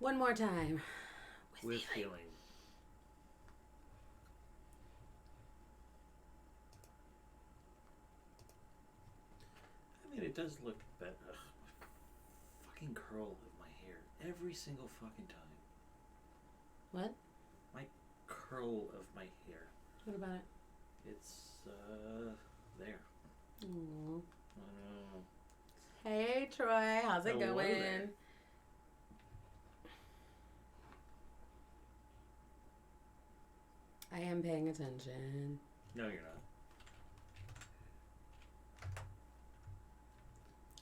One more time. With feeling. I mean, it does look better. Fucking curl of my hair every single fucking time. What? My curl of my hair. What about it? It's there. Aww. Oh. Hey, Troy. How's it Hello going? there. I am paying attention. No, you're not.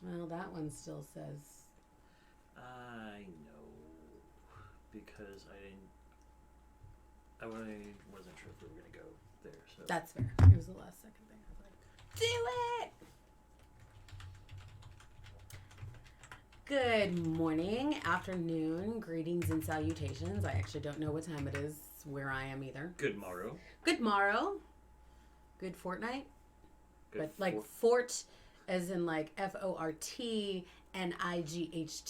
Well, that one still says. I know. Because I wasn't sure if we were going to go there. So That's fair. It was the last second thing. I was like, do it! Good morning, afternoon, greetings and salutations. I actually don't know what time it is where I am either. Good morrow. Good morrow. Good fortnight. Good But like fort as in like FORTNIGHT.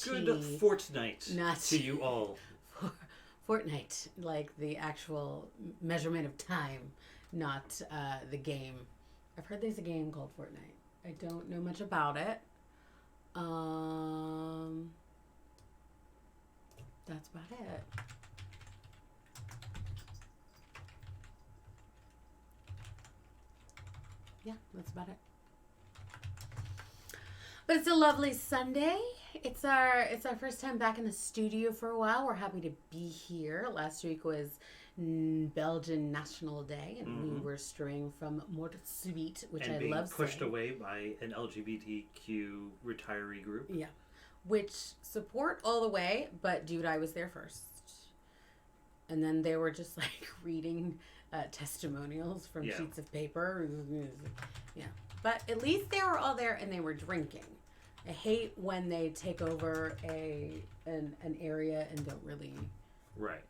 Good fortnight Not to you all. Fortnite, like the actual measurement of time, not the game. I've heard there's a game called Fortnite. I don't know much about it. That's about it. Yeah, that's about it. But it's a lovely Sunday. It's our first time back in the studio for a while. We're happy to be here. Last week was Belgian National Day, and we were straying from Mort Subite, which and I being love pushed saying. away by an LGBTQ retiree group. Yeah, which support all the way, but dude, I was there first, and then they were just like reading testimonials from sheets of paper. Yeah, but at least they were all there and they were drinking. I hate when they take over an area and don't really, right,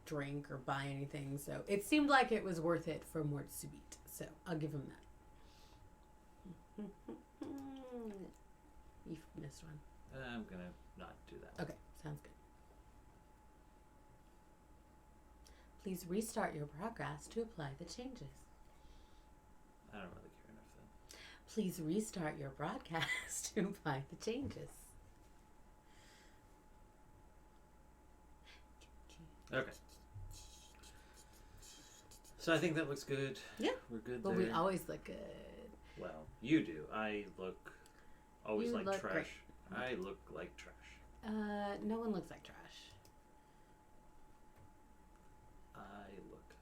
drink or buy anything. So it seemed like it was worth it for Mort Subite. So I'll give them that. You missed one. I'm gonna not do that. Okay, sounds good. Please restart your progress to apply the changes. I don't really care enough then. Please restart your broadcast to apply the changes. Okay. So I think that looks good. Yeah. We're good Well, there. we always look good. Well, you do. I look always You like look trash. great. I look like trash. No one looks like trash. I look.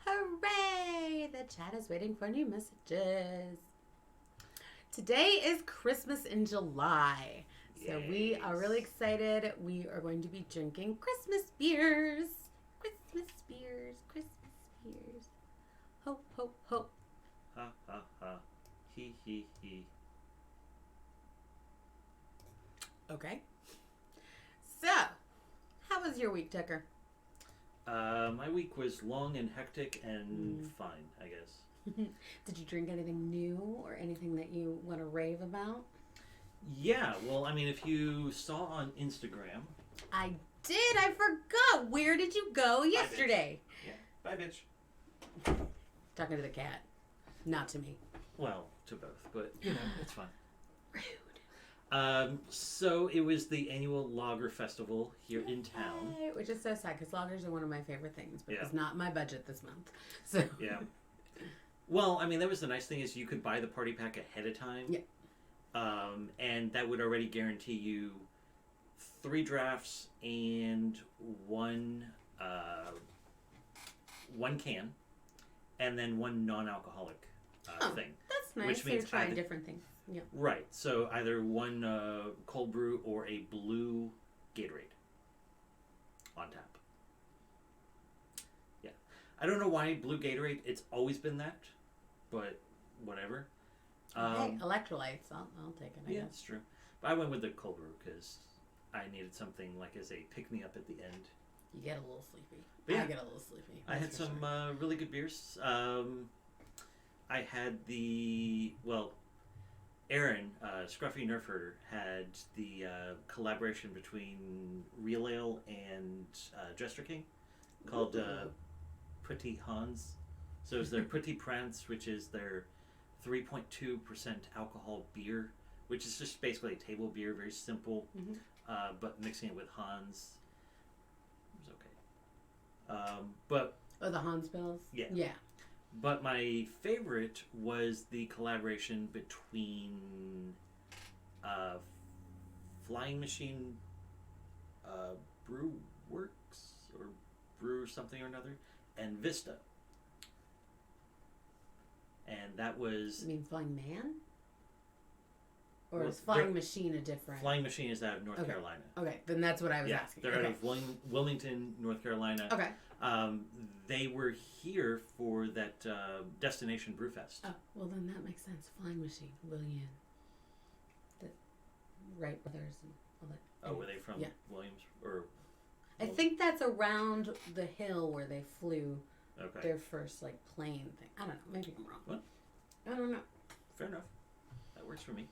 Hooray! The chat is waiting for new messages. Today is Christmas in July. So we are really excited. We are going to be drinking Christmas beers. Christmas beers. Christmas beers. Ho, ho, ho. Ha, ha, ha. He, he. Okay. So, how was your week, Tucker? My week was long and hectic and fine, I guess. Did you drink anything new or anything that you want to rave about? Yeah, well, I mean, if you saw on Instagram... I did. I forgot. Where did you go yesterday? Yeah, bye, bitch. Talking to the cat. Not to me. Well, to both, but, it's fine. Rude. So it was the annual Lager Festival here in town. Yay, which is so sad because lagers are one of my favorite things, but Yeah. it's not my budget this month. So Yeah. Well, I mean, that was the nice thing is you could buy the party pack ahead of time. Yeah. And that would already guarantee you 3 drafts and one can, and then one non-alcoholic thing. that's nice. Which So you're means trying either- different things. Yeah. Right. So either one cold brew or a blue Gatorade on tap. Yeah. I don't know why blue Gatorade. It's always been that, but whatever. Hey, electrolytes. I'll take it. I Yeah, guess. that's true. But I went with the cold brew because I needed something like as a pick-me-up at the end. You get a little sleepy. But yeah, I get a little sleepy. I had that's for some sure. really good beers. I had Aaron, Scruffy Nerf Herder, had the collaboration between Real Ale and Jester King called Petit Hans. So it's their Petit Prince, which is their 3.2% alcohol beer, which is just basically a table beer, very simple, but mixing it with Hans was okay. But the Hans Bills? Yeah. Yeah. But my favorite was the collaboration between Flying Machine Brew Works or Brew something or another and Vista. And that was... You mean Flying Man? Or Well, is Flying Machine a different... Flying Machine is out of North Carolina. Okay, then that's what I was asking. They're out of Wilmington, North Carolina. Okay. They were here for that Destination Brewfest. Oh, well then that makes sense. Flying Machine, William. The Wright brothers and all that. Oh, were they from Yeah. Williams? Or I think that's around the hill where they flew okay. their first like plane thing. I don't know. Maybe I'm wrong. What? I don't know. Fair enough. That works for me.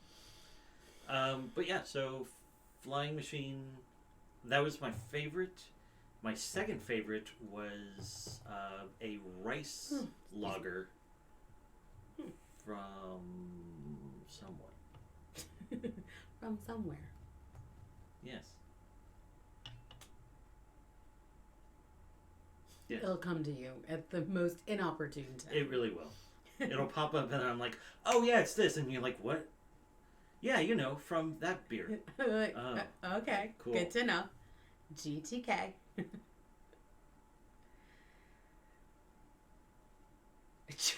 But yeah, so Flying Machine, that was my favorite. My second favorite was a rice lager from someone. From somewhere. Yes. Yes. It'll come to you at the most inopportune time. It really will. It'll pop up and I'm like, oh yeah, it's this. And you're like, what? Yeah, you know, from that beer. Okay, cool. Good to know. GTK.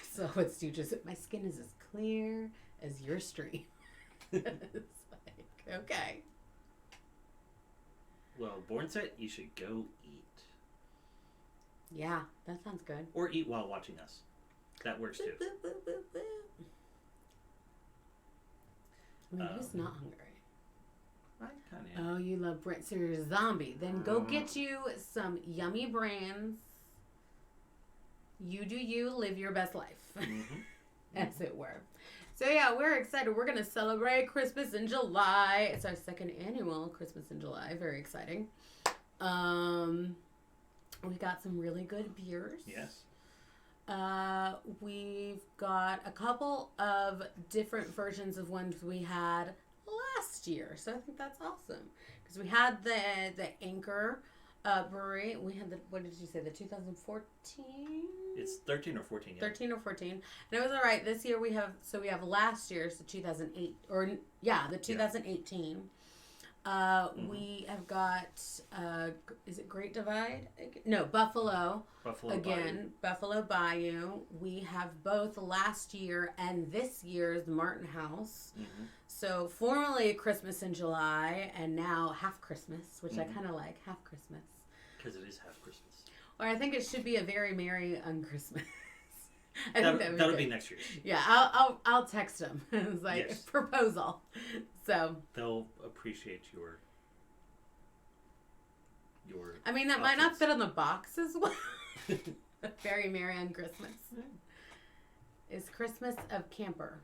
So it's you just, my skin is as clear as your stream. It's like, okay. Well, Born Set, you should go eat. Yeah, that sounds good. Or eat while watching us. That works too. I mean, who's not hungry? I kind of am. Oh, you love Brent, so you're a zombie. Then go get you some yummy brands. You do you, live your best life, as it were. So yeah, we're excited. We're going to celebrate Christmas in July. It's our second annual Christmas in July. Very exciting. We got some really good beers. Yes. We've got a couple of different versions of ones we had last year. So I think that's awesome. Because we had the Anchor brewery. We had the, what did you say, the 2014? It's 13 or 14. Yeah. 13 or 14. And it was all right. This year we have last year's, the 2008, or yeah, the 2018. We have got, is it Great Divide? No, Buffalo. Again, Bayou. Buffalo Bayou. We have both last year and this year's Martin House. So formerly Christmas in July and now half Christmas, which I kind of like, half Christmas. Because it is half Christmas. Or I think it should be a very merry on Christmas. That'll be next year. Yeah, I'll text them. It's like yes. Proposal. So they'll appreciate your. I mean, that might not fit on the box as well. Very merry on Christmas. Is Christmas of camper?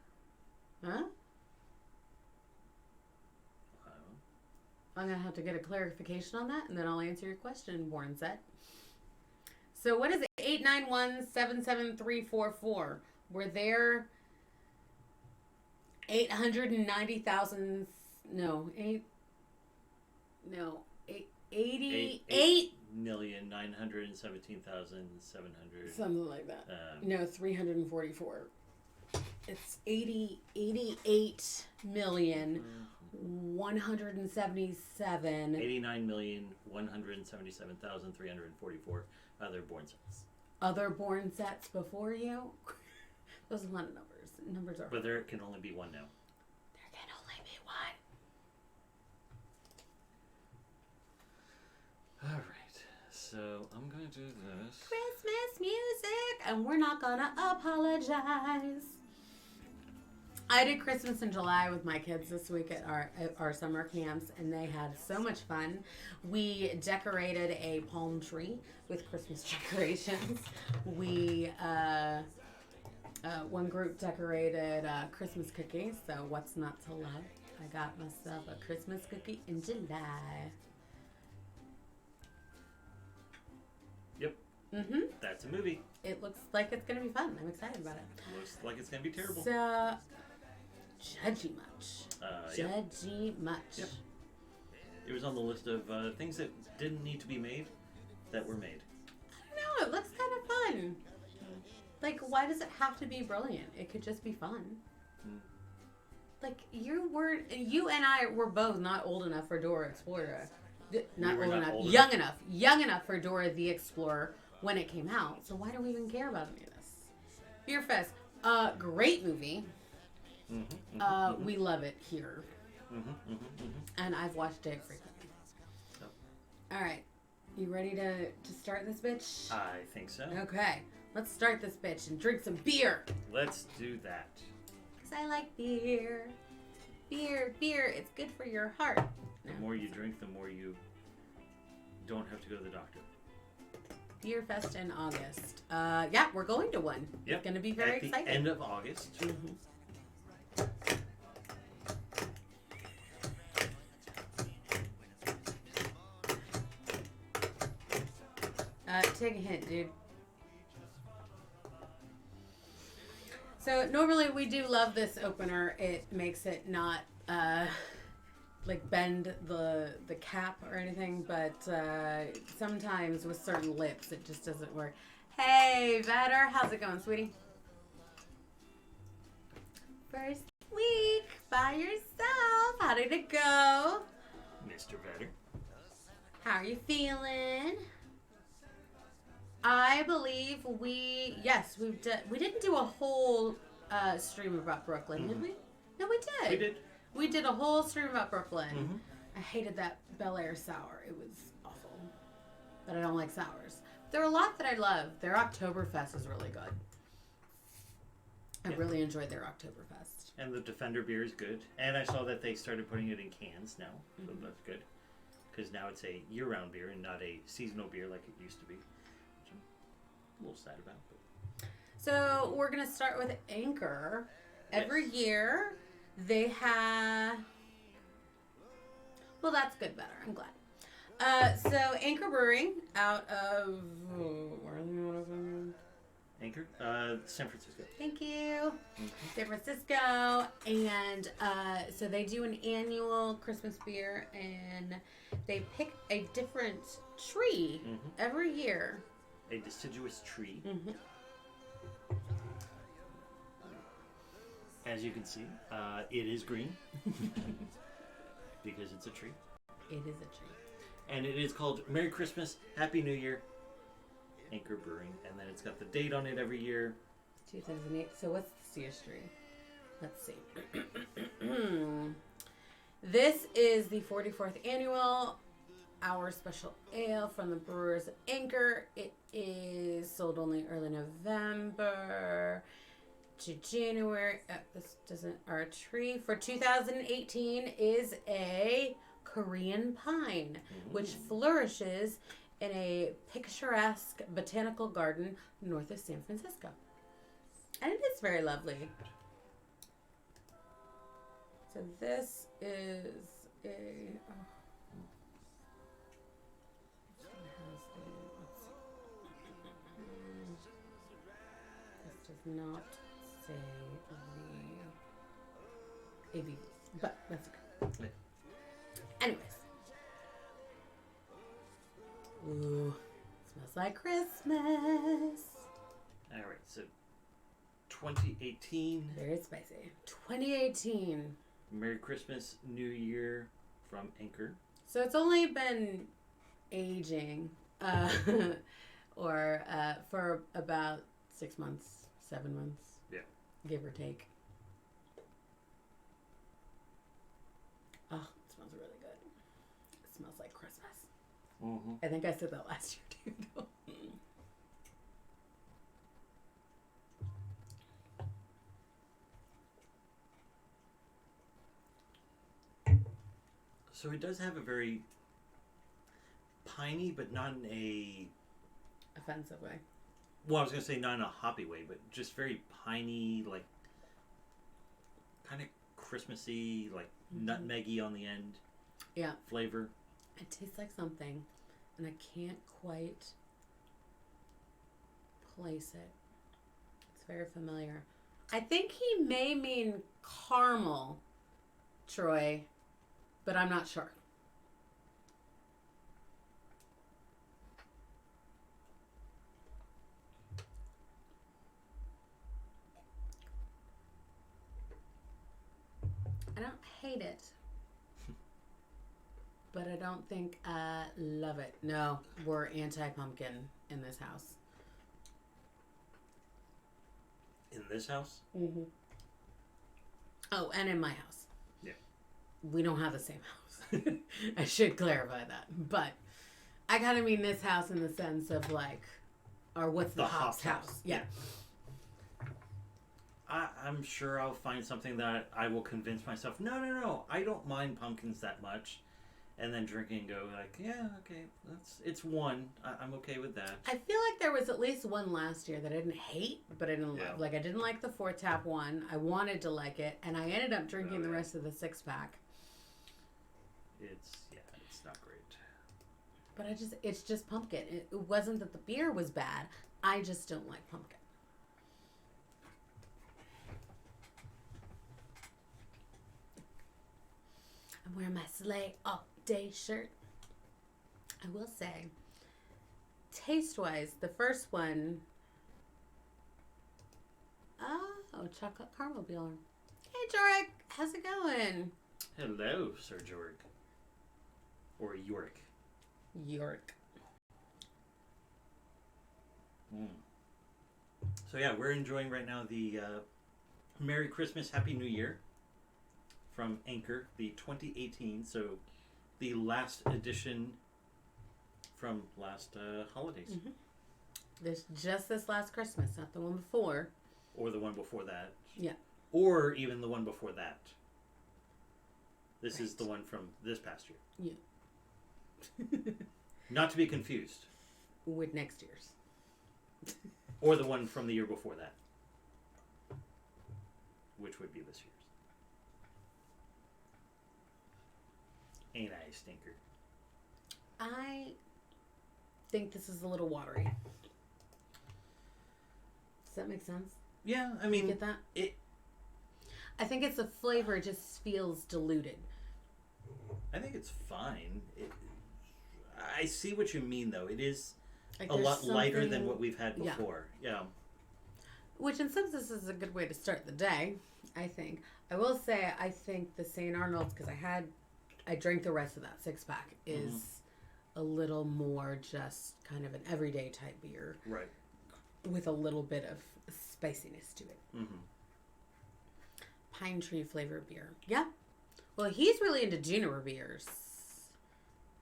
Huh? I'm gonna have to get a clarification on that, and then I'll answer your question, Born Set. So what is it? 891-77344. Were there 890,000? No, 88 $8,917,700. Something like that. No, 344. It's 88 million. 177. 89,177,344 other born sets. Other born sets before you? Those are a lot of numbers. Numbers are. But there can only be one now. There can only be one. Alright. So I'm going to do this. Christmas music. And we're not going to apologize. I did Christmas in July with my kids this week at our summer camps, and they had so much fun. We decorated a palm tree with Christmas decorations. We One group decorated Christmas cookies, so what's not to love? I got myself a Christmas cookie in July. Yep. Mm-hmm. That's a movie. It looks like it's going to be fun. I'm excited about it. Looks like it's going to be terrible. So, judgy much. Yep. Judgy much. Yep. It was on the list of things that didn't need to be made that were made. I don't know. It looks kind of fun. Like, why does it have to be brilliant? It could just be fun. Like, you and I were both not old enough for Dora Explorer. Not old enough. Young enough. Young enough for Dora the Explorer when it came out. So why do we even care about any of this? Beer Fest. Great movie. We love it here. And I've watched it frequently. Oh. All right. You ready to start this bitch? I think so. Okay. Let's start this bitch and drink some beer. Let's do that. Because I like beer. Beer. It's good for your heart. The more you drink, the more you don't have to go to the doctor. Beer Fest in August. Yeah, we're going to one. Yep. It's going to be very exciting. At the end of August. Take a hint, dude. So normally we do love this opener. It makes it not like bend the cap or anything, but sometimes with certain lips it just doesn't work. Hey, Vetter, how's it going, sweetie? First week by yourself. How did it go? Mr. Vetter. How are you feeling? I believe we didn't do a whole stream about Brooklyn, did we? No, we did. We did. We did a whole stream about Brooklyn. I hated that Bel Air sour. It was awful. But I don't like sours. There are a lot that I love. Their Oktoberfest is really good. I really enjoyed their Oktoberfest. And the Defender beer is good. And I saw that they started putting it in cans now. So that's good. Because now it's a year-round beer and not a seasonal beer like it used to be. Which I'm a little sad about. But. So we're going to start with Anchor. Every year they have... Well, that's good, better. I'm glad. So Anchor Brewing out of... where are they out of? Anchor? San Francisco. Thank you. San Francisco. And so they do an annual Christmas beer, and they pick a different tree every year. A deciduous tree. As you can see, it is green. Because it's a tree. It is a tree. And it is called Merry Christmas, Happy New Year, Anchor Brewing. And then it's got the date on it every year. 2008. So what's the year's tree? Let's see. This is the 44th annual Our Special Ale from the Brewers at Anchor. It is sold only early November to January. This doesn't... Our tree for 2018 is a Korean pine, which flourishes in a picturesque botanical garden north of San Francisco. And it is very lovely. So this is a... This does not say the ABV, but that's okay. Anyways. Ooh, smells like Christmas. All right, so 2018. Very spicy. 2018. Merry Christmas, New Year from Anchor. So it's only been aging, or for about 6 months, 7 months. Yeah. Give or take. Oh, it smells really good. It smells like Christmas. I think I said that last year too. So it does have a very piney, but not in a offensive way. Well, I was gonna say not in a hoppy way, but just very piney, like kind of Christmassy, like nutmeggy on the end. Yeah. Flavor. It tastes like something, and I can't quite place it. It's very familiar. I think he may mean caramel, Troy, but I'm not sure. I don't hate it, but I don't think I love it. No, we're anti-pumpkin in this house. In this house? Mm-hmm. Oh, and in my house. Yeah. We don't have the same house. I should clarify that. But I kind of mean this house in the sense of like, or what's the Hops house? Yeah. I'm sure I'll find something that I will convince myself, no, I don't mind pumpkins that much. And then drinking and go like, yeah, okay, it's one. I'm okay with that. I feel like there was at least one last year that I didn't hate, but I didn't love. Like, I didn't like the 4-tap one. I wanted to like it, and I ended up drinking the rest of the 6-pack. It's not great. But it's just pumpkin. It wasn't that the beer was bad. I just don't like pumpkin. I'm wearing my Slay All Day shirt. I will say, taste-wise, the first one, chocolate caramel Bjorn. Hey, Jorg, how's it going? Hello, Sir Jorg. Or York. York. So yeah, we're enjoying right now the Merry Christmas, Happy New Year from Anchor, the 2018, so the last edition from last holidays. Mm-hmm. This last Christmas, not the one before. Or the one before that. Yeah. Or even the one before that. This is the one from this past year. Yeah. Not to be confused. With next year's. Or the one from the year before that. Which would be this year's. Ain't I a stinker? I think this is a little watery. Does that make sense? Yeah, I mean... You get that? I think it's a flavor, it just feels diluted. I think it's fine. I see what you mean, though. It is like a lot lighter than what we've had before. Yeah. Which, in some sense, is a good way to start the day, I think. I will say, I think the St. Arnold's, because I drank the rest of that 6-pack, is a little more just kind of an everyday type beer. Right. With a little bit of spiciness to it. Mm-hmm. Pine tree flavored beer. Yeah. Well, he's really into juniper beers.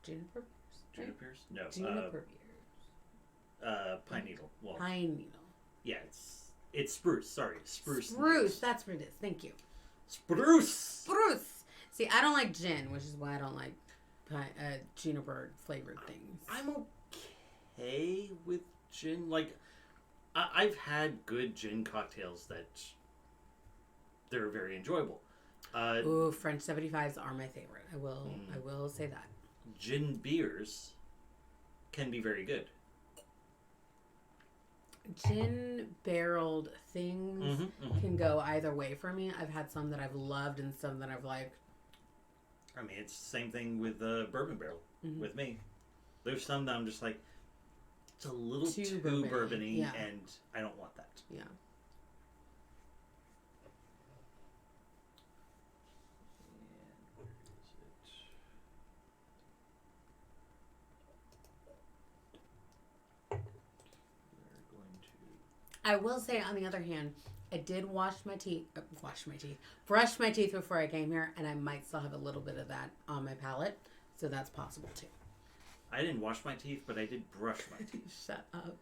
Juniper beers? Junipers? No. Juniper beers. Pine needle. Well, Pine needle. Yeah, it's spruce. Sorry, spruce. Spruce. That's what it is. Thank you. Spruce. Spruce. See, I don't like gin, which is why I don't like juniper flavored things. I'm okay with gin. Like, I've had good gin cocktails that they're very enjoyable. Ooh, French 75s are my favorite. I will say that. Gin beers can be very good. Gin barreled things can go either way for me. I've had some that I've loved and some that I've liked. I mean, it's the same thing with bourbon barrel with me. There's some that I'm just like, it's a little too bourbon-y, and I don't want that. Yeah. I will say, on the other hand, I did brush my teeth before I came here, and I might still have a little bit of that on my palate, so that's possible too. I didn't wash my teeth, but I did brush my teeth. Shut up.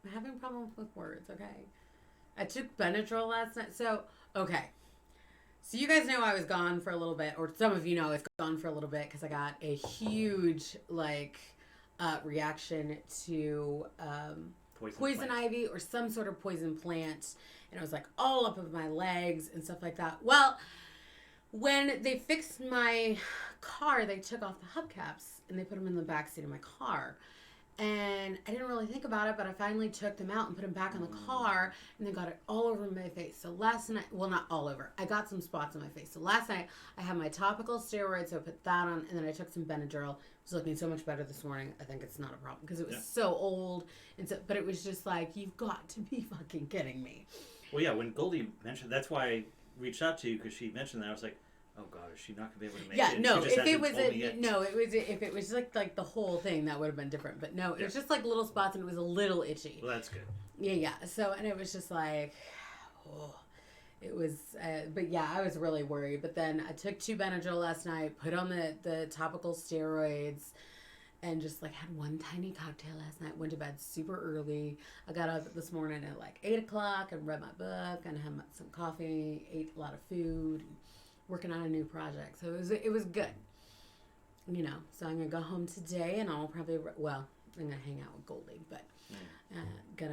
I'm having problems with words, okay? I took Benadryl last night, so you guys know I was gone for a little bit, or some of you know I was gone for a little bit, because I got a huge, reaction to poison ivy or some sort of poison plant. And it was like all up of my legs and stuff like that. Well, when they fixed my car, they took off the hubcaps and they put them in the backseat of my car. And I didn't really think about it, but I finally took them out and put them back in the car, and they got it all over my face. So last night, well, not all over. I got some spots on my face. So last night, I had my topical steroids, so I put that on, and then I took some Benadryl. It was looking so much better this morning. I think it's not a problem because it was so old, and so. But it was just like, you've got to be fucking kidding me. Well, yeah, when Goldie mentioned, that's why I reached out to you, because she mentioned that. I was like, oh God, is she not gonna be able to make it? Yeah, no. If it was like the whole thing, that would have been different. But no, it was just like little spots, and it was a little itchy. Well, that's good. Yeah. So, and it was just like, it was. But yeah, I was really worried. But then I took 2 Benadryl last night, put on the topical steroids, and just like had one tiny cocktail last night. Went to bed super early. I got up this morning at like 8:00 and read my book and had some coffee, ate a lot of food. Working on a new project, so it was good, you know. So I'm gonna go home today, and I'll probably I'm gonna hang out with Goldie, but but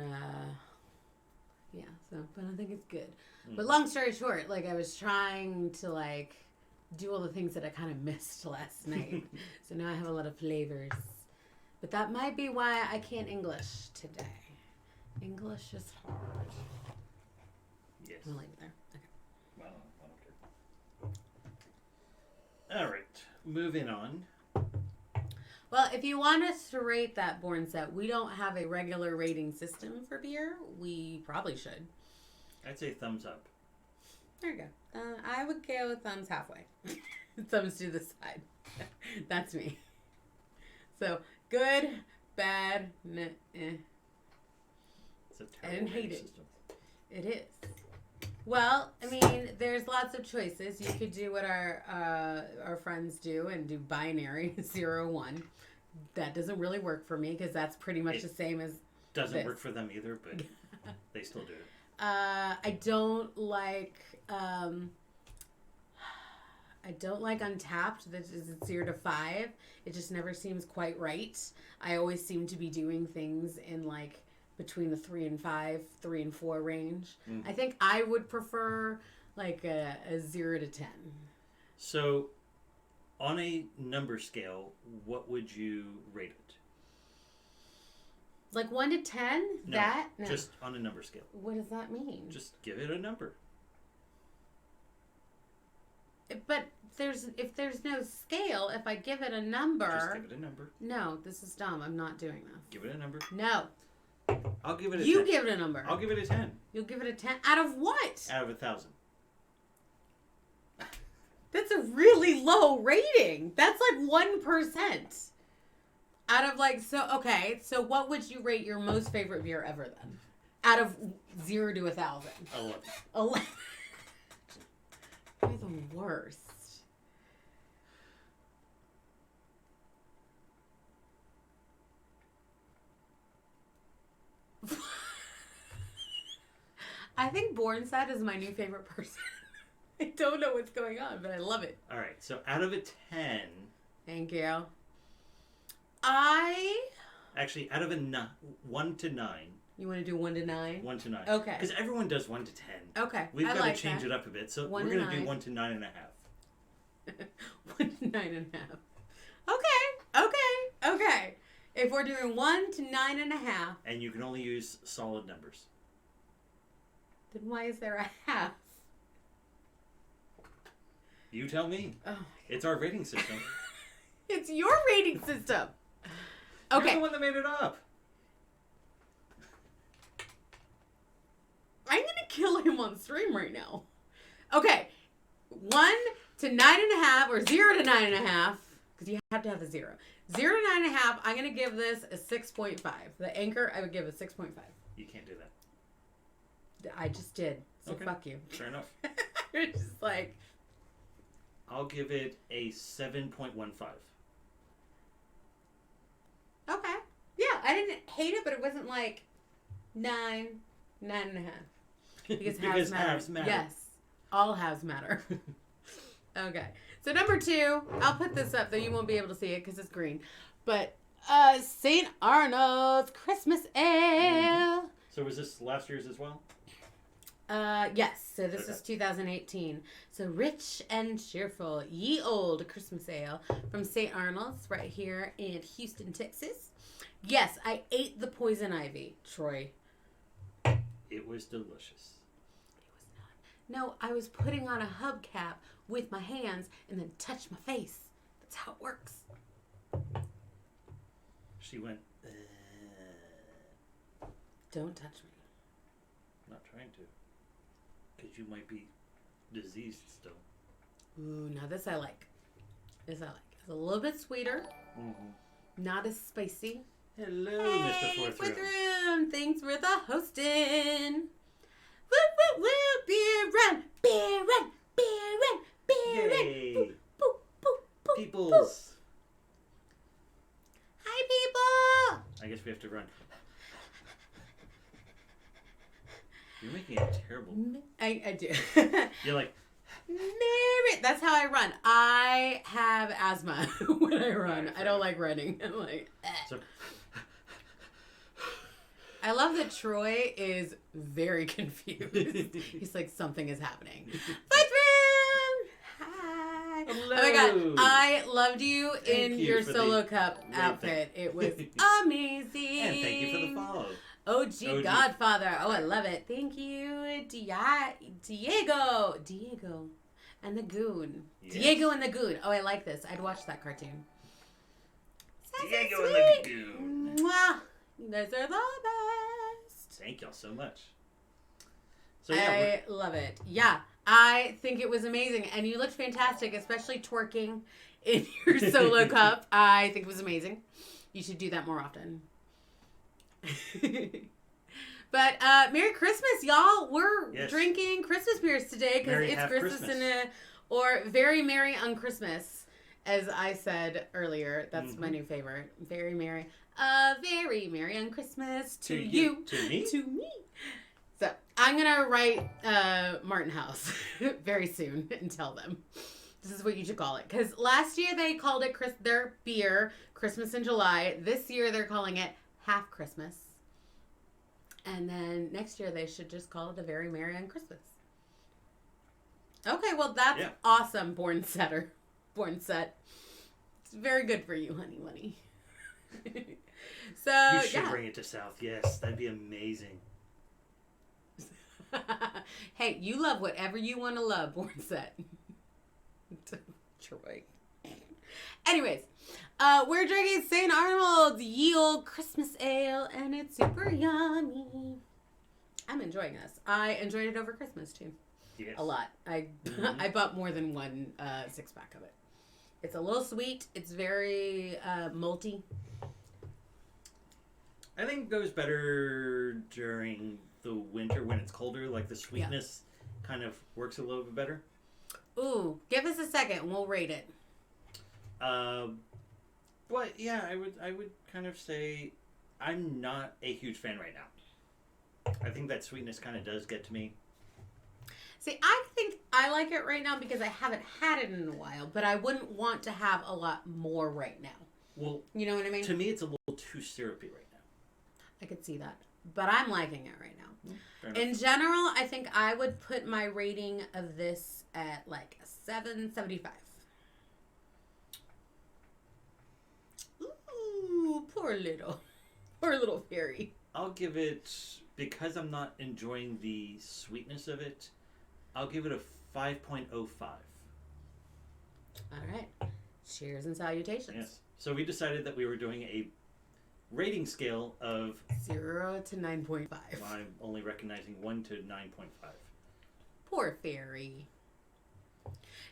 I think it's good. But long story short, like I was trying to like do all the things that I kind of missed last night, so now I have a lot of flavors. But that might be why I can't English today. English is hard. Yes. I'm gonna leave it there. Okay. Well, all right, moving on. Well, if you want us to rate that Born Set, we don't have a regular rating system for beer. We probably should. I'd say thumbs up. There you go. I would go thumbs halfway. Thumbs to the side. That's me. So, good, bad, meh, eh. It's a I didn't hate it. system. It is. Well, I mean, there's lots of choices. You could do what our friends do and do binary 0-1. That doesn't really work for me because that's pretty much the same as doesn't work for them either, but they still do it. I don't like Untapped. That is 0 to 5. It just never seems quite right. I always seem to be doing things in like between the 3 and 5, 3 and 4 range. I think I would prefer like a 0 to 10. So, on a number scale, what would you rate it? Like 1 to 10? No, No. just on a number scale. What does that mean? Just give it a number. But if there's no scale, if I give it a number... Just give it a number. No, this is dumb. I'm not doing this. Give it a number. No. I'll give it a 10. You give it a number. I'll give it a 10. You'll give it a 10? Out of what? Out of 1,000. That's a really low rating. That's like 1%. Out of like, so what would you rate your most favorite beer ever then? Out of 0 to 1,000. 11. You're the worst. I think Born Set is my new favorite person. I don't know what's going on, but I love it. All right, so out of a 10... Thank you. Actually, out of a 1 to 9... You want to do 1 to 9? 1 to 9. Okay. Because everyone does 1 to 10. Okay. We've got to change it up a bit, so we're going to do 1 to 9.5. 1 to 9.5. Okay. If we're doing 1 to 9.5. And you can only use solid numbers. Then why is there a half? You tell me. Oh, it's our rating system. It's your rating system. Okay. You're the one that made it up. I'm going to kill him on stream right now. Okay. 1 to 9.5 or 0 to 9.5. Because you have to have the 0. 0 to 9.5, I'm going to give this a 6.5. The Anchor, I would give a 6.5. You can't do that. I just did. So okay. Fuck you. Fair enough. It's just like... I'll give it a 7.15. Okay. Yeah, I didn't hate it, but it wasn't like 9, 9.5. Because halves matter. Yes. All halves matter. Okay. So number 2, I'll put this up, though you won't be able to see it because it's green. But St. Arnold's Christmas Ale. So was this last year's as well? Yes. So this is 2018. So rich and cheerful, ye old Christmas ale from St. Arnold's right here in Houston, Texas. Yes, I ate the poison ivy, Troy. It was delicious. It was not. No, I was putting on a hubcap with my hands and then touched my face. That's how it works. She went, Don't touch me. I'm not trying to. Because you might be diseased still. Ooh, now this I like. This I like. It's a little bit sweeter. Mm-hmm. Not as spicy. Hello, Hey, Mr. Fourth Room. Room. Thanks for the hosting. Woo, woo, woo. Beer run. Beer run. Beer run. Beer run. Yay. Boop, boop, boop, boop, Peoples. boop. Hi, people. I guess we have to run. You're making it terrible. I do. You're like, Mary. That's how I run. I have asthma when I run. Right, I don't like running. I'm like, so, I love that Troy is very confused. He's like, something is happening. Fourth room! Hi. Hello. Oh my god, I loved you in you your for solo the cup great outfit. thing. It was amazing. and thank you for the follow. OG Godfather. Oh, I love it. Thank you, Diego. And the Goon. Yes. Diego and the Goon. Oh, I like this. I'd watch that cartoon. Diego and the Goon. Mwah. You guys are the best. Thank y'all so much. So I love it. Yeah, I think it was amazing. And you looked fantastic, especially twerking in your solo cup. I think it was amazing. You should do that more often. But Merry Christmas, y'all. We're drinking Christmas beers today because it's Christmas or Very Merry on Christmas, as I said earlier. That's my new favorite. Very Merry. Very Merry on Christmas to you. To me? To me. So I'm going to write Martin House very soon and tell them. This is what you should call it. Because last year they called it their beer Christmas in July. This year they're calling it Half Christmas. And then next year they should just call it a Very Merry on Christmas. Okay, well that's awesome, Born Set. It's very good for you, honey bunny. So you should bring it to South. Yes, that'd be amazing. Hey, you love whatever you want to love, Born Set. Troy. Anyways, we're drinking St. Arnold's Ye Olde Christmas Ale, and it's super yummy. I'm enjoying this. I enjoyed it over Christmas, too. Yes. A lot. I bought more than one 6-pack of it. It's a little sweet. It's very malty. I think it goes better during the winter when it's colder. Like the sweetness kind of works a little bit better. Ooh, give us a second and we'll rate it. But yeah, I would kind of say I'm not a huge fan right now. I think that sweetness kind of does get to me. See, I think I like it right now because I haven't had it in a while, but I wouldn't want to have a lot more right now. Well, you know what I mean? To me, it's a little too syrupy right now. I could see that, but I'm liking it right now. Fair enough. In general, I think I would put my rating of this at like a 7.75. Ooh, poor little fairy. I'll give it, because I'm not enjoying the sweetness of it, I'll give it a 5.05. All right. Cheers and salutations. Yes. So we decided that we were doing a rating scale of 0 to 9.5. I'm only recognizing 1 to 9.5. Poor fairy.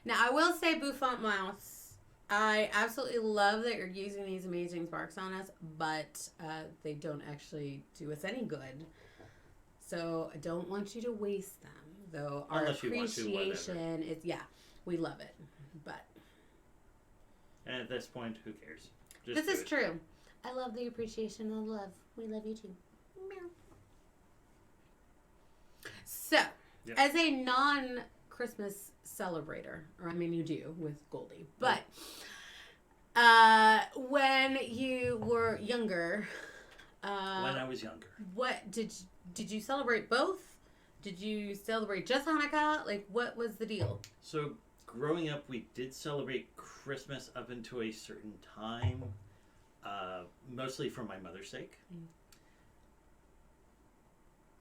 Now, I will say, Bouffant Mouse, I absolutely love that you're using these amazing sparks on us, but they don't actually do us any good. So I don't want you to waste them. Though our Unless you want to, appreciation is, we love it. But and at this point, who cares? Just this is true. I love the appreciation and love. We love you too. Meow. So, as a non-Christmas celebrator, or I mean you do with Goldie, but when you were younger, When I was younger. what did you celebrate both? Did you celebrate just Hanukkah? Like, what was the deal? So, growing up, we did celebrate Christmas up until a certain time, mostly for my mother's sake.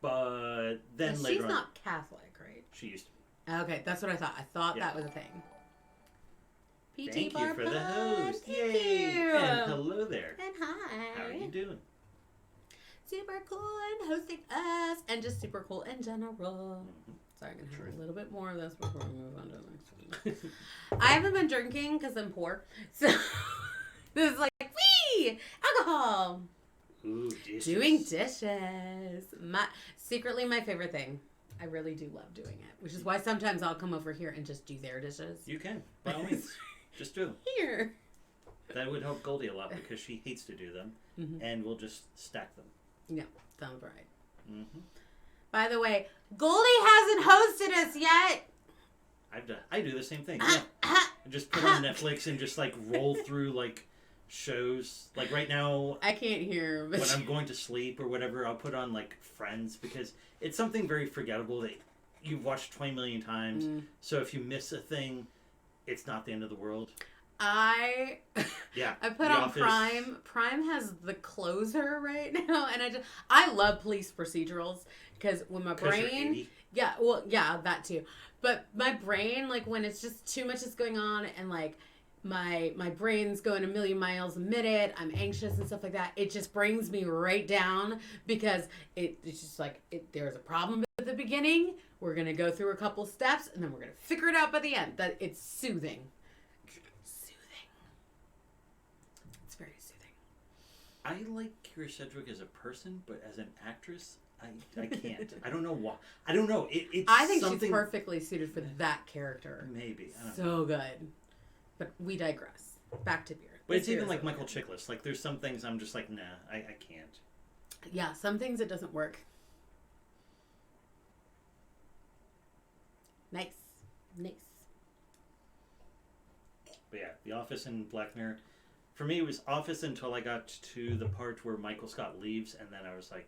But then But later she's on, not Catholic, right? she used to be. Okay, that's what I thought. I thought Yeah. that was a thing. PT Thank you for the Bar host. Pod, Yay! thank you. And hello there. And hi. How are you doing? Super cool and hosting us, and just super cool in general. Mm-hmm. Sorry, I'm gonna True. have a little bit more of this before we move on to the next one. I haven't been drinking because I'm poor, so this is like wee alcohol. Ooh, dishes. Doing dishes, secretly my favorite thing. I really do love doing it, which is why sometimes I'll come over here and just do their dishes. You can, by all means. Just do them. Here. That would help Goldie a lot because she hates to do them, and we'll just stack them. Yeah, sounds right. Mm-hmm. By the way, Goldie hasn't hosted us yet. I do the same thing. Yeah. I just put on Netflix and just like roll through like shows. Like right now, I can't hear. But when I'm going to sleep or whatever, I'll put on like Friends because it's something very forgettable that you've watched 20 million times. So if you miss a thing, it's not the end of the world. I put The on Office. Prime. Prime has The Closer right now, and I love police procedurals because when my 'Cause you're brain, 80. that too. But my brain, like when it's just too much is going on, and like my brain's going a million miles a minute, I'm anxious and stuff like that. It just brings me right down because it's just like there's a problem at the beginning. We're gonna go through a couple steps, and then we're gonna figure it out by the end. That it's soothing. It's very soothing. I like Kira Sedgwick as a person, but as an actress, I can't. I don't know why. I don't know. It's I think something... she's perfectly suited for that character. Maybe. I don't know. So good. But we digress. Back to beer. But it's This beer even is like really Michael good. Chiklis. Like there's some things I'm just like, nah, I can't. Yeah, some things it doesn't work. Nice. But yeah, The Office and Black Mirror. For me, it was Office until I got to the part where Michael Scott leaves, and then I was like,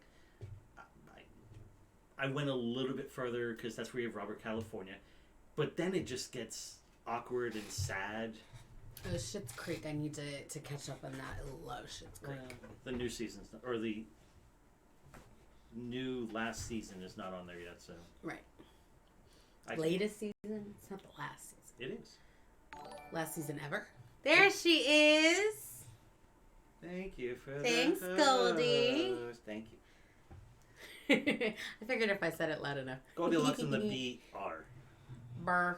I went a little bit further because that's where you have Robert California. But then it just gets awkward and sad. Oh, Schitt's Creek. I need to catch up on that. I love Schitt's Creek. The new season's or the new last season is not on there yet, so Right. I Latest season? It's not the last season. It is. Last season ever. There she is. Thank you for Thanks, the Goldie. host. Thank you. I figured if I said it loud enough. Goldilocks and the BR. Burr.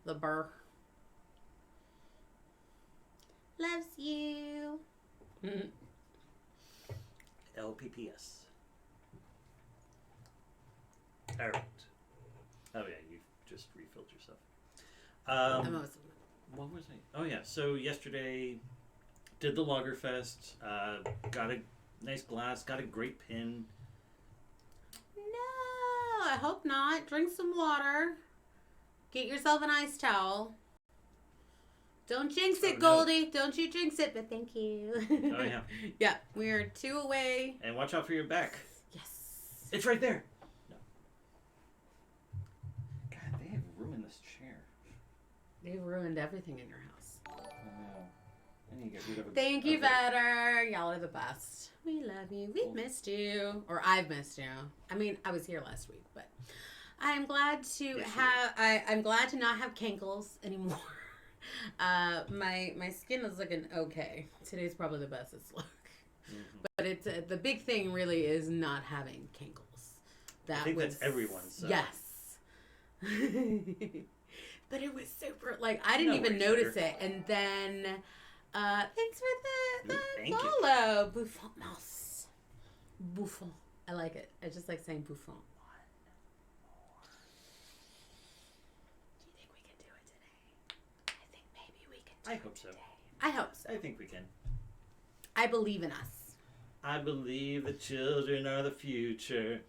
The burr. Loves you. LPPS. Alright. Oh yeah, you just refilled yourself. I'm almost... What was I? Oh yeah, so yesterday did the Lagerfest. Got a nice glass. Got a great pin. No, I hope not. Drink some water. Get yourself an ice towel. Don't jinx it, no. Goldie. Don't you jinx it, but thank you. Oh yeah. Yeah, we are 2 away. And watch out for your back. Yes. It's right there. No. God, they have ruined this chair. They ruined everything in your house. Oh no. I need to get rid of it. Thank you, Better. Y'all are the best. We love you. We've missed you. Or I've missed you. I mean, I was here last week, but I'm glad to I'm glad to not have cankles anymore. My skin is looking okay. Today's probably the best it's looked. Mm-hmm. But it's the big thing really is not having cankles. I think that's everyone's. So. Yes. But it was super, like, I didn't even notice it. And then, thanks for the Thank you. follow. Bouffon mouse. Bouffon. I like it. I just like saying bouffon. Do you think we can do it today? I think maybe we can do I it hope so. today. I hope so. I think we can. I believe in us. I believe the children are the future.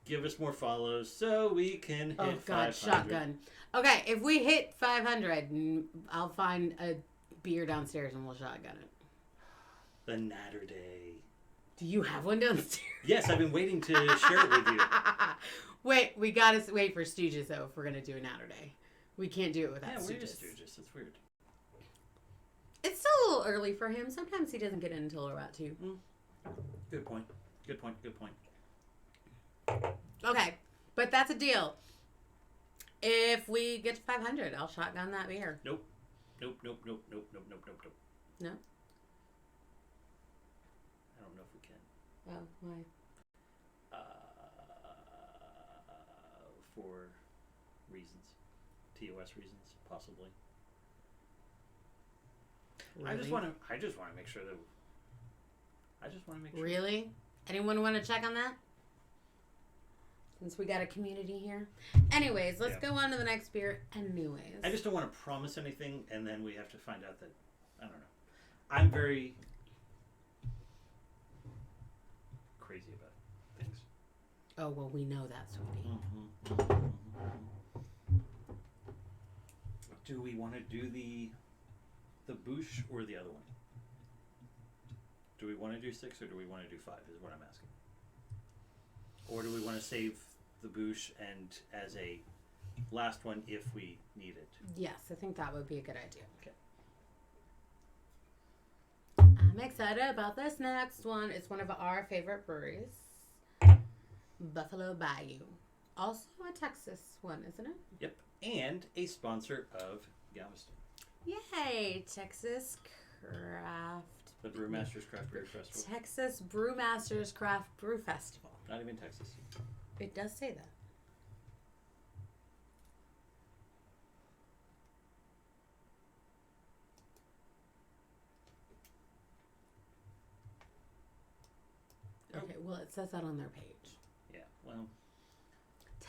Give us more follows so we can hit 500. Shotgun. Okay, if we hit 500, I'll find a beer downstairs and we'll shotgun it. The Natter Day. Do you have one downstairs? Yes, I've been waiting to share it with you. Wait, we gotta wait for Stooges though if we're gonna do a Natter Day. We can't do it without Yeah, Stooges. where is Stooges? It's weird. It's still a little early for him. Sometimes he doesn't get in until about 2. Good point. Good point. Good point. Okay, but that's a deal. If we get to 500, I'll shotgun that beer. Nope. Nope. Nope. Nope. Nope. Nope. Nope. Nope. Nope. No? I don't know if we can. Oh, why? For reasons. TOS reasons, possibly. Really? I just want to make sure that. Really? Anyone want to check on that? Since we got a community here. Anyways, let's go on to the next beer. Anyways. I just don't want to promise anything, and then we have to find out that, I don't know. I'm very crazy about things. Oh, well, we know that, sweetie. Do we want to do the Boosh or the other one? Do we want to do 6 or do we want to do 5 is what I'm asking. Or do we want to save the Boosh and as a last one if we need it? Yes, I think that would be a good idea. Okay. I'm excited about this next one. It's one of our favorite breweries. Buffalo Bayou. Also a Texas one, isn't it? Yep. And a sponsor of Galveston. Yay! Texas Craft... The Brewmasters Craft Beer Festival. Texas Brewmasters Craft Brew Festival. Not even Texas. It does say that. Okay, well, it says that on their page. Yeah, well...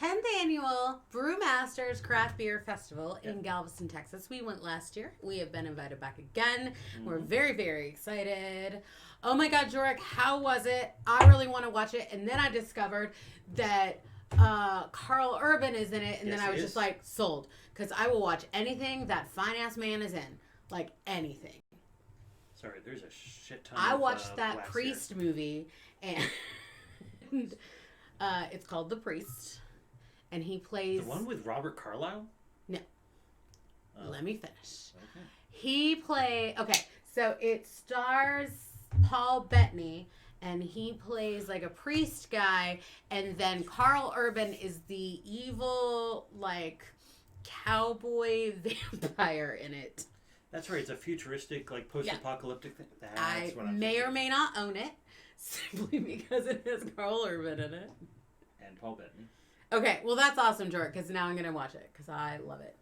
10th Annual Brewmasters Craft Beer Festival in Galveston, Texas. We went last year. We have been invited back again. We're very, very excited. Oh my God, Jorik, how was it? I really want to watch it. And then I discovered that Carl Urban is in it. And then I was just like, sold. Because I will watch anything that fine-ass man is in. Like, anything. Sorry, there's a shit ton I of watched that blacks Priest here. movie. And it's called The Priest. And he plays... The one with Robert Carlyle? No. Let me finish. Okay. He okay, so it stars Paul Bettany, and he plays like a priest guy, and then Carl Urban is the evil, like, cowboy vampire in it. That's right, it's a futuristic, like, post-apocalyptic thing. That's I what I'm may thinking. or may not own it, simply because it has Carl Urban in it. And Paul Bettany. Okay, well, that's awesome, George, because now I'm going to watch it, because I love it.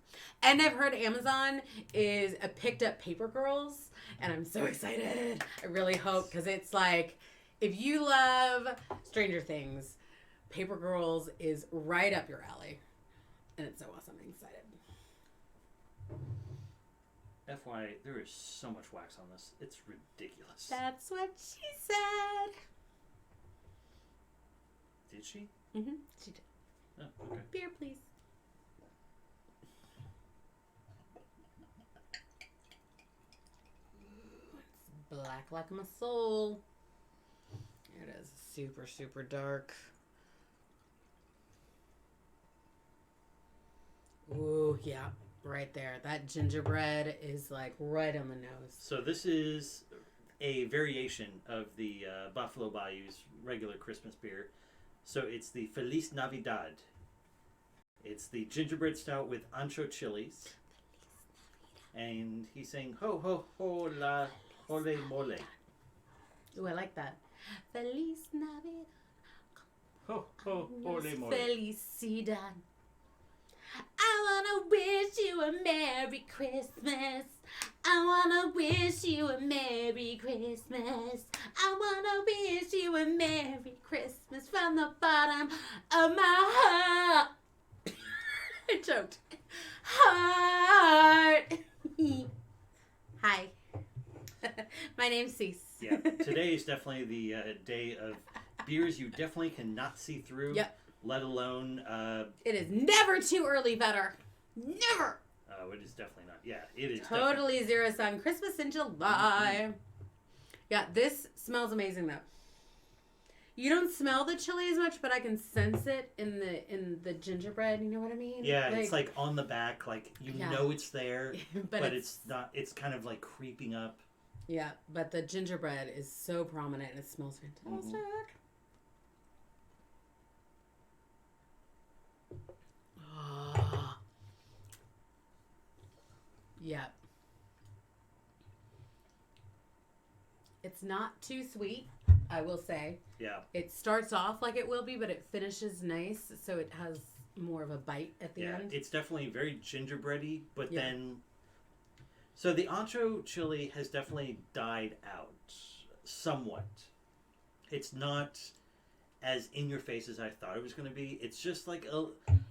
And I've heard Amazon is picked up Paper Girls, and I'm so excited. I really hope, because it's like, if you love Stranger Things, Paper Girls is right up your alley. And it's so awesome. I'm excited. FYI, there is so much wax on this. It's ridiculous. That's what she said. Did she? Mm-hmm. She did. Oh, okay. Beer, please. It's black like my soul. It is super, super dark. Ooh, yeah. Right there. That gingerbread is like right on the nose. So this is a variation of the Buffalo Bayou's regular Christmas beer. So it's the Feliz Navidad. It's the gingerbread stout with ancho chilies. And he's saying, ho, ho, ho, la, ole, mole. Ooh, I like that. Feliz Navidad. Ho, ho, ole, mole. Felicidad. I wanna wish you a Merry Christmas. I wanna wish you a Merry Christmas. I wanna wish you a Merry Christmas from the bottom of my heart. I choked. Heart. Hi. My name's Cease. Yeah, today is definitely the day of beers you definitely cannot see through. Yep. Let alone... it is never too early better. Never. It is definitely not. Yeah, it is Totally zero sum. Christmas in July. Yeah, this smells amazing though. You don't smell the chili as much, but I can sense it in the gingerbread. You know what I mean? Yeah, it's like on the back, like you know it's there, but it's not. It's kind of like creeping up. Yeah, but the gingerbread is so prominent and it smells fantastic. Oh. Yeah. It's not too sweet, I will say. Yeah. It starts off like it will be, but it finishes nice, so it has more of a bite at the end. It's definitely very gingerbready, but then... So the ancho chili has definitely died out somewhat. It's not as in your face as I thought it was going to be. It's just like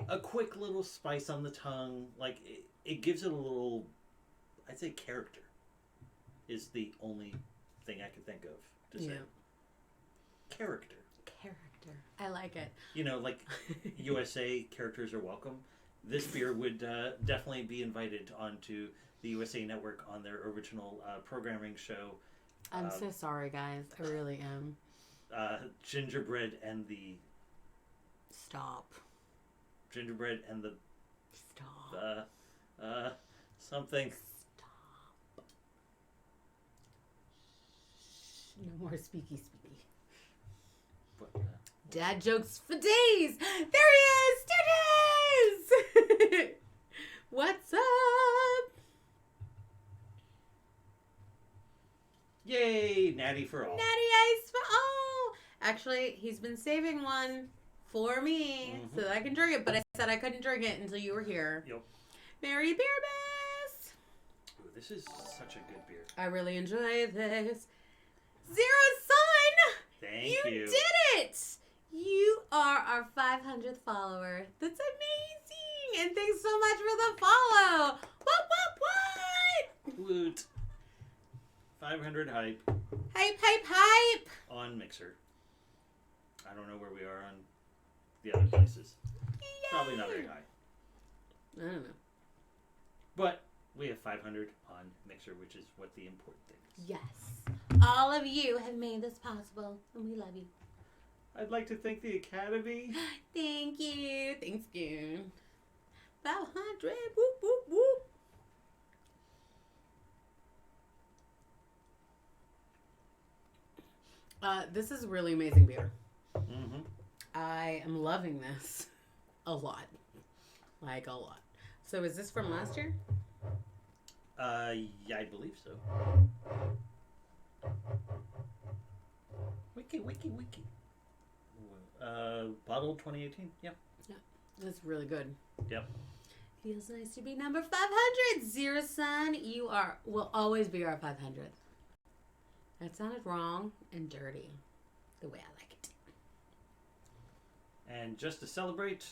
a quick little spice on the tongue. Like, it gives it a little, I'd say, character is the only thing I can think of to say. Character. I like it. You know, like USA characters are welcome. This beer would definitely be invited onto the USA Network on their original programming show. I'm so sorry, guys. I really am. Gingerbread and the... Stop. Gingerbread and the... Stop. Something. Stop. No more speaky. What, Dad jokes for days. There he is. Dad! What's up? Yay! Natty for all. Natty Ice for all. Actually, he's been saving one for me so that I can drink it. But I said I couldn't drink it until you were here. Yep. Merry Beermas. Ooh, this is such a good beer. I really enjoy this. Zero Sun! Thank you. You did it! You are our 500th follower. That's amazing! And thanks so much for the follow! What? Woot. 500 hype. Hype! On Mixer. I don't know where we are on the other places. Yay. Probably not very high. I don't know. But we have 500 on Mixer, which is what the important thing is. Yes. All of you have made this possible, and we love you. I'd like to thank the Academy. Thank you. Thanks, you. 500. Whoop, whoop, whoop. This is really amazing beer. Mm-hmm. I am loving this a lot. Like a lot. So is this from last year? Yeah, I believe so. Wiki. Bottled 2018. Yep. Yeah. That's really good. Yep. Feels nice to be number 500. Zero Sun, you will always be our 500th. That sounded wrong and dirty. The way I like it. And just to celebrate,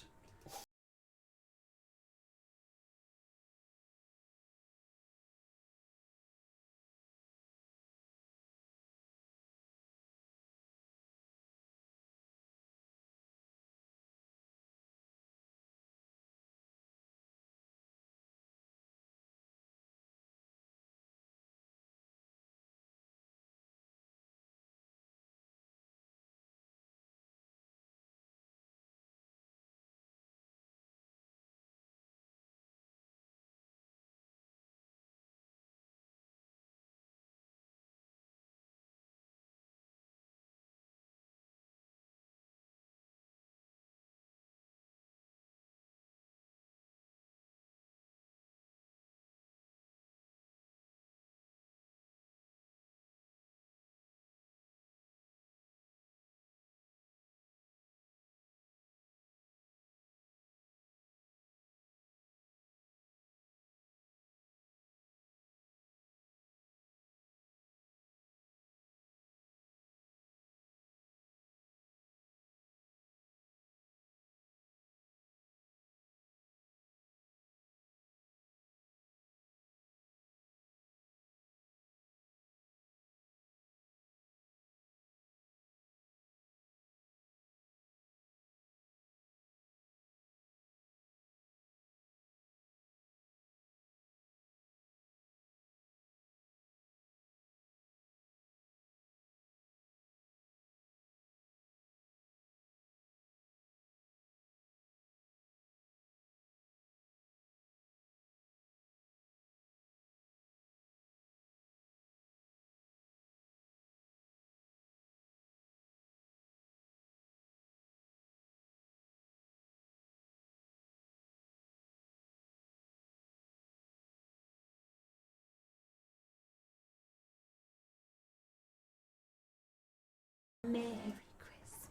Merry Christmas.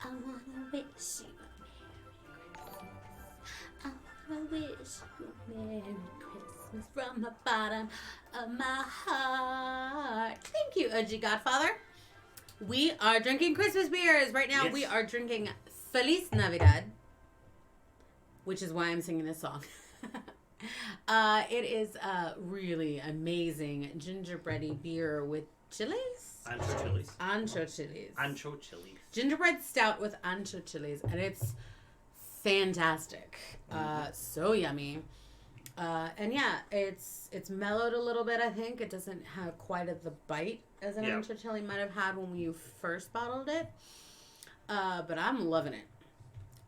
I wanna wish you a Merry Christmas. I wanna wish you a Merry Christmas from the bottom of my heart. Thank you, OG Godfather. We are drinking Christmas beers. Right now, we are drinking Feliz Navidad, which is why I'm singing this song. It is a really amazing gingerbready beer with chilies? Ancho chilies. Gingerbread stout with ancho chilies, and it's fantastic. So yummy. And yeah, it's mellowed a little bit, I think. It doesn't have quite the bite as an ancho chili might have had when you first bottled it. But I'm loving it.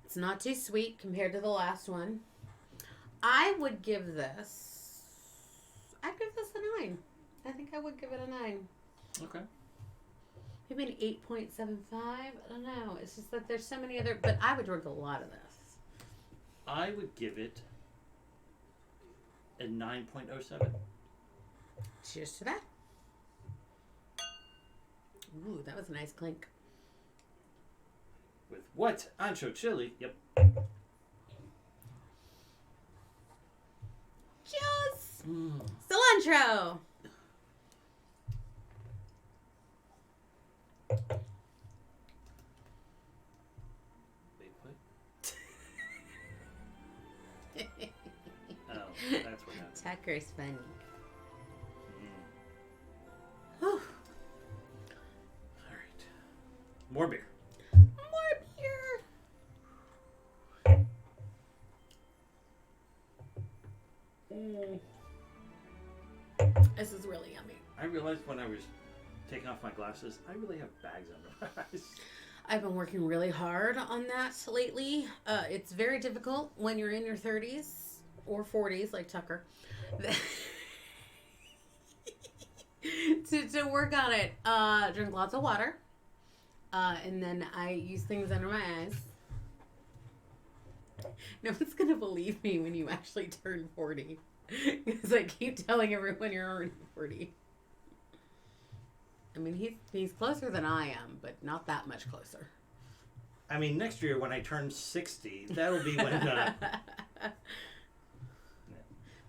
It's not too sweet compared to the last one. I'd give this a 9. I think I would give it a 9. Okay. Maybe an 8.75. I don't know. It's just that there's so many other, but I would drink a lot of this. I would give it a 9.07. Cheers to that. Ooh, that was a nice clink. With what? Ancho chili? Yep. Cheers! Cilantro! Wait, what? Oh, that's what happened. Tucker's funny. All right. More beer. This is really yummy. I realized when I was taking off my glasses, I really have bags under my eyes. I've been working really hard on that lately. It's very difficult when you're in your 30s or 40s, like Tucker, to work on it. Drink lots of water. And then I use things under my eyes. No one's going to believe me when you actually turn 40. Because I keep telling everyone you're already 40. I mean, he's closer than I am, but not that much closer. I mean, next year when I turn 60, that'll be when...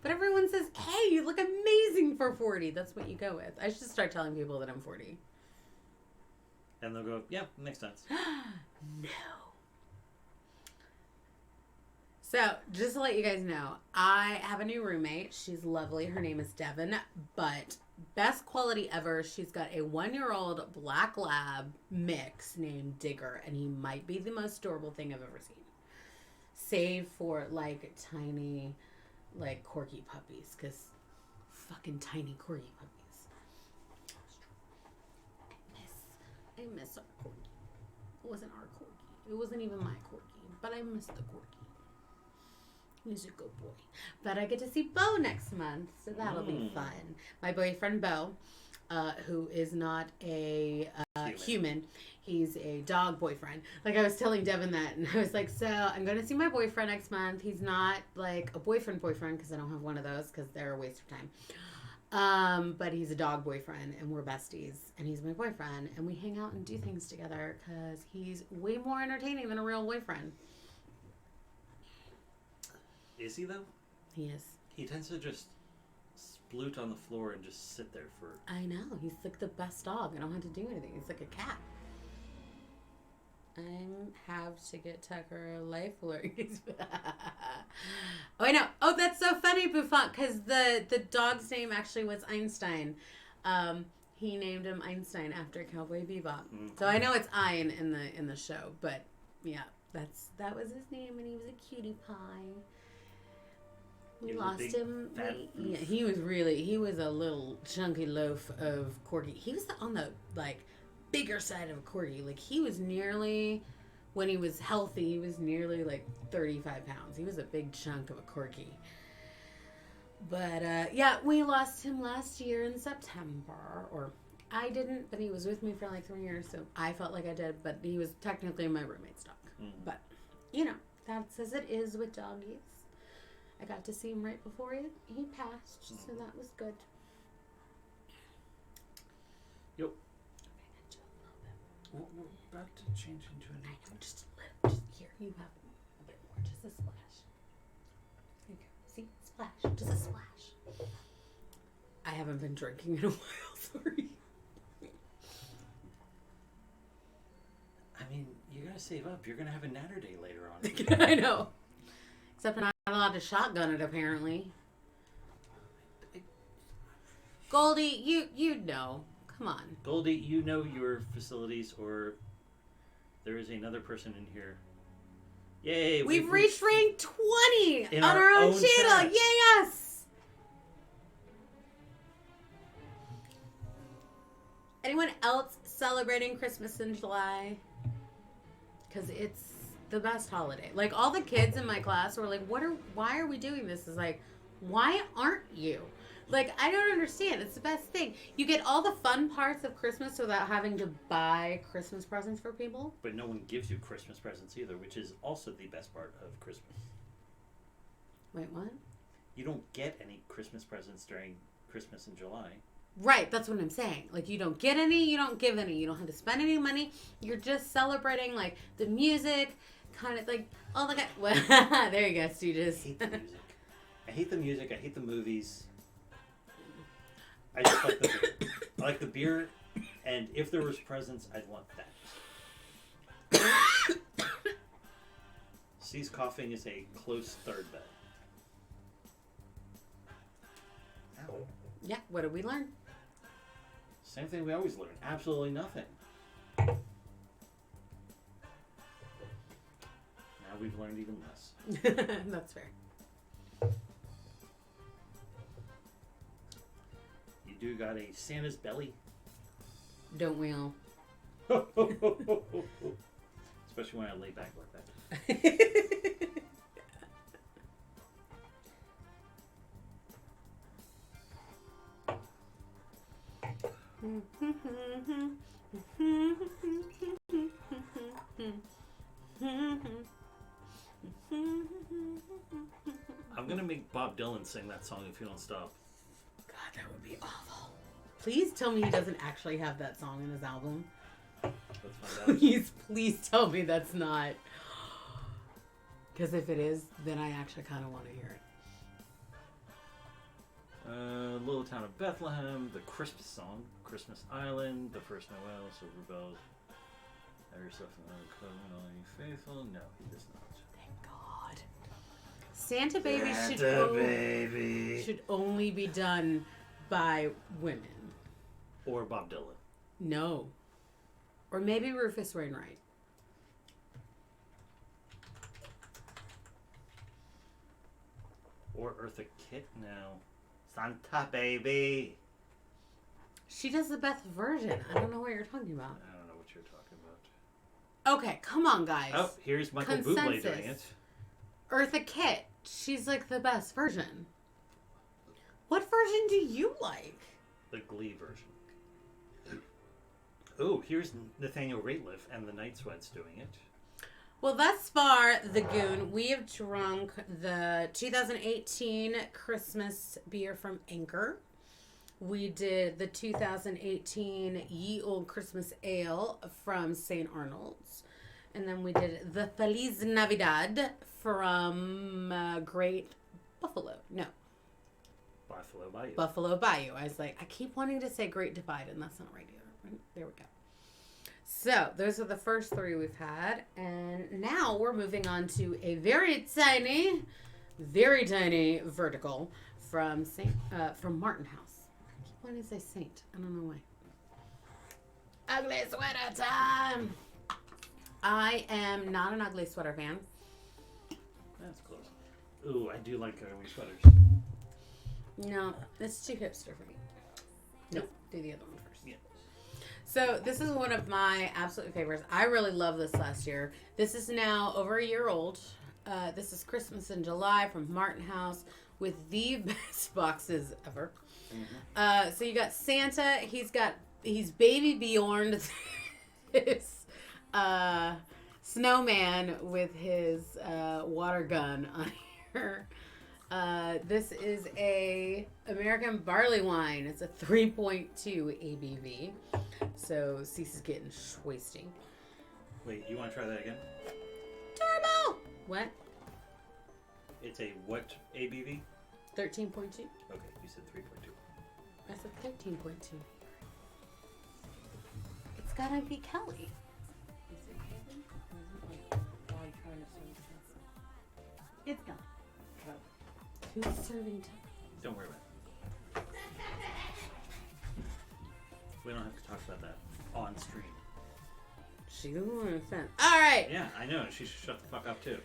But everyone says, hey, you look amazing for 40. That's what you go with. I should start telling people that I'm 40. And they'll go, yeah, makes sense. No. So, just to let you guys know, I have a new roommate. She's lovely. Her name is Devin. But best quality ever, she's got a 1-year-old black lab mix named Digger. And he might be the most adorable thing I've ever seen. Save for, like, tiny, like, corgi puppies. Because fucking tiny corgi puppies. I miss our corgi. It wasn't our corgi. It wasn't even my corgi. But I miss the corgi. He's a good boy. But I get to see Bo next month, so that'll be fun. My boyfriend Bo, who is not a human, he's a dog boyfriend. Like I was telling Devin that, and I was like, so I'm going to see my boyfriend next month. He's not like a boyfriend because I don't have one of those because they're a waste of time. But he's a dog boyfriend, and we're besties, and he's my boyfriend, and we hang out and do things together because he's way more entertaining than a real boyfriend. Is he, though? He is. He tends to just sploot on the floor and just sit there for... I know. He's like the best dog. I don't have to do anything. He's like a cat. I have to get Tucker a life alert. Oh, I know. Oh, that's so funny, Buffon, because the dog's name actually was Einstein. He named him Einstein after Cowboy Bebop. Mm-hmm. So I know it's Ein in the show, but yeah, that was his name, and he was a cutie pie. We lost him. Yeah, he was a little chunky loaf of corgi. He was on the bigger side of a corgi. Like he was nearly, when he was healthy, he was nearly 35 pounds. He was a big chunk of a corgi. But yeah, we lost him last year in September, or I didn't, but he was with me for 3 years, so I felt like I did. But he was technically my roommate's dog. Mm. But that's as it is with doggies. I got to see him right before he passed, so that was good. Yep. we're about to change into an. Just a little. Just here. You have a bit more. Just a splash. There you go. See, splash. Just a splash. I haven't been drinking in a while. Sorry. I mean, you gotta save up. You're gonna have a natter day later on. I know. Except I'm not allowed to shotgun it, apparently. Goldie, you know. Come on. Goldie, you know your facilities, or there is another person in here. Yay! We've reached rank 20 in on our own channel. chat. Yay, yes! Anyone else celebrating Christmas in July? Because it's the best holiday. Like, all the kids in my class were like, why are we doing this? It's like, why aren't you? Like, I don't understand. It's the best thing. You get all the fun parts of Christmas without having to buy Christmas presents for people. But no one gives you Christmas presents either, which is also the best part of Christmas. Wait, what? You don't get any Christmas presents during Christmas in July. Right, that's what I'm saying. Like, you don't get any, you don't give any. You don't have to spend any money. You're just celebrating, like, the music, kind of like, oh, look at, there you go, Stooges. I hate the music. I hate the music. I hate the movies. I just like the beer. I like the beer, and if there was presents, I'd want that. C's coughing is a close third bet. Ow. Yeah, what did we learn? Same thing we always learn. Absolutely nothing. Now we've learned even less. That's fair. You do got a Santa's belly. Don't we all? Especially when I lay back like that. I'm gonna make Bob Dylan sing that song if you don't stop. God, that would be awful. Please tell me he doesn't actually have that song in his album. Let's find out. Please tell me that's not. Because if it is, then I actually kind of want to hear it. Little Town of Bethlehem, the Christmas song, Christmas Island, The First Noel, Silver Bells. Have yourself a covenant, all ye faithful. No, he does not. Thank God. Santa Baby should only be done by women. Or Bob Dylan. No. Or maybe Rufus Wainwright. Or Eartha Kitt now. Santa Baby. She does the best version. I don't know what you're talking about. I don't know what you're talking about. Okay, come on, guys. Oh, here's Michael Bublé doing it. Eartha Kitt. She's like the best version. What version do you like? The Glee version. Oh, here's Nathaniel Rateliff and the Night Sweats doing it. Well, thus far, the Goon, we have drunk the 2018 Christmas beer from Anchor. We did the 2018 Ye Old Christmas Ale from St. Arnold's. And then we did the Feliz Navidad from Great Buffalo. No. Buffalo Bayou. Buffalo Bayou. I was like, I keep wanting to say Great Divide, and that's not right either. There we go. So, those are the first three we've had. And now we're moving on to a very tiny vertical from Martin House. I keep wanting to say Saint. I don't know why. Ugly sweater time! I am not an ugly sweater fan. That's close. Ooh, I do like ugly sweaters. No, it's too hipster for me. Nope, do the other one first. Yeah. So this is one of my absolute favorites. I really loved this last year. This is now over a year old. This is Christmas in July from Martin House with the best boxes ever. Mm-hmm. So you got Santa. He's baby Bjorn. This snowman with his water gun on here. This is a American barley wine. It's a 3.2 ABV. So Cease is getting wasting. Wait, you want to try that again? Turbo! What? It's a what ABV? 13.2. Okay, you said 3.2. I said 13.2. It's gotta be Kelly. Is it Caitlin? Or is it like dog trying to serve? It's gone. Who's serving Don't worry about it. We don't have to talk about that on stream. She doesn't want to offend. Alright! Yeah, I know. She should shut the fuck up too.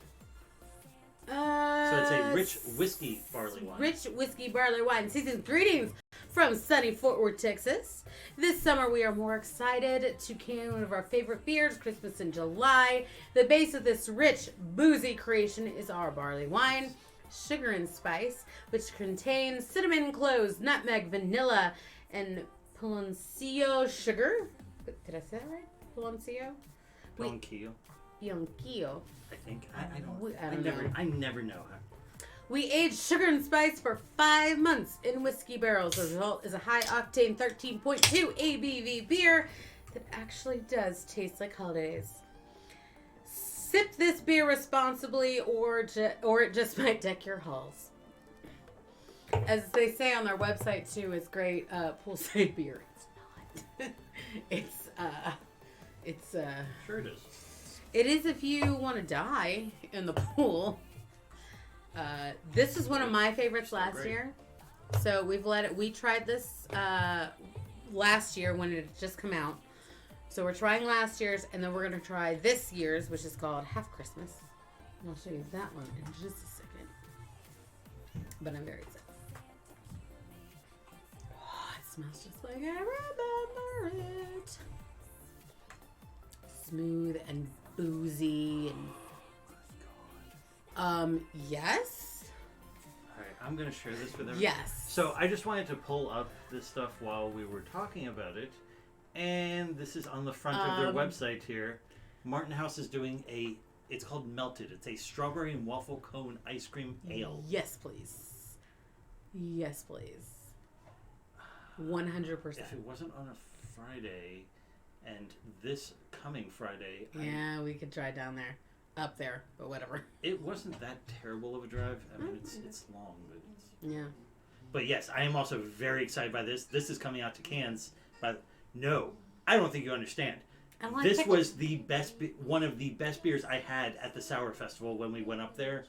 So So it's a rich whiskey barley wine. Rich whiskey barley wine. Season's greetings from sunny Fort Worth, Texas. This summer we are more excited to can one of our favorite beers, Christmas in July. The base of this rich, boozy creation is our barley wine, sugar and spice, which contains cinnamon, cloves, nutmeg, vanilla, and piloncillo sugar. Did I say that right? Piloncillo? Piloncillo, Piloncillo. I think. I I don't know. I never know. We aged sugar and spice for 5 months in whiskey barrels. The result is a high octane 13.2 ABV beer that actually does taste like holidays. Sip this beer responsibly, or it just might deck your halls. As they say on their website too, it's great poolside beer. It's not. It's Sure it is. It is if you want to die in the pool. This is one of my favorites last year. So we tried this last year when it had just come out. So we're trying last year's, and then we're going to try this year's, which is called Half Christmas. And I'll show you that one in just a second. But I'm very excited. Oh, it smells just like I remember it. Smooth and boozy and yes. All right, I'm gonna share this with everyone. Yes. So I just wanted to pull up this stuff while we were talking about it, and this is on the front of their website here. Martin House is doing it's called Melted. It's a strawberry and waffle cone ice cream ale. Yes, please. Yes, please. 100%. If it wasn't on a Friday, and this coming Friday, Yeah, we could try down there. Up there, but whatever. it wasn't that terrible of a drive. I mean, it's long, but Yeah. But yes, I am also very excited by this. This is coming out to cans. But no, I don't think you understand. I like This pickles. was the best, one of the best beers I had at the Sour Festival when we went up there.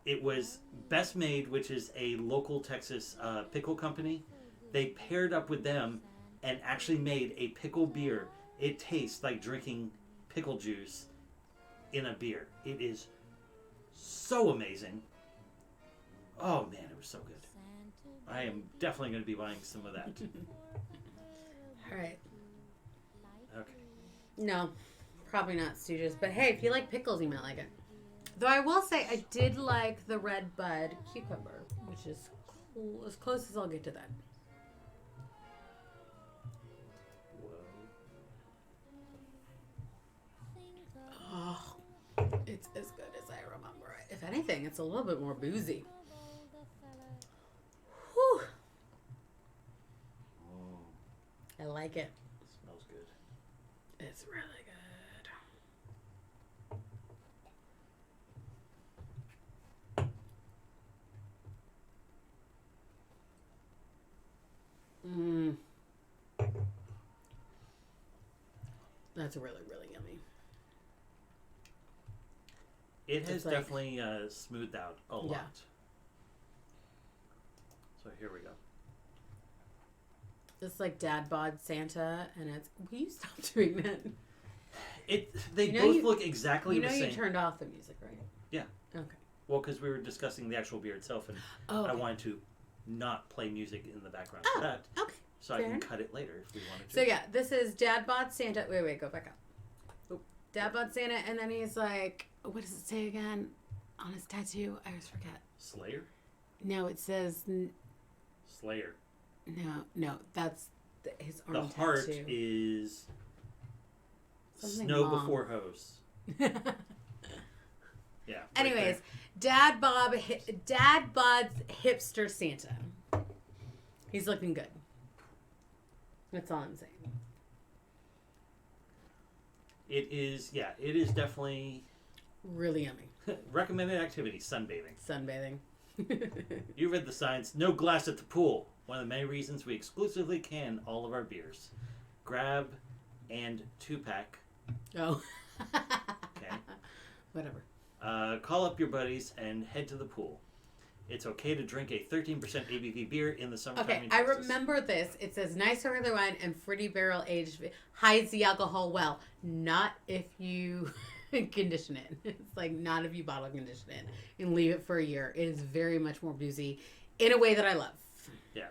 It was Best Made, which is a local Texas pickle company. They paired up with them and actually made a pickle beer. It tastes like drinking pickle juice in a beer. It is so amazing. Oh man, it was so good. I am definitely going to be buying some of that. All right. Okay. No, probably not Stooges. But hey, if you like pickles, you might like it. Though I will say I did like the Red Bud cucumber, which is as close as I'll get to that. Oh, it's as good as I remember it. If anything, it's a little bit more boozy. Whew. Oh, I like it. smells good. It's really good. Mmm. That's really, really yummy. It has It's like- definitely smoothed out a lot. Yeah. So here we go. It's like Dad Bod Santa, and it's. Will you stop doing that? They You know both you- look exactly You the know same. you turned off the music, right? Yeah. Okay. Well, because we were discussing the actual beer itself, and Oh. I Okay. wanted to not play music in the background Oh, for that, okay. so I fair can enough. cut it later if we wanted to. So yeah, this is Dad Bod Santa. Wait, go back up. Oh, Dad Bod Santa, and then he's like, what does it say again on his tattoo? I always forget. Slayer? No, it says Slayer. no. That's his arm The tattoo. heart is Something Snow long. Before Hose. Yeah. right Anyways, there. Dad Bod's hipster Santa. He's looking good. That's all I'm saying. It is definitely Really yummy. recommended activity, sunbathing. Sunbathing. You read the signs. No glass at the pool. One of the many reasons we exclusively can all of our beers. Grab and 2-pack. Oh. Okay. Whatever. Call up your buddies and head to the pool. It's okay to drink a 13% ABV beer in the summertime. Okay, in I Texas. remember this. It says nice early wine and fruity barrel aged hides the alcohol well. Not if you condition it. It's like not if you bottle condition it and leave it for a year. It is very much more boozy in a way that I love. Yeah.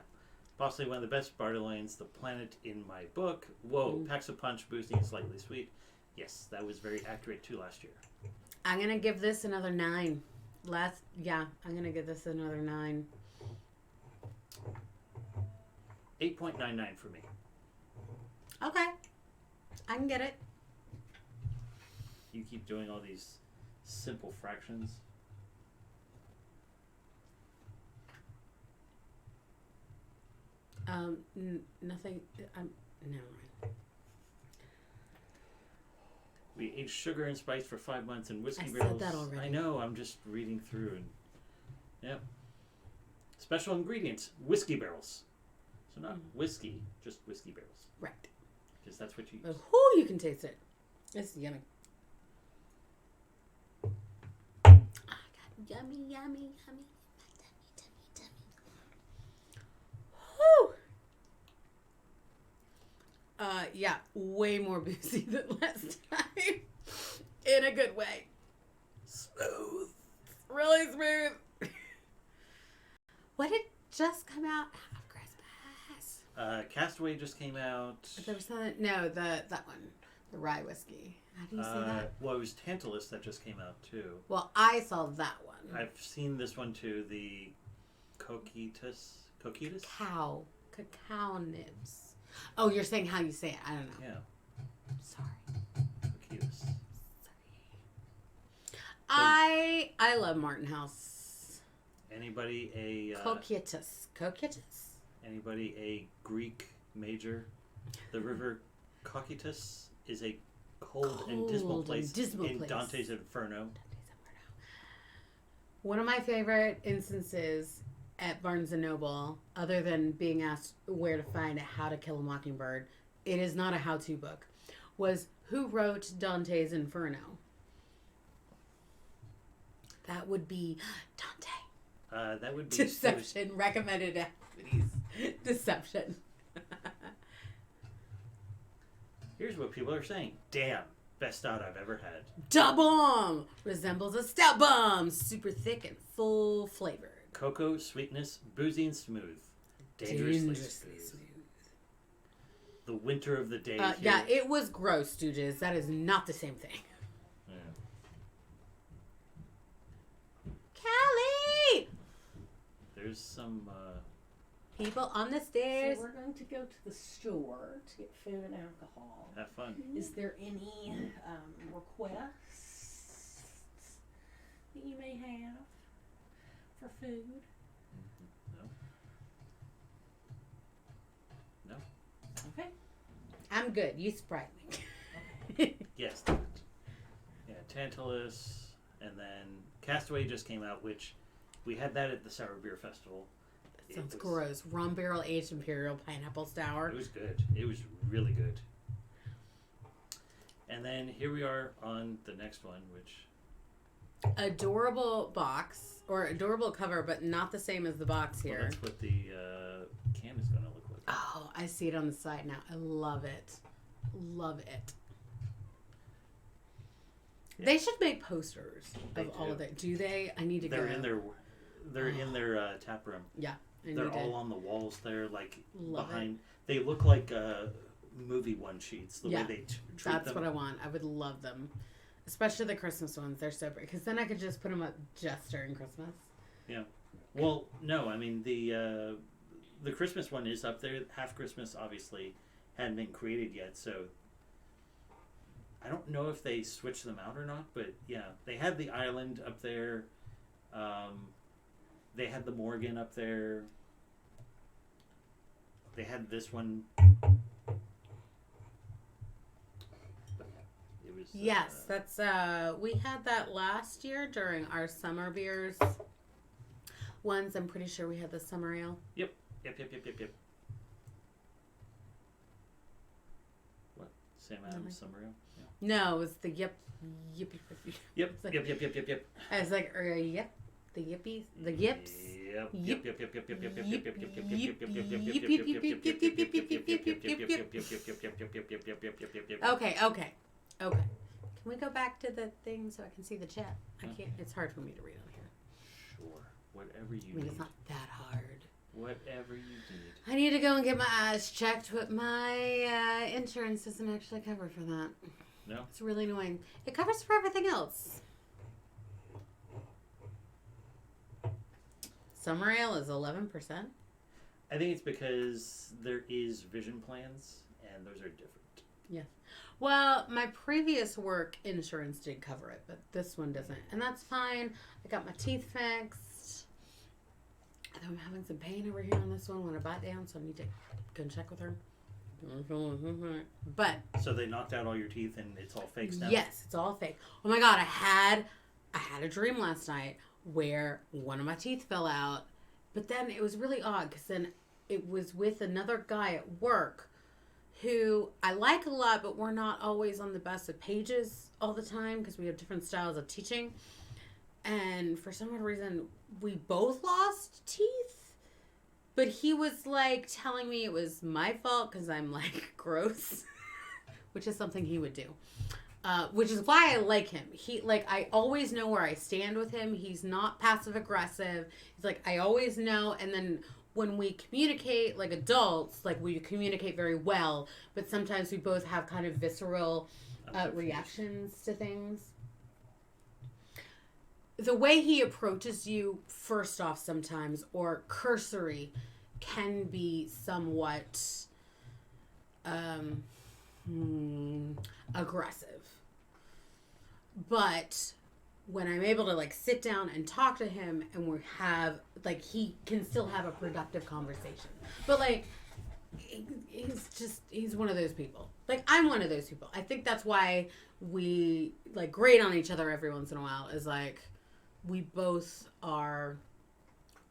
Possibly one of the best Bartolines, the planet in my book. Whoa, packs a punch, boozy and slightly sweet. Yes, that was very accurate too last year. I'm going to give this another 9. I'm going to give this another 9. 8.99 for me. Okay. I can get it. You keep doing all these simple fractions. Nothing. Never mind. We aged sugar and spice for 5 months in whiskey I said barrels. that already. I know. I'm just reading through and yep. Special ingredients: whiskey barrels. So not whiskey, just whiskey barrels. Right. Because that's what you use. But whoo, you can taste it. It's yummy. Oh, God. Yummy, yummy, yummy. Tummy. Whoo! Yeah, way more boozy than last time. In a good way. Smooth. Really smooth. What did just come out of Christmas? Castaway just came out. There was something. No, that one. The rye whiskey. How do you say that? Well, it was Tantalus that just came out too. Well, I saw that one. I've seen this one too. The Coquitas. Cacao nibs. Oh, you're saying how you say it. I don't know. Yeah. Sorry. Coquitas. I love Martin House. Anybody a Coquietus. Anybody a Greek major? The river Cocytus is a cold and dismal place in Dante's Inferno. One of my favorite instances at Barnes & Noble, other than being asked where to find How to Kill a Mockingbird, it is not a how-to book, was who wrote Dante's Inferno? That would be Dante. That would be Deception. Recommended activities. Deception. Here's what people are saying. Damn, best stout I've ever had. Da bomb resembles a stout bomb, super thick and full flavored. Cocoa, sweetness, boozy and smooth. Dangerously smooth. The winter of the day. Yeah, it was gross, Stooges. That is not the same thing. Yeah. Callie! There's some People on the stairs. So we're going to go to the store to get food and alcohol. have fun. Is there any requests that you may have for food? No. Okay. I'm good. You Sprite me. Yes, that. Yeah, Tantalus, and then Castaway just came out, which we had that at the Sour Beer Festival. Sounds gross. Rum barrel aged imperial pineapple sour. It was good. It was really good. And then here we are on the next one, which Adorable box or adorable cover, but not the same as the box well, here. that's what the can is going to look like. Oh, I see it on the side now. I love it. Love it. Yeah. They should make posters They of all do. of it. Do they? I need to They're go. in their tap room. Yeah. I They're need all to. on the walls there, like Love behind. They look like movie one sheets. The Yeah, way they treat That's them. what I want. I would love them. Especially the Christmas ones. They're so pretty. Because then I could just put them up just during Christmas. Well, no, I mean the Christmas one is up there. Half Christmas obviously hadn't been created yet, so I don't know if they switched them out or not. But yeah, they had the island up there. They had the Morgan up there. They had this one. was. Yes, that's we had that last year during our summer beers ones. I'm pretty sure we had the summer ale. Yep. What? Sam Adams Summer Ale? No, it was the yip. Yep. It's like- Yep. I was like, yep, the yippies, the yips. Okay. Can we go back to the thing so I can see the chat? I can't. It's hard for me to read on here. Sure. Whatever you I mean, need. it's not that hard. Whatever you need. I need to go and get my eyes checked, but my insurance doesn't actually cover for that. No? It's really annoying. It covers for everything else. Summer ale is 11%. I think it's because there is vision plans, and those are different. Yes. Well, my previous work insurance did cover it, but this one doesn't. And that's fine. I got my teeth fixed. I'm having some pain over here on this one when I bite down, so I need to go and check with her. But So they knocked out all your teeth, and it's all fakes now? yes, it's all fake. Oh my god, I had a dream last night where one of my teeth fell out, but then it was really odd because then it was with another guy at work who I like a lot, but we're not always on the best of pages all the time because we have different styles of teaching. And for some odd reason, we both lost teeth. But he was like telling me it was my fault because I'm like gross, which is something he would do. Which is why I like him. I always know where I stand with him. He's not passive aggressive. He's like, I always know. And then when we communicate like adults, like we communicate very well, but sometimes we both have kind of visceral reactions to things. The way he approaches you, first off, sometimes, or cursory, can be somewhat aggressive. But when I'm able to like sit down and talk to him and we have like he can still have a productive conversation. But like he's one of those people. Like I'm one of those people. I think that's why we like grate on each other every once in a while is like we both are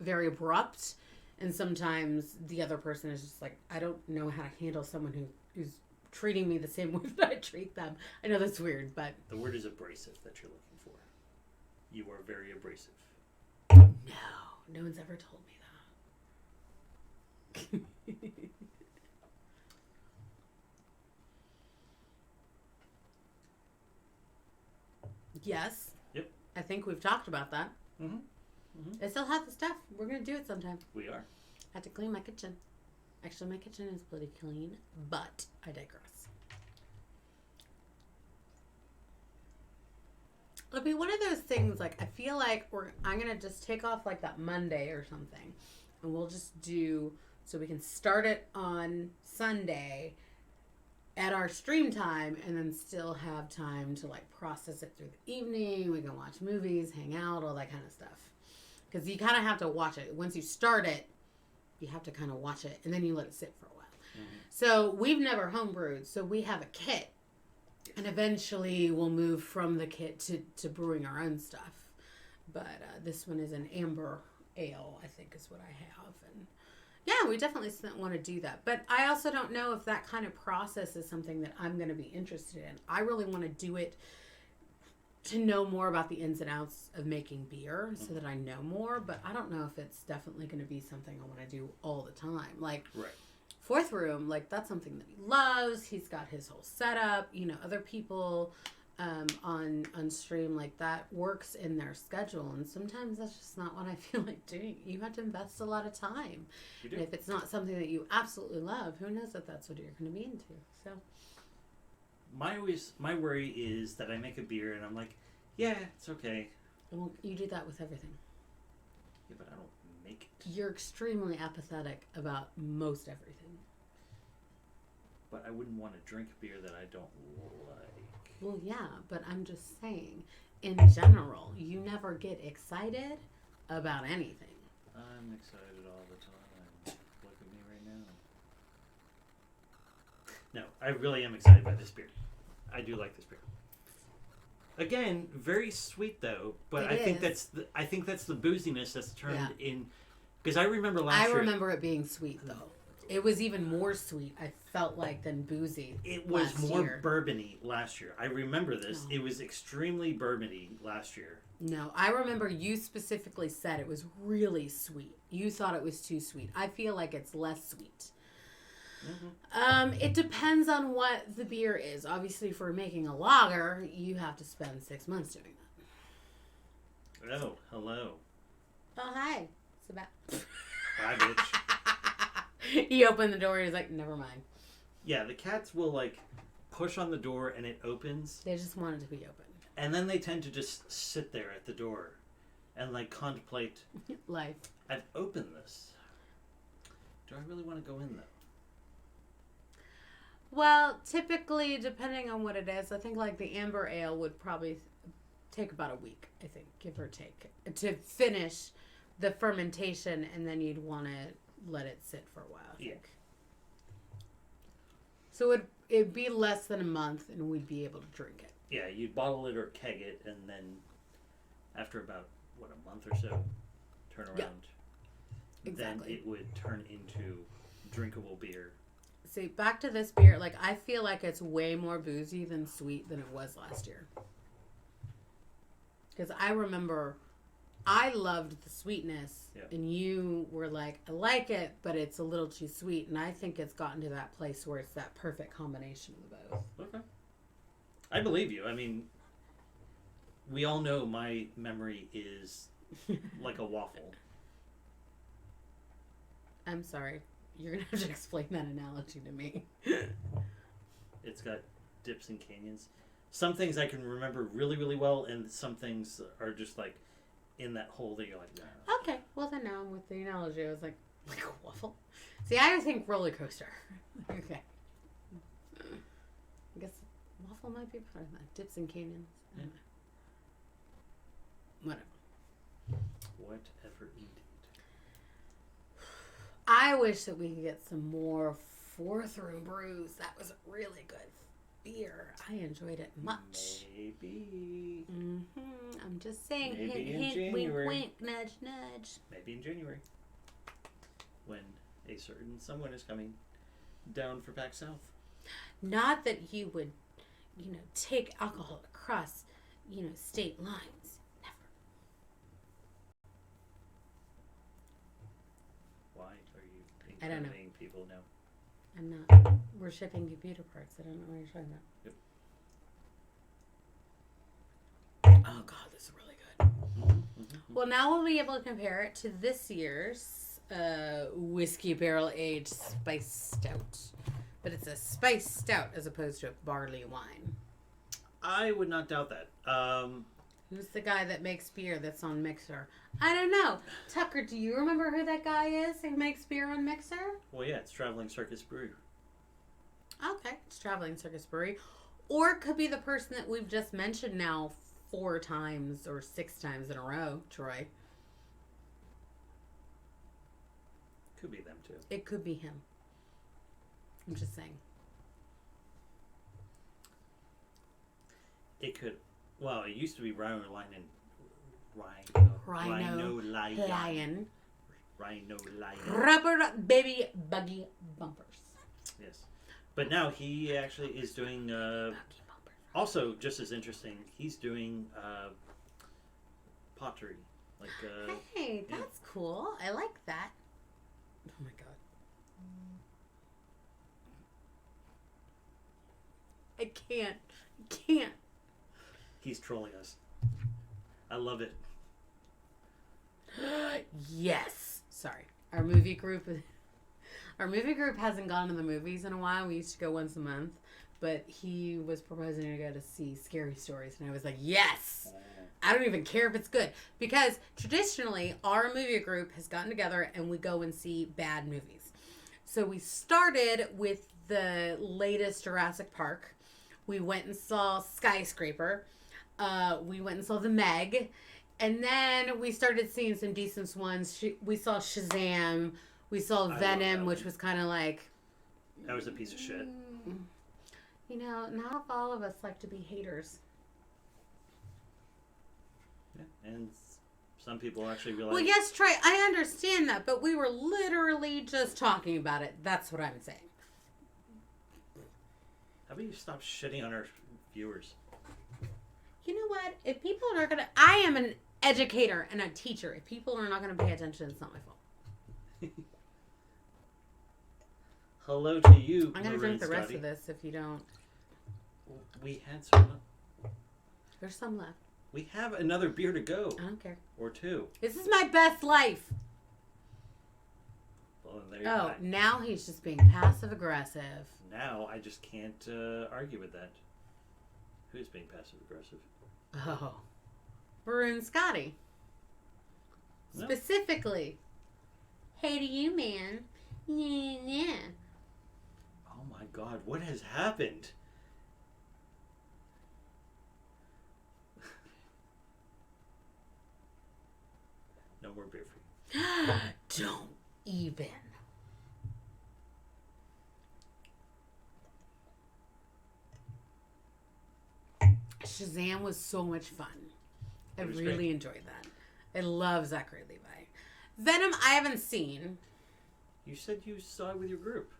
very abrupt and sometimes the other person is just like I don't know how to handle someone who's treating me the same way that I treat them. I know that's weird, but The word is abrasive that you're looking for. You are very abrasive. no one's ever told me that. Yes. Yep. I think we've talked about that. Mm-hmm. I still have the stuff. We're going to do it sometime. We are. I have to clean my kitchen. Actually, my kitchen is pretty clean, but I digress. It'll be one of those things, like, I feel like I'm going to just take off, like, that Monday or something. And we'll just do, so we can start it on Sunday at our stream time and then still have time to, like, process it through the evening. We can watch movies, hang out, all that kind of stuff. Because you kind of have to watch it. Once you start it, you have to kind of watch it, and then you let it sit for a while. Mm-hmm. So we've never homebrewed, so we have a kit. And eventually we'll move from the kit to brewing our own stuff. But this one is an amber ale, I think is what I have. And yeah, we definitely want to do that. But I also don't know if that kind of process is something that I'm going to be interested in. I really want to do it to know more about the ins and outs of making beer so that I know more. But I don't know if it's definitely going to be something I want to do all the time. Like, right. Fourth Room, like, that's something that he loves. He's got his whole setup. You know, other people on stream, like, that works in their schedule. And sometimes that's just not what I feel like doing. You have to invest a lot of time. You do. And if it's not something that you absolutely love, who knows if that's what you're going to be into. So my worry is that I make a beer and I'm like, yeah, it's okay. well, you do that with everything. Yeah, but I don't make it. You're extremely apathetic about most everything. But I wouldn't want to drink beer that I don't like. Well, yeah, but I'm just saying, in general, you never get excited about anything. I'm excited all the time. Look at me right now. No, I really am excited by this beer. I do like this beer. Again, very sweet though, but It I think is. that's the booziness that's turned Yeah. in. Because I remember last year. I remember it being sweet though. It was even more sweet, I felt like, than boozy. It was last more year. bourbony last year. I remember this. No. It was extremely bourbony last year. No, I remember you specifically said it was really sweet. You thought it was too sweet. I feel like it's less sweet. It depends on what the beer is. Obviously, for making a lager, you have to spend 6 months doing that. Oh, hello. Oh, hi. Sebastian. Bye, bitch. He opened the door and he's like, never mind. Yeah, the cats will like push on the door and it opens, They just want it to be open. and then they tend to just sit there at the door and like contemplate. Life. I've opened this. Do I really want to go in though? Well, typically, depending on what it is, I think like the amber ale would probably take about a week, I think, give or take, to finish the fermentation, and then you'd want to let it sit for a while, I think. Yeah. So it'd be less than a month, and we'd be able to drink it. Yeah, you'd bottle it or keg it, and then after about a month or so, turn around. Yeah, exactly. Then it would turn into drinkable beer. See, back to this beer, like, I feel like it's way more boozy than sweet than it was last year. Because I remember I loved the sweetness, Yeah. and you were like, I like it, but it's a little too sweet. And I think it's gotten to that place where it's that perfect combination of the both. Okay. I believe you. I mean, we all know my memory is like a waffle. I'm sorry. You're going to have to explain that analogy to me. It's got dips and canyons. Some things I can remember really, really well, and some things are just like in that hole that you're like, nah. Okay. Well, then now with the analogy, I was like a waffle? See, I think roller coaster. Okay. I guess waffle might be part of that. Dips and canyons. I don't know. Whatever. Whatever indeed. I wish that we could get some more fourth room brews. That was a really good beer. I enjoyed it much. Maybe. I'm just saying. Maybe in hint, hint, wink, January. wink, nudge, nudge. Maybe in January. When a certain someone is coming down for back south. Not that he would, take alcohol across, state lines. Never. Why are you I don't know. incriminating people now? I'm not. We're shipping computer parts. I don't know what you're talking about. Yep. Oh, God, this is really good. Well, now we'll be able to compare it to this year's whiskey barrel aged spice stout. But it's a spice stout as opposed to a barley wine. I would not doubt that. Who's the guy that makes beer that's on Mixer? I don't know. Tucker, do you remember who that guy is who makes beer on Mixer? Well, yeah, it's Traveling Circus Brew. Okay, it's Traveling Circus Brewery. Or it could be the person that we've just mentioned now 4 times or 6 times in a row, Troy. Could be them too. It could be him. I'm just saying. It could. Well, it used to be Rhino Lion. Rhino Lion. Rhino Lion. Rubber baby buggy bumpers. Yes. But now he actually is doing. Buggy bumpers. Also, just as interesting, he's doing pottery. Like. Hey, yeah. that's cool. I like that. Oh my god. I can't. He's trolling us. I love it. Yes. Sorry. Our movie group hasn't gone to the movies in a while. We used to go once a month, but he was proposing to go to see Scary Stories, and I was like, yes. I don't even care if it's good, because traditionally our movie group has gotten together and we go and see bad movies. So we started with the latest Jurassic Park. We went and saw Skyscraper. We went and saw The Meg. And then we started seeing some decent ones. We saw Shazam. We saw Venom, which was kind of like... That was a piece of shit. Not all of us like to be haters. Yeah, and some people actually realize. Well, yes, Trey, I understand that, but we were literally just talking about it. That's what I'm saying. How about you stop shitting on our viewers? You know what? If people are gonna, I am an educator and a teacher. If people are not gonna pay attention, it's not my fault. Hello to you. I'm gonna Maroon drink the rest Scotty. of this if you don't. We had some. There's some left. We have another beer to go, I don't care. or two. This is my best life. Well, there you Oh, go. now he's just being passive aggressive. Now I just can't argue with that. Who's being passive aggressive? Oh, Maroon Scotty. No. Specifically. Hey to you, man. Yeah. Oh my God! What has happened? No more beer for you. Don't even. Shazam was so much fun. I It was really great. enjoyed that. I love Zachary Levi. Venom, I haven't seen. You said you saw it with your group.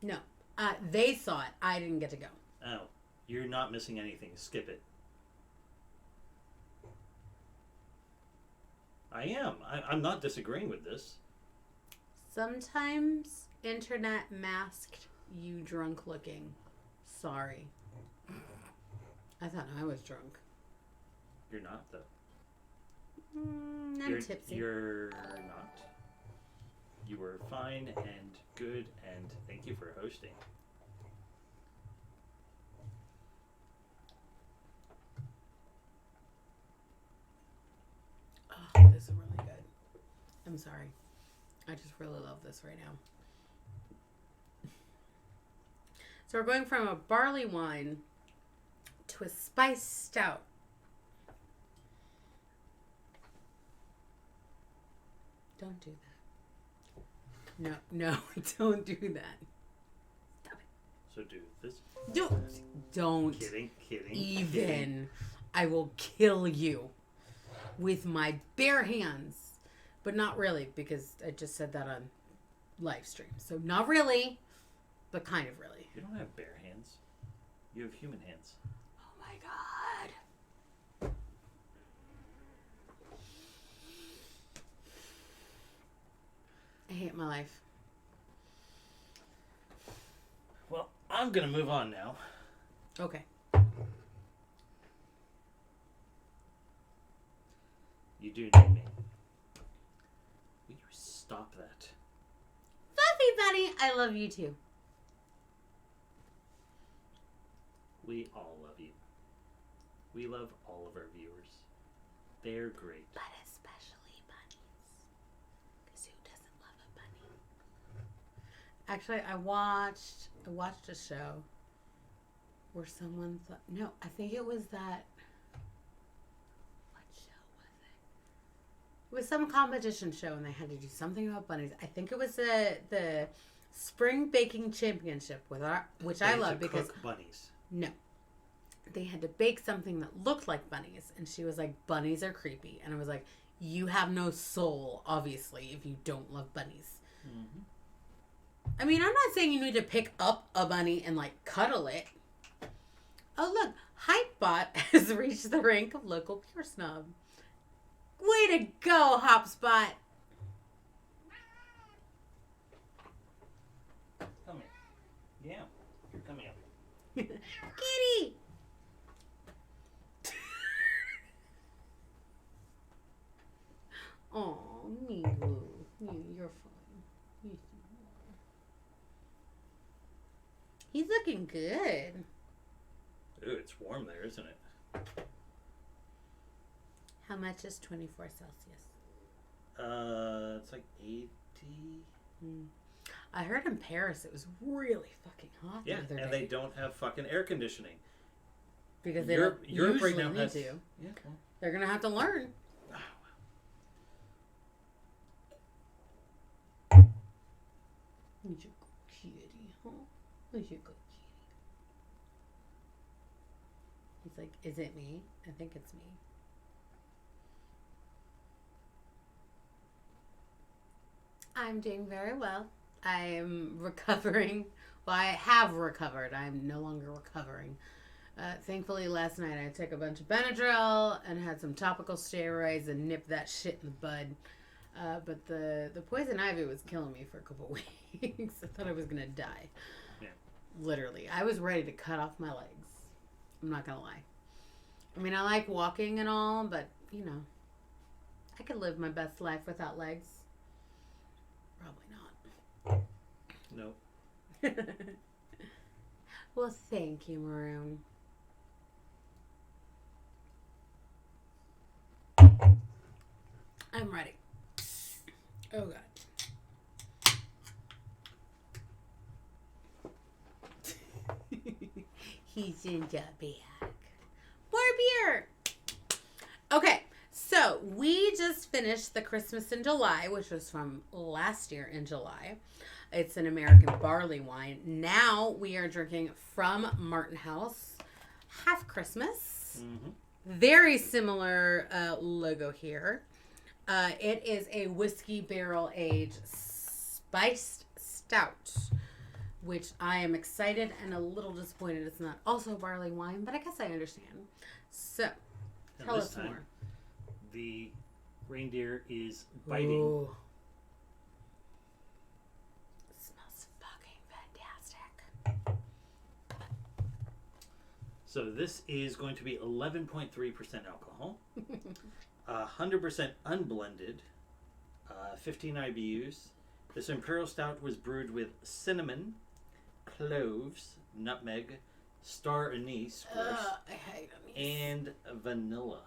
No. They saw it. I didn't get to go. Oh, you're not missing anything. Skip it. I am. I'm not disagreeing with this. Sometimes internet masked you drunk looking. Sorry. I thought I was drunk. You're not, though. I'm tipsy. You're not. You were fine and good, and thank you for hosting. Oh, this is really good. I'm sorry. I just really love this right now. So we're going from a barley wine to a spice stout. Don't do that. No, don't do that. Stop it. So do this. Don't Kidding. even. I will kill you with my bare hands. But not really, because I just said that on live stream. So not really, but kind of really. You don't have bare hands. You have human hands. Oh my god. I hate my life. Well, I'm gonna move on now. Okay. You do need me. Will you stop that? Fluffy Bunny, I love you too. We all love you. We love all of our viewers. They're great. But especially bunnies. Because who doesn't love a bunny? Actually, I watched a show where someone thought, no, I think it was that, what show was it? It was some competition show and they had to do something about bunnies. I think it was the Spring Baking Championship which I love because cook bunnies. no. They had to bake something that looked like bunnies. And she was like, bunnies are creepy. And I was like, you have no soul, obviously, if you don't love bunnies. Mm-hmm. I mean, I'm not saying you need to pick up a bunny and, like, cuddle it. Oh, look. Hypebot has reached the rank of local pure snob. Way to go, Hopspot. Come here. Yeah. You're coming up. Kitty! Aw, Migu. You're fine. He's looking good. Ooh, it's warm there, isn't it? How much is 24 Celsius? It's like 80. I heard in Paris it was really fucking hot Yeah, the other and day. they don't have fucking air conditioning. Because they Europe don't usually right now need has. to. Yeah. Well, They're going to have to learn. He's a good kitty, huh? He's a good kitty. He's like, is it me? I think it's me. I'm doing very well. I'm recovering. Well, I have recovered. I'm no longer recovering. Thankfully, last night I took a bunch of Benadryl and had some topical steroids and nipped that shit in the bud. But the poison ivy was killing me for a couple weeks. I thought I was going to die. Yeah. Literally. I was ready to cut off my legs. I'm not going to lie. I mean, I like walking and all, but, you know, I could live my best life without legs. Probably not. No. Well, thank you, Maroon. I'm ready. Oh, God. He's in the back. More beer! Okay, so we just finished the Christmas in July, which was from last year in July. It's an American barley wine. Now we are drinking from Martin House Half Christmas. Mm-hmm. Very similar logo here. It is a whiskey barrel aged spiced stout, which I am excited and a little disappointed it's not also barley wine, but I guess I understand. So, tell us more. The reindeer is biting. Ooh. It smells fucking fantastic. So this is going to be 11.3% alcohol, 100% unblended, 15 IBUs. This Imperial Stout was brewed with cinnamon, cloves, nutmeg, star anise, gross, I hate anise. and vanilla.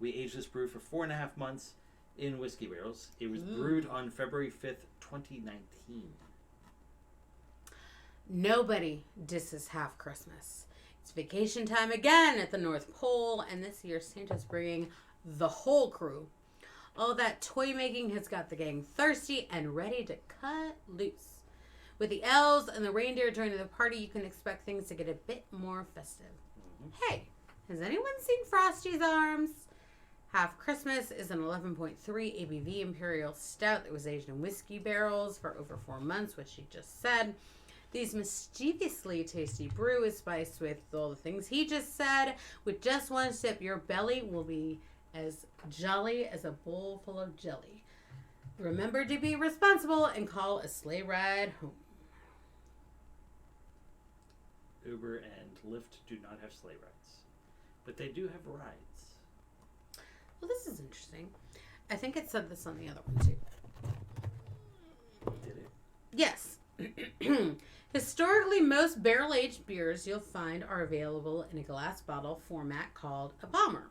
We aged this brew for 4.5 months in whiskey barrels. It was brewed on February 5th, 2019. Nobody disses Half Christmas. It's vacation time again at the North Pole, and this year Santa's bringing the whole crew. All that toy making has got the gang thirsty and ready to cut loose. With the elves and the reindeer joining the party, you can expect things to get a bit more festive. Mm-hmm. Hey, has anyone seen Frosty's Arms? Half Christmas is an 11.3 ABV Imperial Stout that was aged in whiskey barrels for over 4 months, which she just said. These mischievously tasty brew is spiced with all the things he just said. With just one sip, your belly will be as jolly as a bowl full of jelly. Remember to be responsible and call a sleigh ride home. Uber and Lyft do not have sleigh rides, but they do have rides. Well, this is interesting. I think it said this on the other one too. Did it? Yes. Historically, most barrel-aged beers you'll find are available in a glass bottle format called a bomber.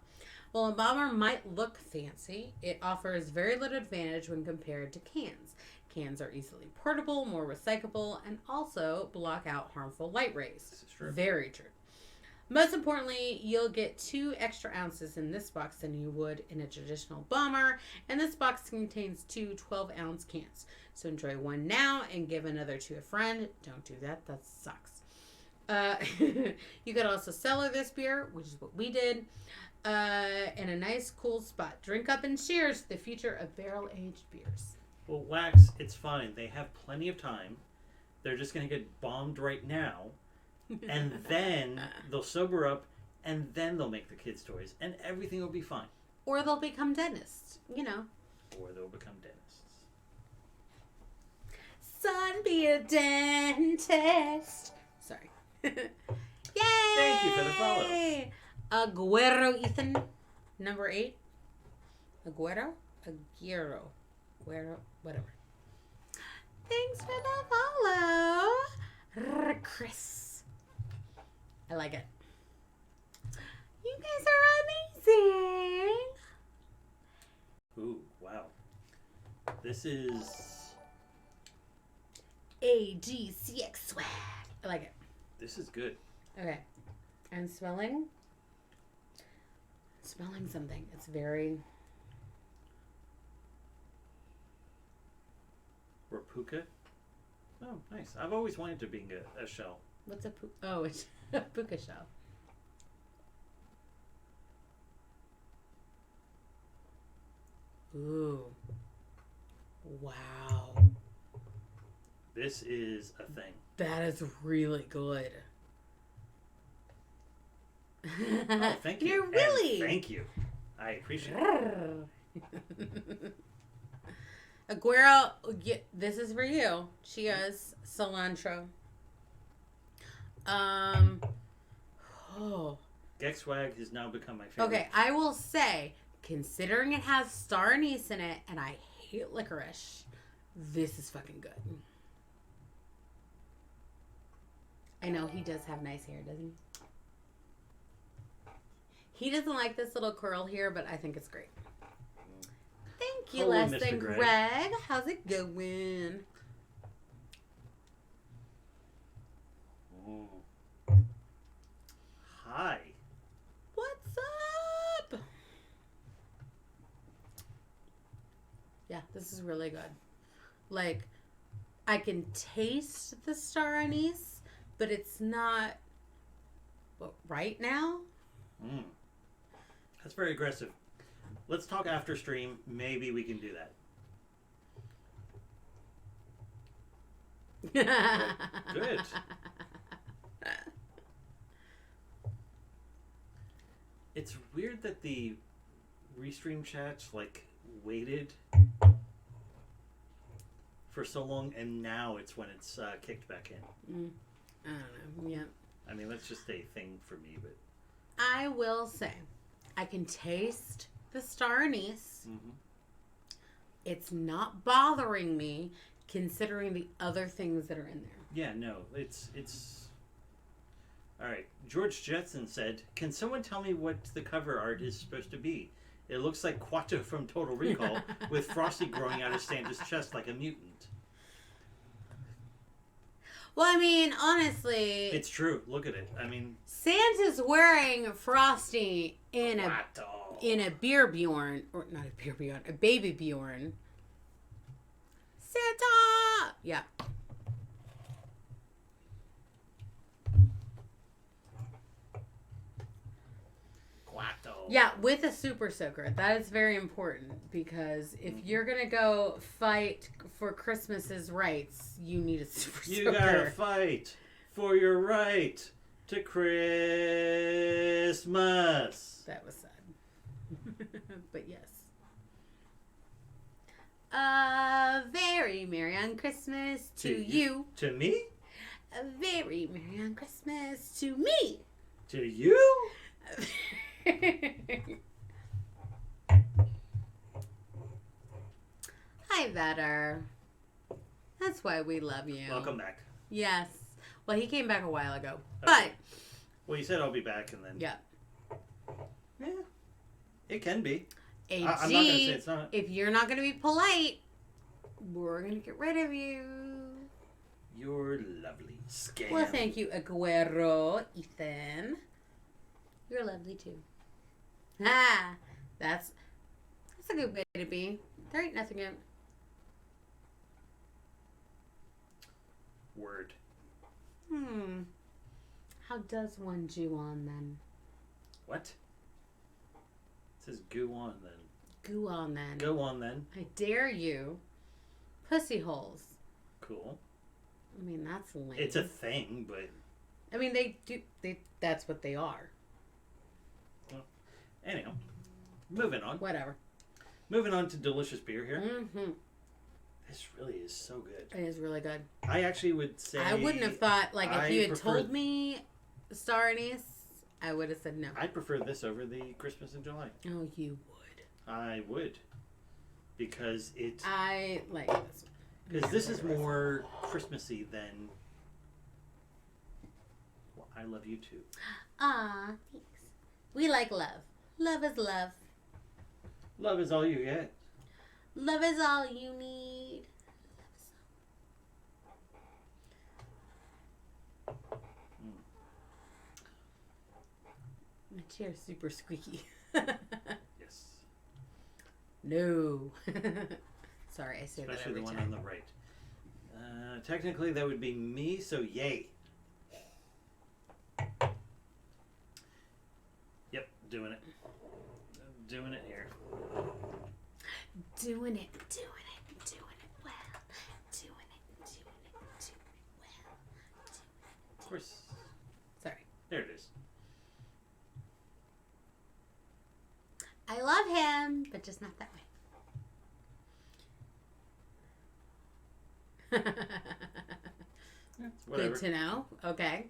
While a bomber might look fancy, it offers very little advantage when compared to cans. Cans are easily portable, more recyclable, and also block out harmful light rays. This is true. Very true. Most importantly, you'll get 2 extra ounces in this box than you would in a traditional bomber, and this box contains 2 12-ounce cans. So enjoy one now and give another to a friend. Don't do that. That sucks. You could also cellar this beer, which is what we did, in a nice, cool spot. Drink up and cheers to the future of barrel-aged beers. Well, Wax, it's fine. They have plenty of time. They're just going to get bombed right now. And then they'll sober up, and then they'll make the kids' toys, and everything will be fine. Or they'll become dentists, you know. Or they'll become dentists. Son, be a dentist. Sorry. Yay! Thank you for the follow. Aguero Ethan, number 8. Aguero? Aguero. Aguero, whatever. Thanks for the follow, Chris. I like it. You guys are amazing. Ooh, wow. This is... AGCX swag. I like it. This is good. Okay. I'm smelling something. It's very... Rapuka? Oh, nice. I've always wanted to be a shell. What's a puka? Oh, it's a puka shell. Ooh. Wow. This is a thing. That is really good. Oh, thank you. You're And really. thank you. I appreciate it. Aguero, this is for you. Cheers, cilantro. Oh. Gexwag has now become my favorite. Okay, I will say, considering it has star anise in it, and I hate licorice, this is fucking good. I know he does have nice hair, doesn't he? He doesn't like this little curl here, but I think it's great. Thank you, Hello, less Mr. than Greg. Greg. How's it going? Oh. Hi. What's up? Yeah, this is really good. Like, I can taste the star anise, but it's not right now. Mm. That's very aggressive. Let's talk after stream. Maybe we can do that. Good. It's weird that the restream chats waited for so long, and now it's when it's kicked back in. I don't know. Yeah. I mean, that's just a thing for me, but I will say, I can taste the star anise. It's not bothering me, considering the other things that are in there. yeah, no, it's. All right. George Jetson said, "Can someone tell me what the cover art is supposed to be? It looks like Quato from Total Recall with Frosty growing out of Santa's chest like a mutant." Well, I mean, honestly, It's true. Look at it. I mean, Santa's wearing Frosty in Quato. a beer Bjorn, or not a beer Bjorn, a baby Bjorn. Santa! Yeah. Quato. Yeah, with a super soaker. That is very important because if you're going to go fight for Christmas's rights, you need a super You soaker. gotta fight for your right to Christmas. That was sad. But yes. Very Merry on Christmas to you. To me? A very Merry on Christmas to me. To you? Hi, Vetter. That's why we love you. Welcome back. Yes. Well, he came back a while ago. Okay. Well, you said I'll be back, and then But, yeah. yeah, it can be. AG, I'm not gonna say it's not. if you're not going to be polite, we're going to get rid of you. You're lovely. Scam. Well, thank you, Aguero, Ethan. You're lovely, too. Ah, that's a good way to be. There ain't nothing in. Word. How does one Jew on, then? What? It says go on then. Goo on, then. Go on then. I dare you. Pussy holes. Cool. I mean, that's lame. It's a thing, but I mean, they do. That's what they are. anyhow, moving on. Whatever. Moving on to delicious beer here. Mm-hmm. This really is so good. It is really good. I actually would say I wouldn't have thought, like, I if you had prefer- told me star anise, I would have said no. I prefer this over the Christmas in July. Oh, you would. I would, because it I like this one. because this is more Christmassy than well, I Love You Too. Aw, thanks. We like love. Love is love. Love is all you get. Love is all you need. My chair's super squeaky. Yes, No. Sorry, I say that especially every the one time. on the right. Technically, that would be me. So yay. Yep, doing it. Doing it here. Doing it, doing it, doing it. There it is. I love him, but just not that way. Whatever. Good to know. Okay.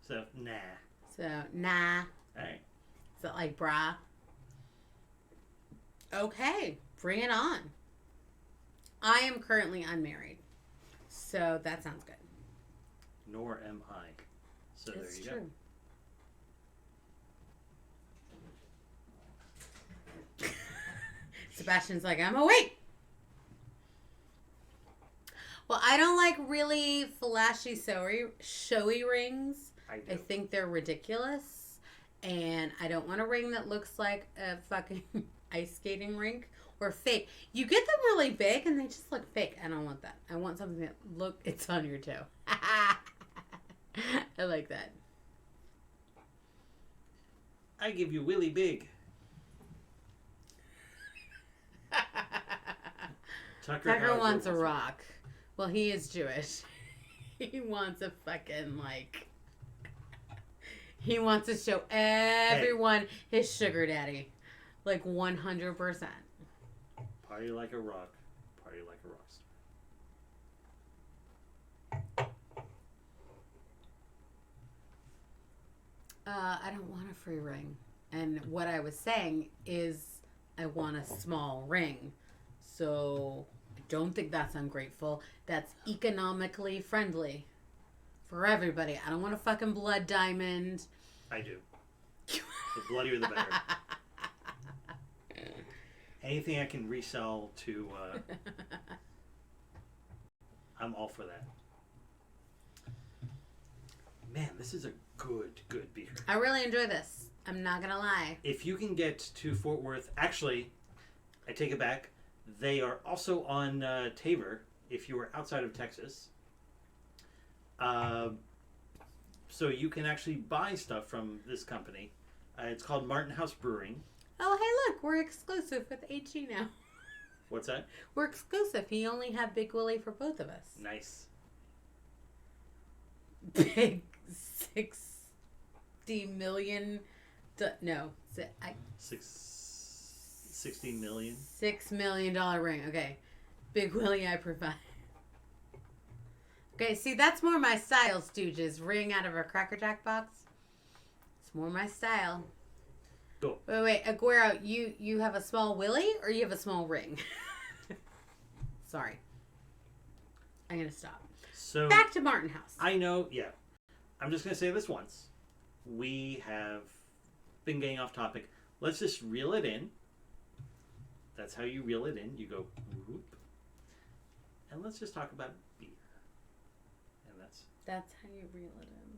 So, nah. So, nah. Alright. Is that like bra? Okay. Bring it on. I am currently unmarried. So, that sounds good. Nor am I. So, It's there you true. Sebastian's like, I'm awake. Well, I don't like really flashy, showy rings. go. I I do. think they're ridiculous. And I don't want a ring that looks like a fucking ice skating rink or fake. You get them really big and they just look fake. I don't want that. I want something that it's on your toe. I like that. I give you Willy Big. Tucker wants a rock. Well, he is Jewish. He wants a fucking, like... He wants to show everyone his sugar daddy. Like, 100%. Party like a rock. Party like a rock star. I don't want a free ring. And what I was saying is I want a small ring. So I don't think that's ungrateful. That's economically friendly for everybody. I don't want a fucking blood diamond. I do. The bloodier the better. Anything I can resell to, I'm all for that. Man, this is a good beer. I really enjoy this. I'm not gonna lie. If you can get to Fort Worth, actually, I take it back. They are also on Tabor if you are outside of Texas. So you can actually buy stuff from this company. It's called Martin House Brewing. Oh, hey, look, we're exclusive with HE now. What's that? We're exclusive. He only had Big Willie for both of us. Nice. Big 60 million. No. 16 million. $6 million ring. Okay. Big Willie, I provide. Okay, see, that's more my style, Stooges. Ring out of a Cracker Jack box. It's more my style. Cool. Wait, Aguero, you have a small Willie or you have a small ring? Sorry. I'm going to stop. So Back to Martin House. I know, yeah. I'm just going to say this once. We have been getting off topic. Let's just reel it in. That's how you reel it in. You go, whoop. And let's just talk about beer. And That's how you reel it in.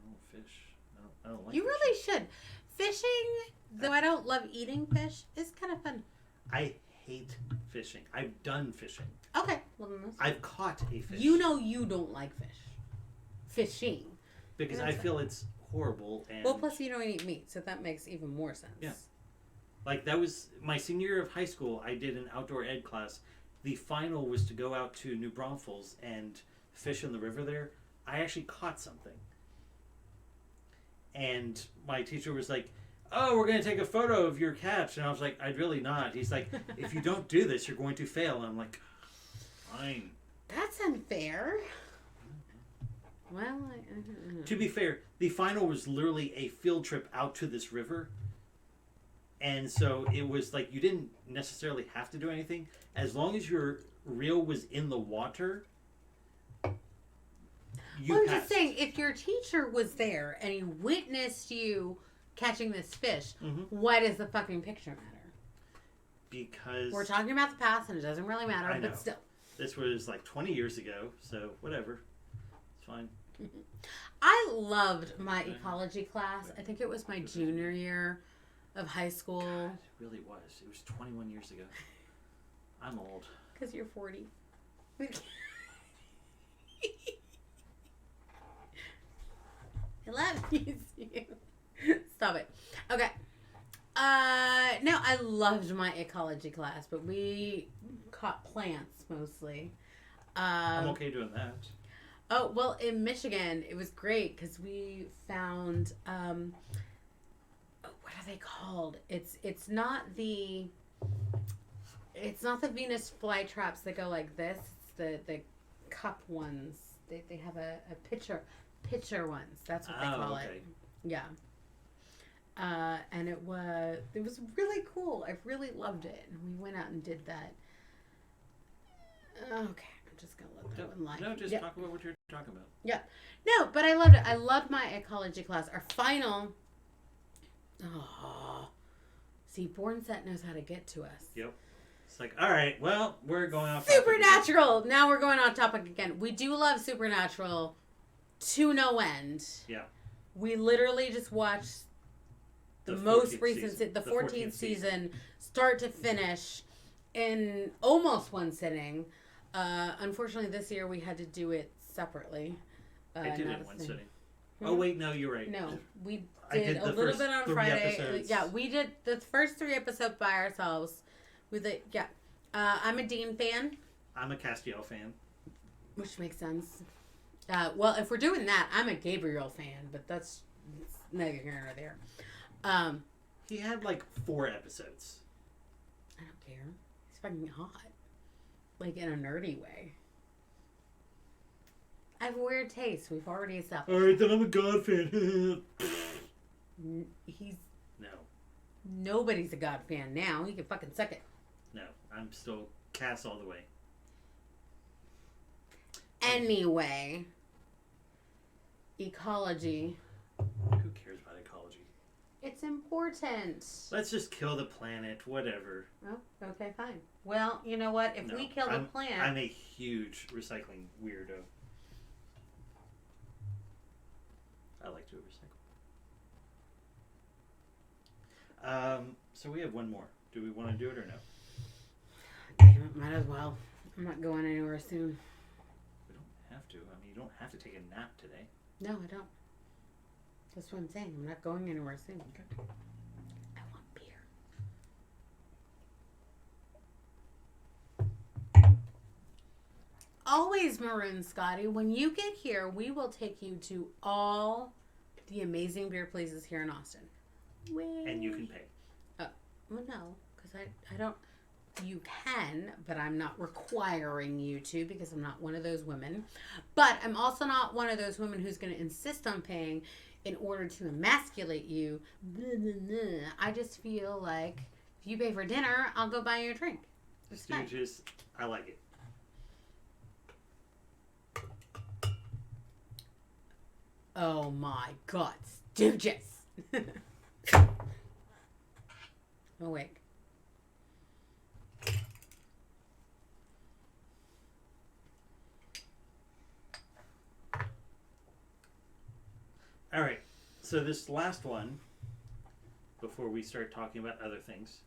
oh, fish. No, I don't like You fish. really should. Fishing, though I don't love eating fish, is kind of fun. I hate fishing. I've done fishing. Okay, well then that's I've caught a fish. You know you don't like fish. Fishing. Because I feel it's horrible. And Well, plus you don't eat meat, so that makes even more sense. Yeah. Like, that was my senior year of high school. I did an outdoor ed class. The final was to go out to New Braunfels and fish in the river there. I actually caught something. And my teacher was like, oh, we're going to take a photo of your catch. And I was like, I'd really not. He's like, if you don't do this, you're going to fail. And I'm like, fine. That's unfair. Well, To be fair, the final was literally a field trip out to this river. And so it was like you didn't necessarily have to do anything. As long as your reel was in the water, you I'm passed. just saying, if your teacher was there and he witnessed you catching this fish, why does the fucking picture matter? Because We're talking about the past and it doesn't really matter, I know. but still. this was like 20 years ago, so whatever. It's fine. I loved my ecology class. I think it was my junior year of high school. God, it really was. It was 21 years ago. I'm old. Because you're 40. I love you. Stop it. Okay. No, I loved my ecology class, but we caught plants mostly. I'm okay doing that. Oh, well, in Michigan, it was great because we found, what are they called? It's not the Venus flytraps that go like this. It's the cup ones. They have a pitcher ones. That's what they call it. Yeah. And it was really cool. I really loved it. And we went out and did that. Okay, I'm just gonna let that one lie. No, just talk about what you're talking about. Yeah. No, but I loved it. I loved my ecology class. Our final. Oh, see, Bornset knows how to get to us. Yep. It's like, all right, well, we're going off Supernatural. Now we're going on topic again. We do love Supernatural to no end. Yeah. We literally just watched the most recent, the 14th season, start to finish, in almost one sitting. Unfortunately, this year we had to do it separately. I did it in one sitting. Oh, wait, no, you're right. No, we did a little bit on Friday. Episodes. Yeah, we did the first 3 episodes by ourselves. I'm a Dean fan. I'm a Castiel fan. Which makes sense. Well, if we're doing that, I'm a Gabriel fan, but that's neither here nor there. He had like 4 episodes. I don't care. He's fucking hot. Like in a nerdy way. I have weird taste. We've already established. Alright, then I'm a God fan. He's... No. Nobody's a God fan now. He can fucking suck it. No, I'm still Cass all the way. Anyway. Ecology. Who cares about ecology? It's important. Let's just kill the planet, whatever. Oh, okay, fine. Well, you know what? If we kill the planet... I'm a huge recycling weirdo. I like to recycle. So we have one more. Do we want to do it or no? Damn it, might as well. I'm not going anywhere soon. We don't have to. I mean, you don't have to take a nap today. No, I don't. That's what I'm saying. I'm not going anywhere soon. Okay. I want beer. Always, Maroon Scotty. When you get here, we will take you to all the amazing beer places here in Austin. And you can pay. Well, no, because I don't. You can, but I'm not requiring you to because I'm not one of those women. But I'm also not one of those women who's going to insist on paying in order to emasculate you. Blah, blah, blah. I just feel like if you pay for dinner, I'll go buy you a drink. Stooges, I like it. Oh my God, Stooges! Awake. All right. So this last one, before we start talking about other things.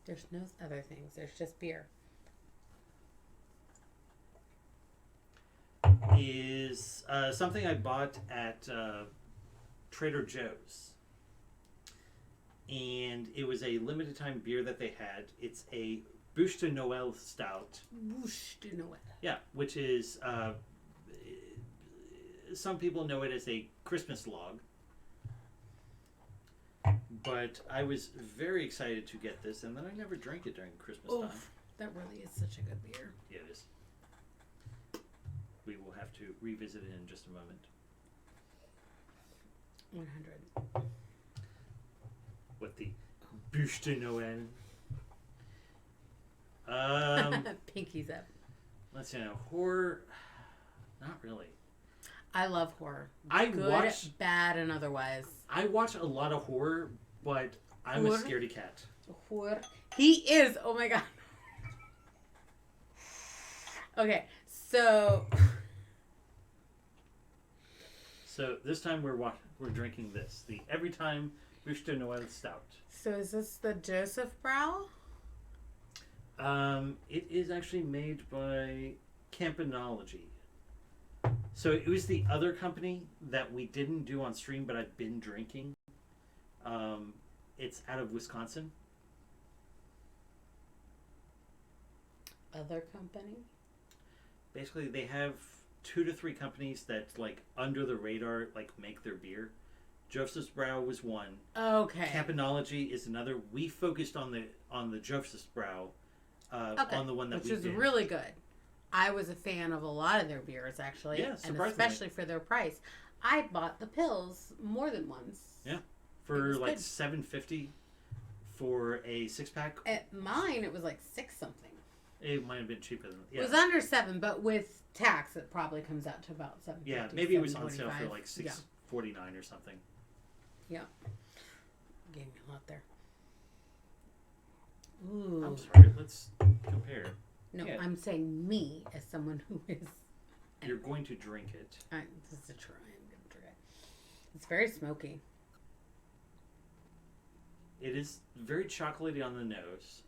There's no other things. There's just beer. Is something I bought at Trader Joe's. And it was a limited time beer that they had. It's a Bûche de Noël stout. Bûche de Noël. Yeah, which is, some people know it as a Christmas log. But I was very excited to get this, and then I never drank it during Christmas time. That really is such a good beer. Yeah, it is. We will have to revisit it in just a moment. 100. What the Bûche de Noël? Pinky's up. Let's see now. Horror, not really. I love horror. Good, watch, bad, and otherwise. I watch a lot of horror, but I'm a scaredy cat. Horror. He is. Oh my God. Okay, so. So this time we're drinking this, the Every Time Bûche de Noël stout. So is this the Joseph Brau? It is actually made by Campanology. So it was the other company that we didn't do on stream, but I've been drinking. It's out of Wisconsin. other company? Basically, they have 2 to 3 companies that like under the radar like make their beer. Joseph's Brow was one. Okay. Campanology is another. We focused on the Joseph's Brow, on the one that which we was did. really good. I was a fan of a lot of their beers, actually. Yeah, and surprisingly. especially for their price. I bought the pills more than once. Yeah, It for was like good. $7.50 for a 6-pack. At mine, it was like 6 something. It might have been cheaper than It was under 7, but with tax, it probably comes out to about 7. Yeah, maybe it was on sale for like $6.49 or something. Yeah. Gave me a lot there. Ooh. I'm sorry. Let's compare. No, Yeah. I'm saying me as someone who is. You're going to drink it. This is a try. I'm going to try it. It's very smoky. It is very chocolatey on the nose.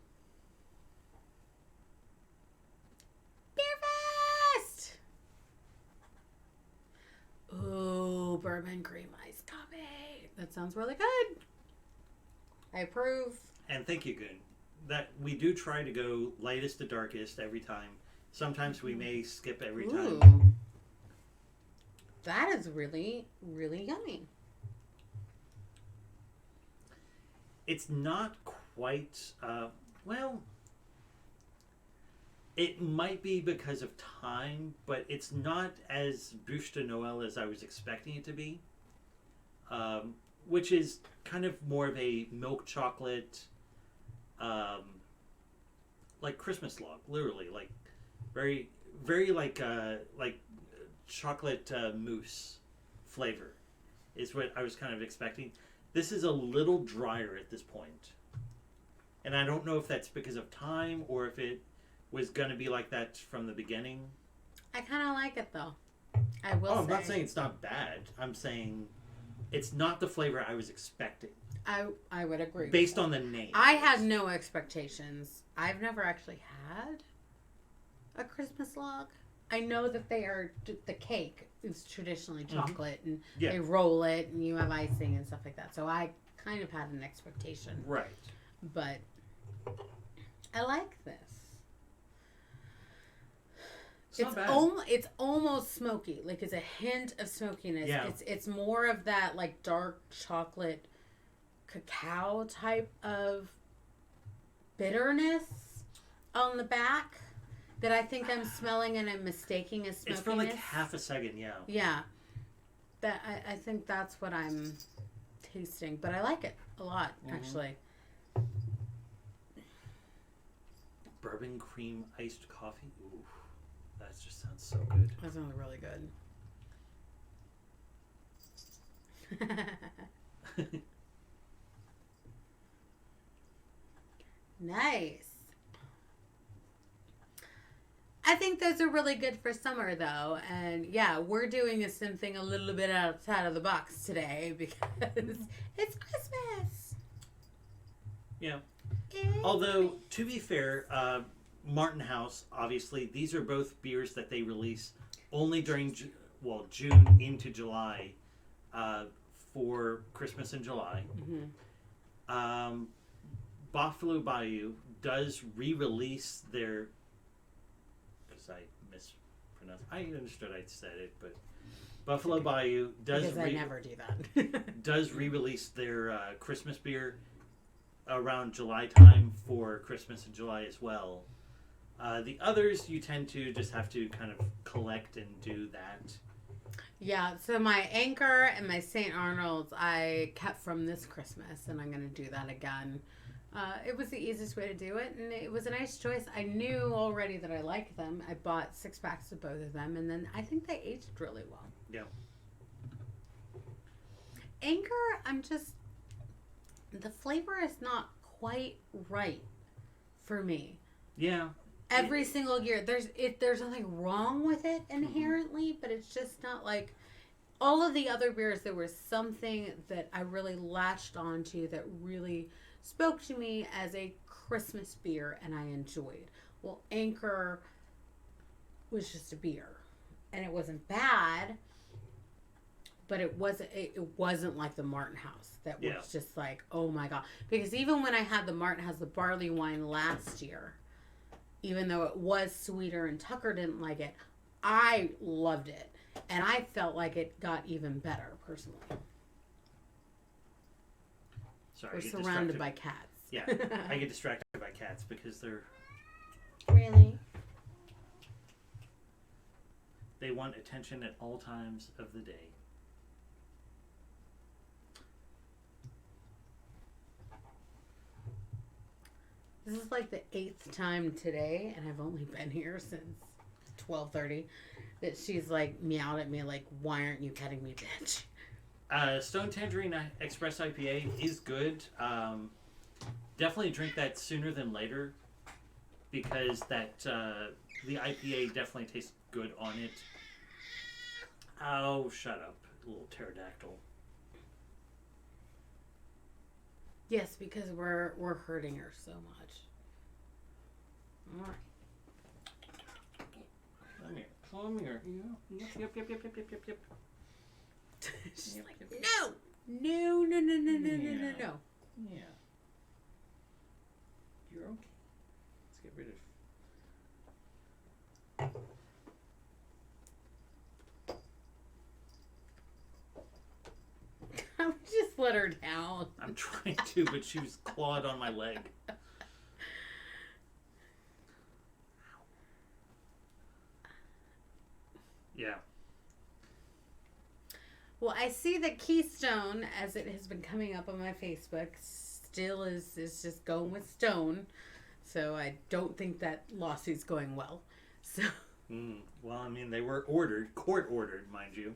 Beer Fest! Ooh, bourbon cream iced coffee. That sounds really good. I approve. And thank you, Goon. That we do try to go lightest to darkest every time. Sometimes we may skip every time. Ooh. That is really, really yummy. It's not quite, well, it might be because of time, but it's not as bûche de Noël as I was expecting it to be. Which is kind of more of a milk chocolate, like Christmas log, literally, like very, very like chocolate mousse flavor is what I was kind of expecting. This is a little drier at this point. And I don't know if that's because of time or if it was going to be like that from the beginning. I kind of like it though. I will say. I'm not saying it's not bad. I'm saying it's not the flavor I was expecting. I would agree. Based on the name. I had no expectations. I've never actually had a Christmas log. I know that they are, the cake is traditionally chocolate and Yeah. they roll it and you have icing and stuff like that. So I kind of had an expectation. Right. But I like this. It's not bad. It's almost smoky. Like it's a hint of smokiness. Yeah. It's more of that like dark chocolate cacao type of bitterness on the back that I think I'm smelling and I'm mistaking as smokiness. It's for like half a second, yeah. Yeah. That I think that's what I'm tasting. But I like it a lot, actually. Bourbon cream iced coffee. Ooh, that just sounds so good. That sounds really good. Nice. I think those are really good for summer, though. And yeah, we're doing something a little bit outside of the box today because it's Christmas. Yeah. Although, to be fair, Martin House, obviously, these are both beers that they release only during, June into July for Christmas in July. Mm-hmm. Buffalo Bayou does re-release their... Because I mispronounced... I understood I said it, but Buffalo Bayou does... Because I never do that. does re-release their Christmas beer around July time for Christmas in July as well. The others you tend to just have to kind of collect and do that. Yeah, so my Anchor and my St. Arnold's I kept from this Christmas, and I'm going to do that again. It was the easiest way to do it, and it was a nice choice. I knew already that I liked them. I bought 6-packs of both of them, and then I think they aged really well. Yeah. Anchor, the flavor is not quite right for me. Yeah. Every single year, there's nothing wrong with it inherently, but it's just not like all of the other beers. There was something that I really latched onto that really spoke to me as a Christmas beer, and I enjoyed. Well, Anchor was just a beer, and it wasn't bad, but it wasn't like the Martin House that was just like, oh my god. Because even when I had the Martin House, the barley wine last year, even though it was sweeter and Tucker didn't like it, I loved it. And I felt like it got even better, personally. Sorry, We're I get surrounded distracted. by cats. Yeah, I get distracted by cats because Really? they want attention at all times of the day. This is like the 8th time today, and I've only been here since 12:30, that she's like meowed at me like, why aren't you petting me, bitch? Stone Tangerine Express IPA is good. Definitely drink that sooner than later because the IPA definitely tastes good on it. Oh, shut up, little pterodactyl. Yes, because we're hurting her so much. All right. Come here. Come here. Yep. She's like, no, no, no, no, no, no, no, no, no. Yeah. You're okay. Let's get rid of. I would just let her down. I'm trying to, but she was clawed on my leg. Yeah. Well, I see that Keystone, as it has been coming up on my Facebook, still is just going with Stone. So I don't think that lawsuit's going well. So Well, I mean, they were court ordered, mind you.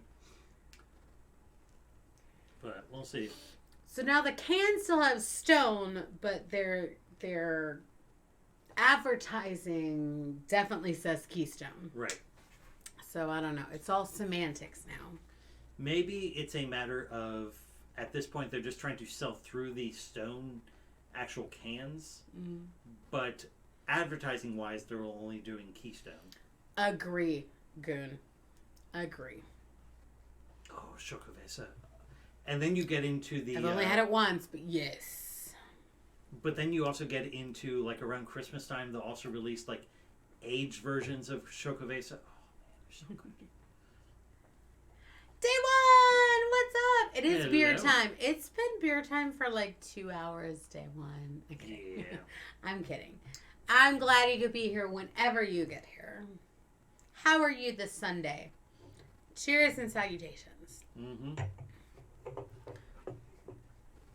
But we'll see. so now the cans still have Stone, but their advertising definitely says Keystone. Right. So I don't know. It's all semantics now. Maybe it's a matter of, at this point, they're just trying to sell through the Stone actual cans. Mm. But advertising-wise, they're only doing Keystone. Agree, Goon. Agree. Oh, Chocovesa. And then you get into the... I've only had it once, but yes. But then you also get into, like, around Christmas time, they'll also release, like, aged versions of Chocovesa. Oh, man, they're so good. Day one! What's up? It is beer Hello. time. It's been beer time for like 2 hours, day one. Okay. Yeah. I'm kidding. I'm glad you could be here whenever you get here. How are you this Sunday? Cheers and salutations. Mm-hmm.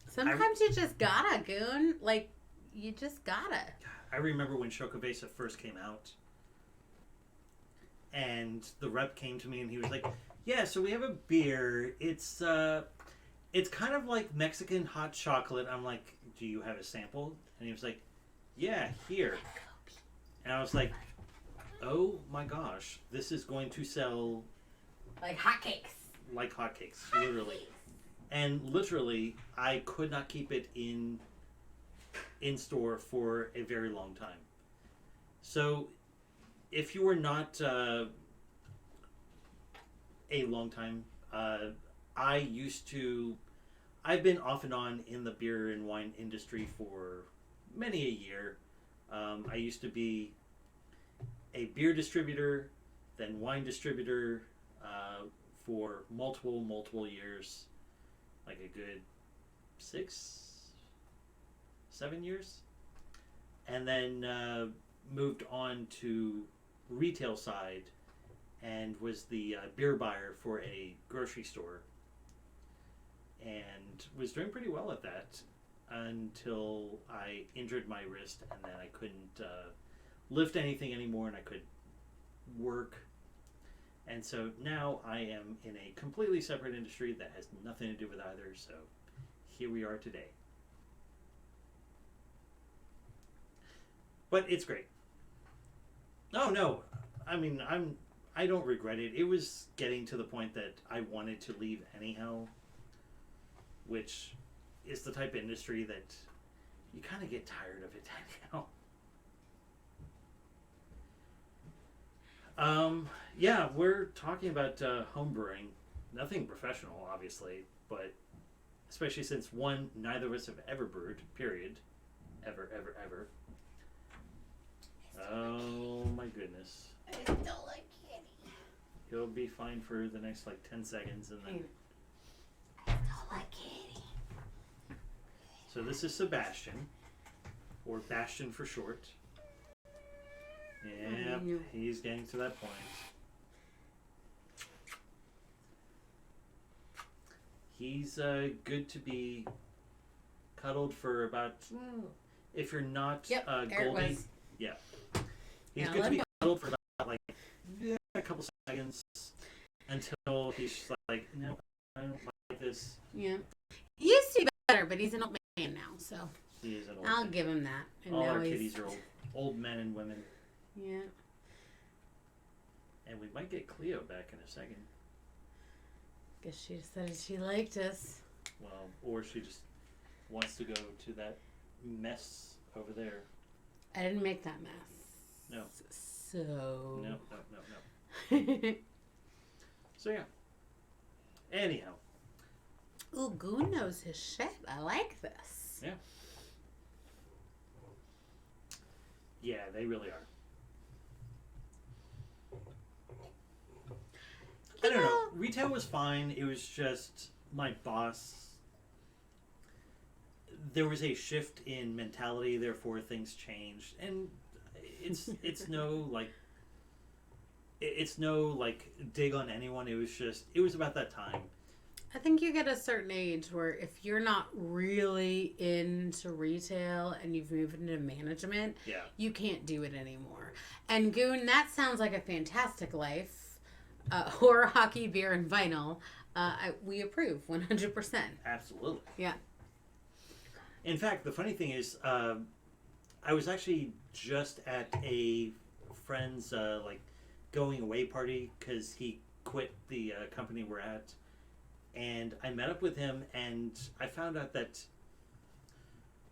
Sometimes you just gotta, Goon. Like, you just gotta. I remember when Chocovesa first came out, and the rep came to me and he was like, "Yeah, so we have a beer. It's kind of like Mexican hot chocolate." I'm like, "Do you have a sample?" And he was like, "Yeah, here." And I was like, "Oh my gosh, this is going to sell Like hotcakes. like hotcakes, literally." And literally, I could not keep it in store for a very long time. So, if you were not a long time, I've been off and on in the beer and wine industry for many a year. I used to be a beer distributor, then wine distributor for multiple years, like a good 6-7 years, and then moved on to retail side and was the beer buyer for a grocery store, and was doing pretty well at that until I injured my wrist, and then I couldn't lift anything anymore, and I could work. And so now I am in a completely separate industry that has nothing to do with either, so here we are today. But it's great. Oh no, I mean, I don't regret it. It was getting to the point that I wanted to leave anyhow, which is the type of industry that you kind of get tired of it anyhow. Yeah, we're talking about home brewing. Nothing professional, obviously, but especially since one, neither of us have ever brewed, period. Ever. Oh my goodness. I still like Kitty. He'll be fine for the next like 10 seconds and then. I still like Kitty. So this is Sebastian, or Bastion for short. Yep, he's getting to that point. He's good to be cuddled for about, if you're not Goldie. Yeah. He's good to be cuddled for about like a couple seconds until he's just like, no, I don't like this. Yeah. He used to be better, but he's an old man now, so He is an old I'll man. give him that. And All now our he's... kitties are old men and women. Yeah. And we might get Cleo back in a second. Guess she decided she liked us. Well, or she just wants to go to that mess over there. I didn't make that mess. No. So. No. So yeah. Anyhow. Ooh, Goon knows his shit. I like this. Yeah. Yeah, they really are. I don't know. Retail was fine. It was just my boss. There was a shift in mentality, therefore things changed, and it's no like dig on anyone. It was about that time. I think you get a certain age where if you're not really into retail and you've moved into management, you can't do it anymore. And Goon, that sounds like a fantastic life. Horror, hockey, beer, and vinyl. We approve 100%. Absolutely. Yeah. In fact, the funny thing is, I was actually just at a friend's going away party because he quit the company we're at, and I met up with him, and I found out that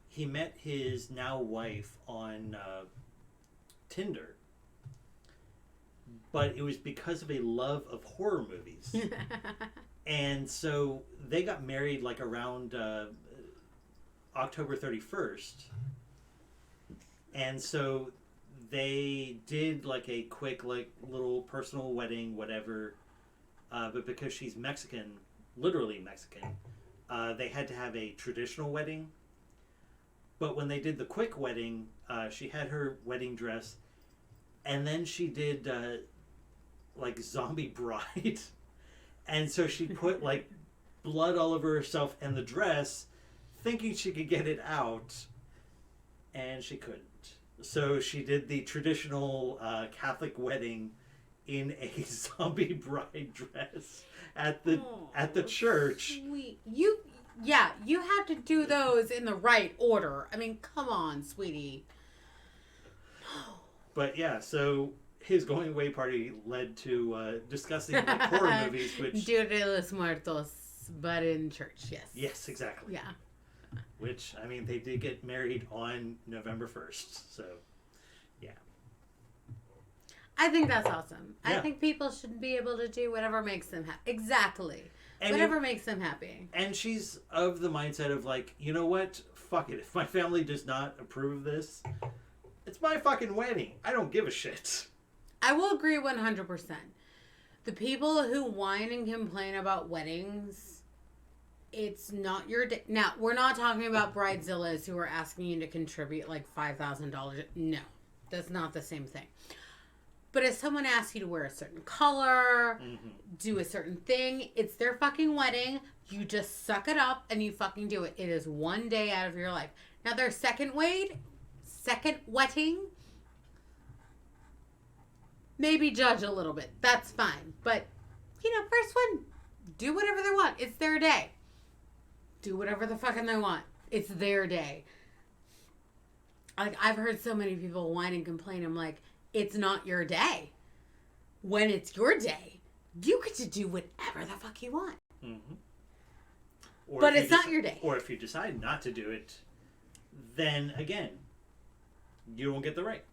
he met his now wife on Tinder. But it was because of a love of horror movies. And so they got married like around October 31st. And so they did like a quick like little personal wedding, whatever. But because she's Mexican, literally Mexican, they had to have a traditional wedding. But when they did the quick wedding, she had her wedding dress. And then she did... like zombie bride, and so she put like blood all over herself and the dress, thinking she could get it out, and she couldn't. So she did the traditional Catholic wedding in a zombie bride dress at the church. Sweet. You have to do those in the right order. I mean, come on, sweetie. But yeah, so his going away party led to discussing like horror movies, which Dia de los Muertos, but in church, yes. Yes, exactly. Yeah. Which, I mean, they did get married on November 1st, so yeah. I think that's awesome. Yeah. I think people should be able to do whatever makes them happy. Exactly. And whatever makes them happy. And she's of the mindset of like, you know what? Fuck it. If my family does not approve of this, it's my fucking wedding. I don't give a shit. I will agree 100%. The people who whine and complain about weddings, it's not your day. Now, we're not talking about bridezillas who are asking you to contribute like $5,000. No, that's not the same thing. But if someone asks you to wear a certain color, do a certain thing, it's their fucking wedding. You just suck it up and you fucking do it. It is one day out of your life. Now, their second wedding, maybe judge a little bit. That's fine. But, first one, do whatever they want. It's their day. Do whatever the fucking they want. It's their day. Like, I've heard so many people whine and complain. I'm like, it's not your day. When it's your day, you get to do whatever the fuck you want. Mm-hmm. But it's not your day. Or if you decide not to do it, then, again, you don't get the right.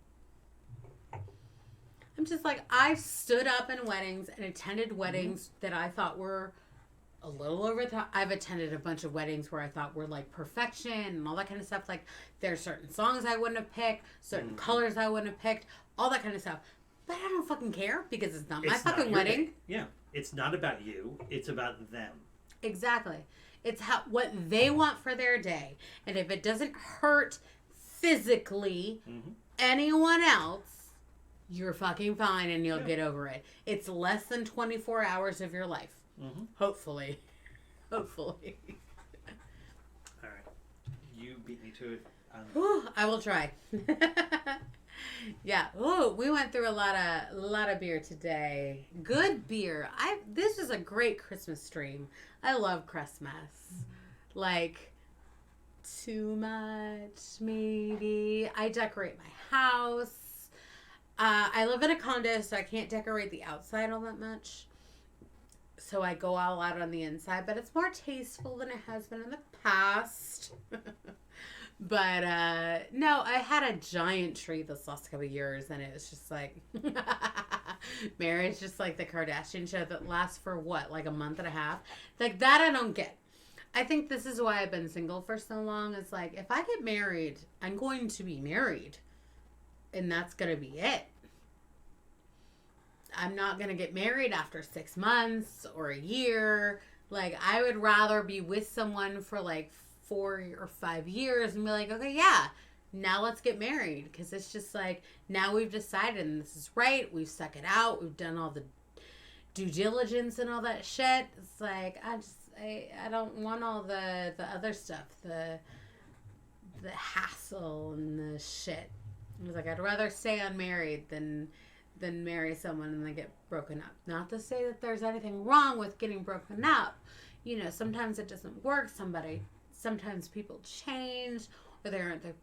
I'm just like, I've stood up in weddings and attended weddings that I thought were a little over the top. I've attended a bunch of weddings where I thought were like perfection and all that kind of stuff. Like there's certain songs I wouldn't have picked, certain colors I wouldn't have picked, all that kind of stuff. But I don't fucking care because it's not my fucking wedding. Day. Yeah. It's not about you. It's about them. Exactly. It's what they want for their day. And if it doesn't hurt physically anyone else, you're fucking fine and you'll get over it. It's less than 24 hours of your life. Hopefully. Hopefully. All right. You beat me to it. I will try. Yeah. Oh, we went through a lot of beer today. Good beer. This is a great Christmas stream. I love Christmas. Like too much maybe. I decorate my house. I live in a condo, so I can't decorate the outside all that much. So I go all out on the inside, but it's more tasteful than it has been in the past. But no, I had a giant tree this last couple of years, and it was just like marriage, just like the Kardashian show that lasts for what, like a month and a half. Like that, I don't get. I think this is why I've been single for so long. It's like if I get married, I'm going to be married, and that's gonna be it. I'm not gonna get married after 6 months or a year. Like I would rather be with someone for like 4 or 5 years and be like, okay, yeah, now let's get married. Because it's just like, now we've decided and this is right. We've stuck it out. We've done all the due diligence and all that shit. It's like, I don't want all the other stuff, the hassle and the shit. I was like, I'd rather stay unmarried than marry someone and then get broken up. Not to say that there's anything wrong with getting broken up. You know, sometimes it doesn't work. Sometimes people change, or they aren't the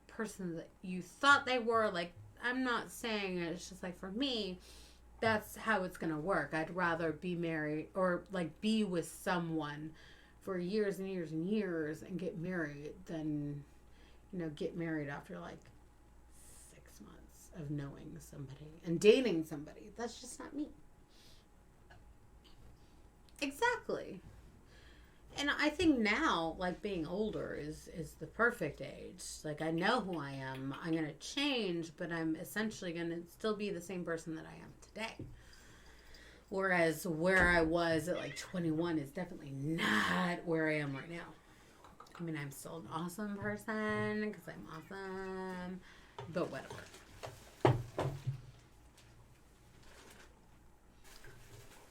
person that you thought they were. Like, I'm not saying it. It's just like, for me, that's how it's going to work. I'd rather be married or, like, be with someone for years and years and years and get married than, you know, get married after, like, 6 months of knowing somebody and dating somebody. That's just not me. Exactly. And I think now, like, being older is the perfect age. Like, I know who I am. I'm going to change, but I'm essentially going to still be the same person that I am today. Whereas where I was at, like, 21 is definitely not where I am right now. I mean, I'm still an awesome person because I'm awesome, but whatever.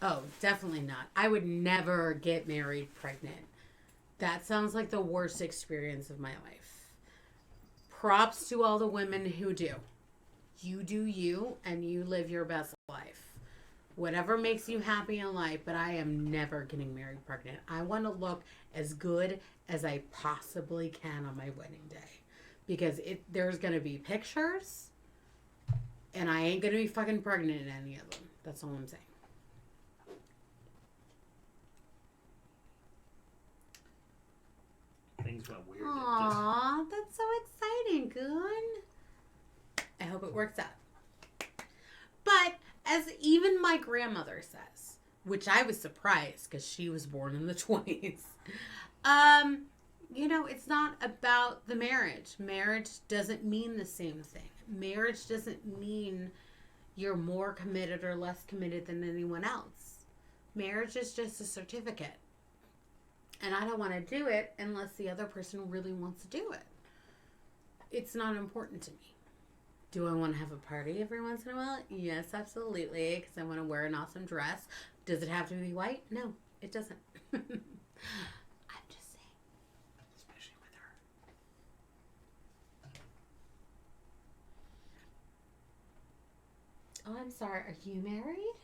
Oh, definitely not. I would never get married pregnant. That sounds like the worst experience of my life. Props to all the women who do. You do you, and you live your best life. Whatever makes you happy in life, but I am never getting married pregnant. I want to look as good as I possibly can on my wedding day. Because there's going to be pictures, and I ain't going to be fucking pregnant in any of them. That's all I'm saying. Things went weird. Aww, that's so exciting, Goon. I hope it works out. But, as even my grandmother says, which I was surprised because she was born in the 20s, you know, it's not about the marriage. Marriage doesn't mean the same thing. Marriage doesn't mean you're more committed or less committed than anyone else. Marriage is just a certificate. And I don't want to do it unless the other person really wants to do it. It's not important to me. Do I want to have a party every once in a while? Yes, absolutely. Because I want to wear an awesome dress. Does it have to be white? No, it doesn't. I'm just saying. Especially with her. Oh, I'm sorry. Are you married?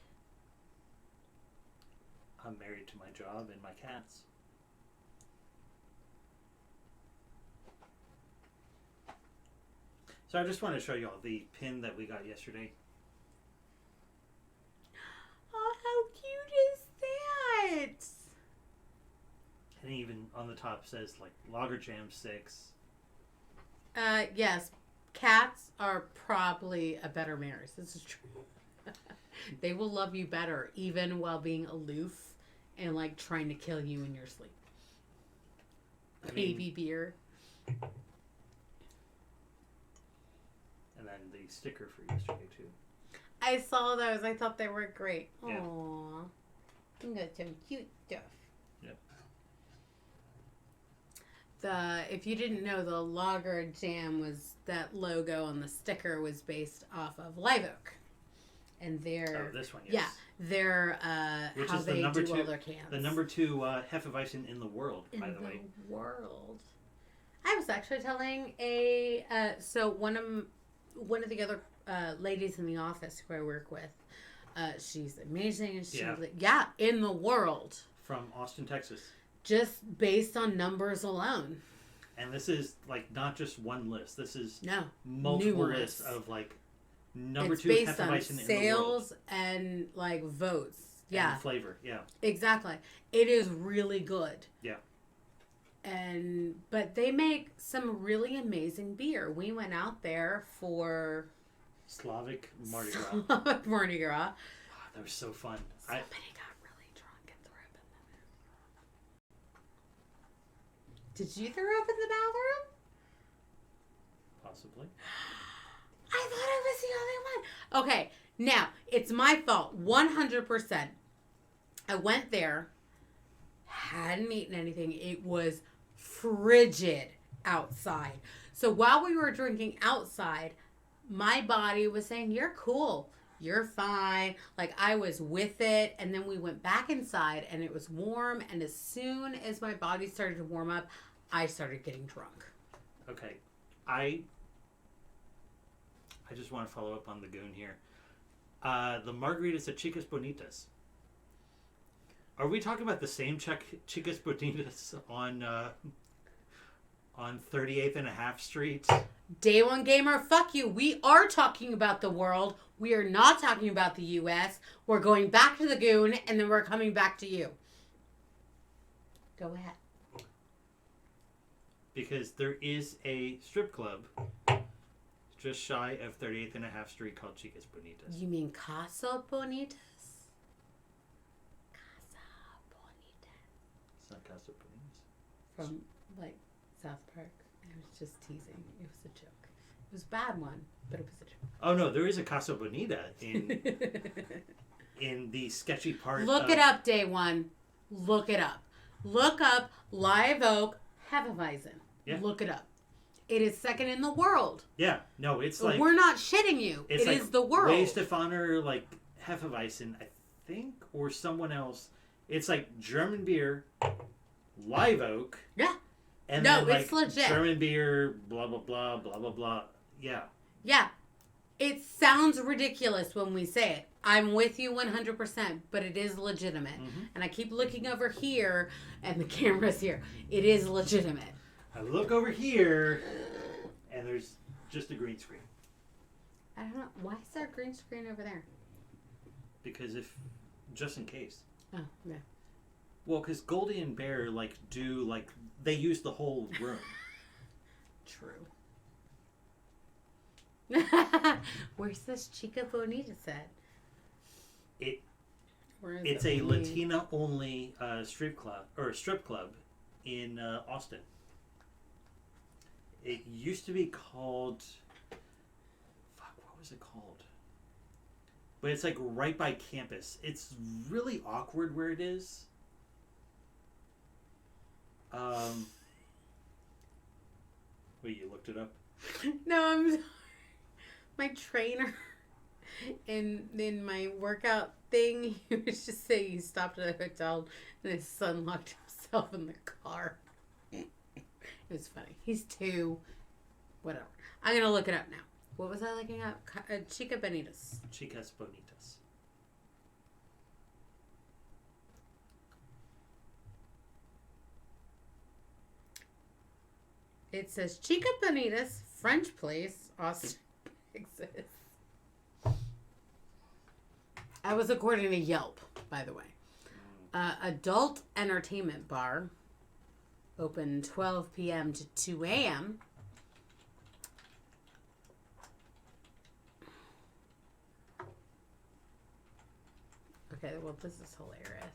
I'm married to my job and my cats. So I just want to show you all the pin that we got yesterday. Oh, how cute is that? And even on the top says, like, Lager Jam 6. Yes. Cats are probably a better marriage. This is true. They will love you better, even while being aloof and like trying to kill you in your sleep. I mean- Baby beer. And then the sticker for yesterday too. I saw those. I thought they were great. Yeah. Aww. You got some cute stuff. Yep. If you didn't know, the Lager Jam was that logo on the sticker was based off of Live Oak, and Oh, their this one, yes. yeah, their Which how is the they number do all two- their cans. The number 2 Hefeweizen in the world, in by the way. world. I was actually telling so one of the other ladies in the office who I work with, she's amazing. And in the world, From Austin, Texas. just based on numbers alone. And this is like not just one list. This is No, multiple numerous. lists of like number it's 2 based on Hefeweizen in the world. sales and like votes. Yeah, And flavor, yeah. exactly. It is really good. Yeah. But they make some really amazing beer. We went out there for Slavic Mardi Gras. Mardi Gras. Ah, that was so fun. Somebody got really drunk and threw up in the bathroom. Did you throw up in the bathroom? Possibly. I thought I was the only one. Okay, now it's my fault. 100%. I went there, hadn't eaten anything. It was frigid outside. So while we were drinking outside, my body was saying, "You're cool. You're fine." Like I was with it. And then we went back inside and it was warm. And as soon as my body started to warm up, I started getting drunk. Okay. I just want to follow up on the goon here. The margaritas at Chicas Bonitas. Are we talking about the same Chicas Bonitas on 38th and a half Street? Day One Gamer, fuck you. We are talking about the world. We are not talking about the U.S. We're going back to the goon, and then we're coming back to you. Go ahead. Because there is a strip club just shy of 38th and a half Street called Chicas Bonitas. You mean Casa Bonitas? Casa Bonitas. It's not Casa Bonitas. From, like, South Park. I was just teasing. It was a joke. It was a bad one, but it was a joke. Oh no, there is a Casa Bonita in the sketchy part. Look it up, Day One. Look it up. Look up Live Oak Hefeweizen. Yeah. Look it up. It is second in the world. Yeah, no, it's like We're not shitting you. it's It like is the world. Ray Stefaner, like Hefeweizen, I think, or someone else. It's like German beer, Live Oak. Yeah. And No, then, it's like, legit. German beer, blah blah blah, blah blah blah. Yeah. Yeah. It sounds ridiculous when we say it. I'm with you 100%, but it is legitimate. Mhm. And I keep looking over here, and the camera's here. It is legitimate. I look over here, and there's just a green screen. I don't know. Why is there a green screen over there? Because just in case. Oh, yeah. Well, because Goldie and Bear, they use the whole room. True. Where's this Chica Bonita set? It's a Latina-only strip club in Austin. It used to be called... what was it called? But it's like right by campus. It's really awkward where it is. Wait, you looked it up? No, I'm sorry. My trainer in my workout thing, he was just saying he stopped at a hotel and his son locked himself in the car. It was funny. He's 2. Whatever. I'm going to look it up now. What was I looking up? Chica Bonitas. Chicas Bonitas. It says Chica Bonitas, French place, Austin, Texas. I was according to Yelp, by the way. Adult entertainment bar, open 12 p.m. to 2 a.m. Okay, well, this is hilarious.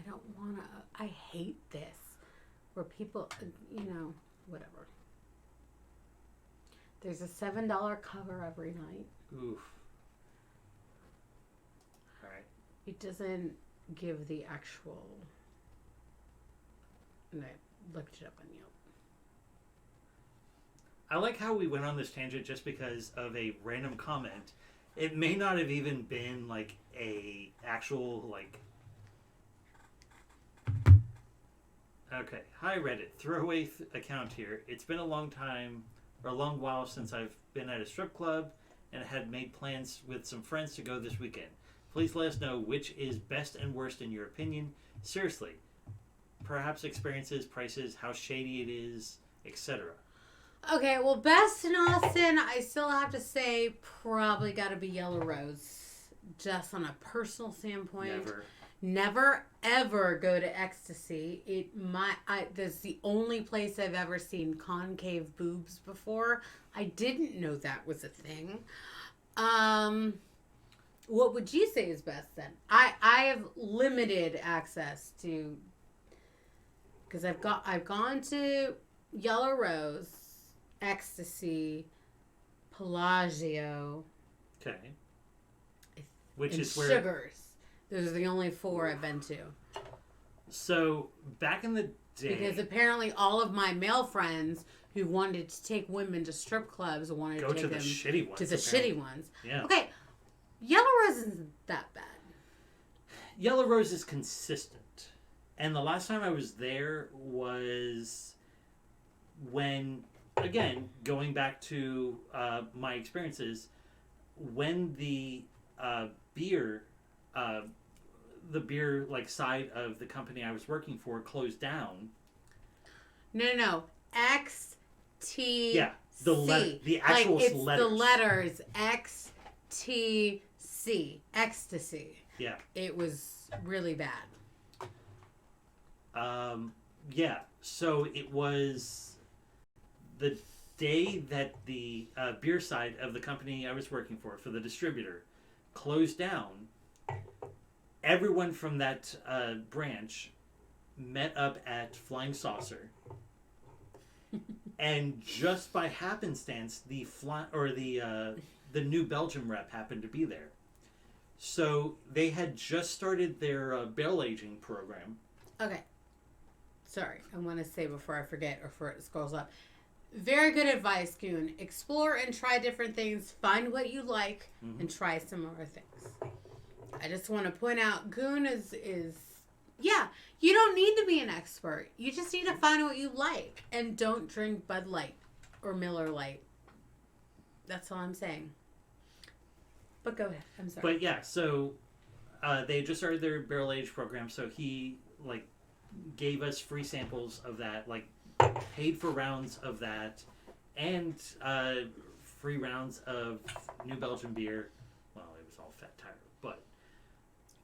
don't want to. I hate this. Where people, whatever. There's a $7 cover every night. Oof. All right. It doesn't give the actual. And I looked it up on Yelp. I like how we went on this tangent just because of a random comment. It may not have even been like a actual like. Okay, hi Reddit, throwaway account here. It's been a long time, or a long while since I've been at a strip club, and I had made plans with some friends to go this weekend. Please let us know which is best and worst in your opinion. Seriously, perhaps experiences, prices, how shady it is, etc. Okay, well, best in Austin, I still have to say, probably got to be Yellow Rose. Just on a personal standpoint. Never ever go to Ecstasy. That's the only place I've ever seen concave boobs before. I didn't know that was a thing. What would you say is best then? I have limited access to, because I've gone to Yellow Rose, Ecstasy, Pelagio. Okay. Which and is where Sugars. Those are the only 4 I've been to. So back in the day, Because apparently all of my male friends who wanted to take women to strip clubs wanted go to take to the them shitty ones. to the apparently. shitty ones. Yeah. Okay, Yellow Rose isn't that bad. Yellow Rose is consistent. And the last time I was there was when, again, going back to my experiences, when the beer like side of the company I was working for closed down. No. XTC. Yeah, the actual it's letters. the letters XTC. Ecstasy. Yeah. It was really bad. Yeah. So it was the day that the beer side of the company I was working for the distributor, closed down. Everyone from that branch met up at Flying Saucer, and just by happenstance, the New Belgium rep happened to be there. So they had just started their barrel aging program. Okay. Sorry, I want to say before I forget or before it scrolls up. Very good advice, Goon. Explore and try different things. Find what you like and try some other things. I just want to point out, Goon is yeah, you don't need to be an expert. You just need to find what you like. And don't drink Bud Light or Miller Lite. That's all I'm saying. But go ahead. I'm sorry. But yeah, so they just started their barrel age program, so he like gave us free samples of that, like paid for rounds of that, and free rounds of New Belgium beer. Well, it was all Fat Tire, but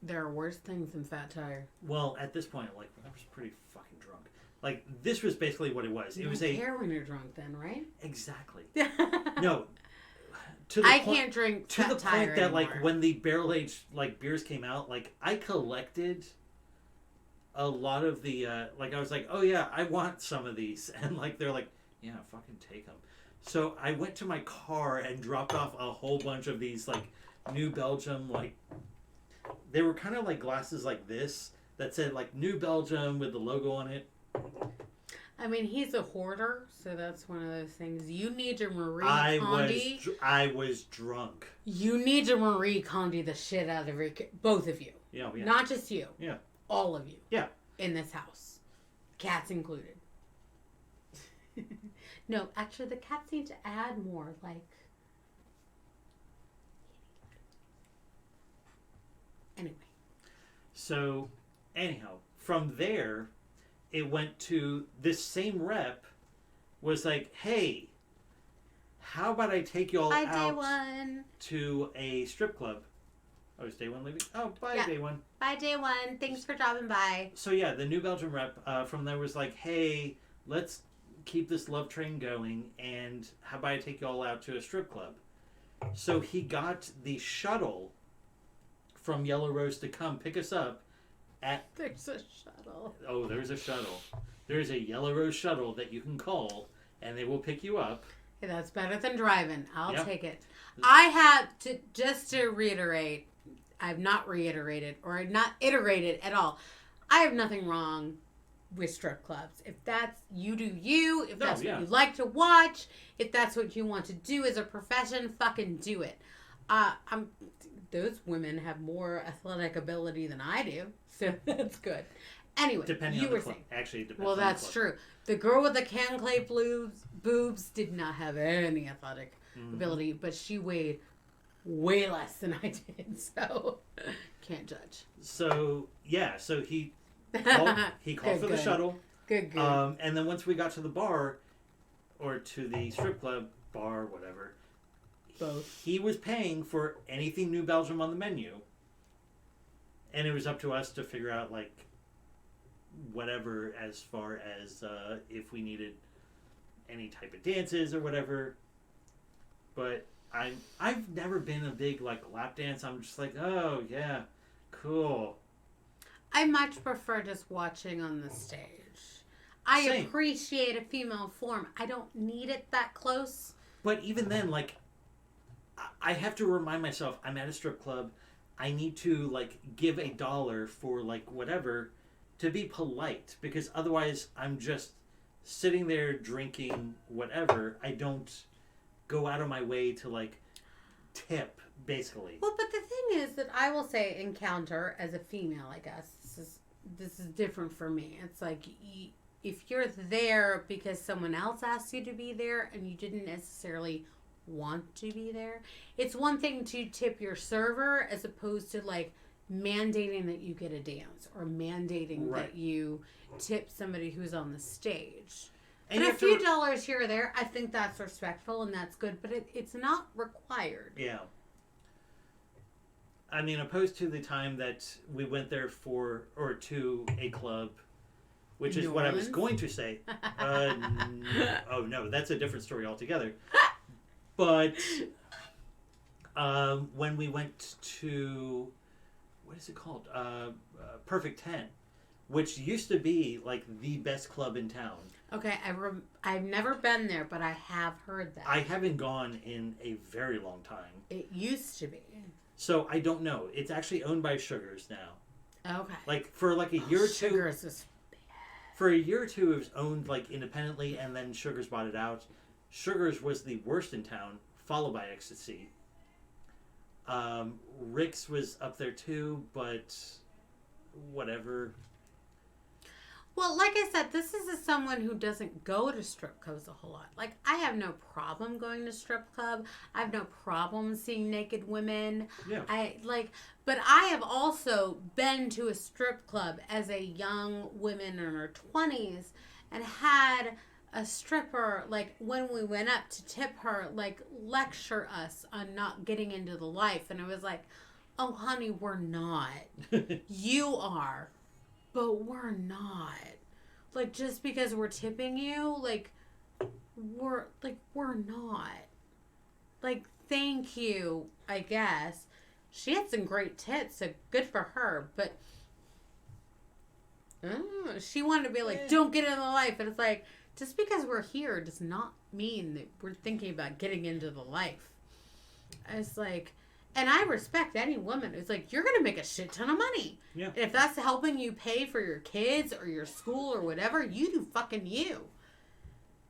there are worse things than Fat Tire. well, at this point, like I was pretty fucking drunk. Like this was basically what it was. You It was don't care when you're drunk, then, right? exactly no. To the I point, can't drink to Fat the Tire point that anymore. like when the barrel aged like beers came out, like I collected a lot of the like I was like, oh yeah, I want some of these, and like they're like, yeah, fucking take them. So I went to my car and dropped off a whole bunch of these like New Belgium, like they were kind of like glasses like this that said like New Belgium with the logo on it. I mean, he's a hoarder, so that's one of those things. You need to Marie I Kondi. was drunk. You need to Marie Kondi the shit out of both of you. Yeah. Not just you. Yeah. All of you. Yeah. In this house. Cats included. No, actually, the cats need to add more, like... Anyway. So, anyhow, from there, it went to this same rep was like, hey, how about I take you all Bye, out Day One. to a strip club? Oh, is Day One leaving? Oh, bye, Yeah. Day One. Bye, Day One. Thanks for dropping by. So, yeah, the New Belgium rep from there was like, hey, let's keep this love train going, and how about I take you all out to a strip club? So he got the shuttle from Yellow Rose to come pick us up There's a shuttle. Oh, there's a shuttle. There's a Yellow Rose shuttle that you can call, and they will pick you up. Hey, that's better than driving. I'll Yep. take it. I have to, just to reiterate, I've not reiterated or not iterated at all. I have nothing wrong with strip clubs. If that's, you do you, if that's what you like to watch, if that's what you want to do as a profession, fucking do it. Those women have more athletic ability than I do, so that's good. Anyway, Depending you on were the club. saying. Actually, it depends Well, on the that's club. true. The girl with the can-clay boobs did not have any athletic ability, but she weighed way less than I did, so can't judge. So, yeah, so he called for the shuttle. Good. And then once we got to the bar, or to the strip club, bar, whatever, Both. he was paying for anything New Belgium on the menu. And it was up to us to figure out, like, whatever as far as if we needed any type of dances or whatever. But I've never been a big, like, lap dance. I'm just like, oh, yeah, cool. I much prefer just watching on the stage. I Same. appreciate a female form. I don't need it that close. But even then, like, I have to remind myself, I'm at a strip club. I need to, like, give $1 for, like, whatever to be polite. Because otherwise, I'm just sitting there drinking whatever. I don't go out of my way to, like, tip, basically. Well, but the thing is that I will say encounter as a female, I guess. This is different for me. It's like if you're there because someone else asked you to be there and you didn't necessarily want to be there, it's one thing to tip your server as opposed to like mandating that you get a dance or mandating that you tip somebody who's on the stage. And But a few dollars here or there, I think that's respectful and that's good, but it's not required. Yeah. I mean, opposed to the time that we went there to a club, which is New what I was Orleans? going to say. Oh, no, that's a different story altogether. But when we went to, what is it called? Perfect 10, which used to be like the best club in town. Okay, I've never been there, but I have heard that. I haven't gone in a very long time. It used to be. So I don't know. It's actually owned by Sugars now. Okay. Like for like a year or two. Sugars is For a year or two, it was owned like independently, and then Sugars bought it out. Sugars was the worst in town, followed by Ecstasy. Rick's was up there too, but whatever. Well, like I said, this is someone who doesn't go to strip clubs a whole lot. Like, I have no problem going to strip club. I have no problem seeing naked women. Yeah. But I have also been to a strip club as a young woman in her 20s and had a stripper, like, when we went up to tip her, like, lecture us on not getting into the life. And it was like, oh, honey, we're not. You are. But we're not. Like, just because we're tipping you, we're not. Like, thank you, I guess. She had some great tits, so good for her. But she wanted to be like, don't get into the life. And it's like, just because we're here does not mean that we're thinking about getting into the life. It's like... And I respect any woman who's like, you're going to make a shit ton of money. Yeah. And if that's helping you pay for your kids or your school or whatever, you do fucking you.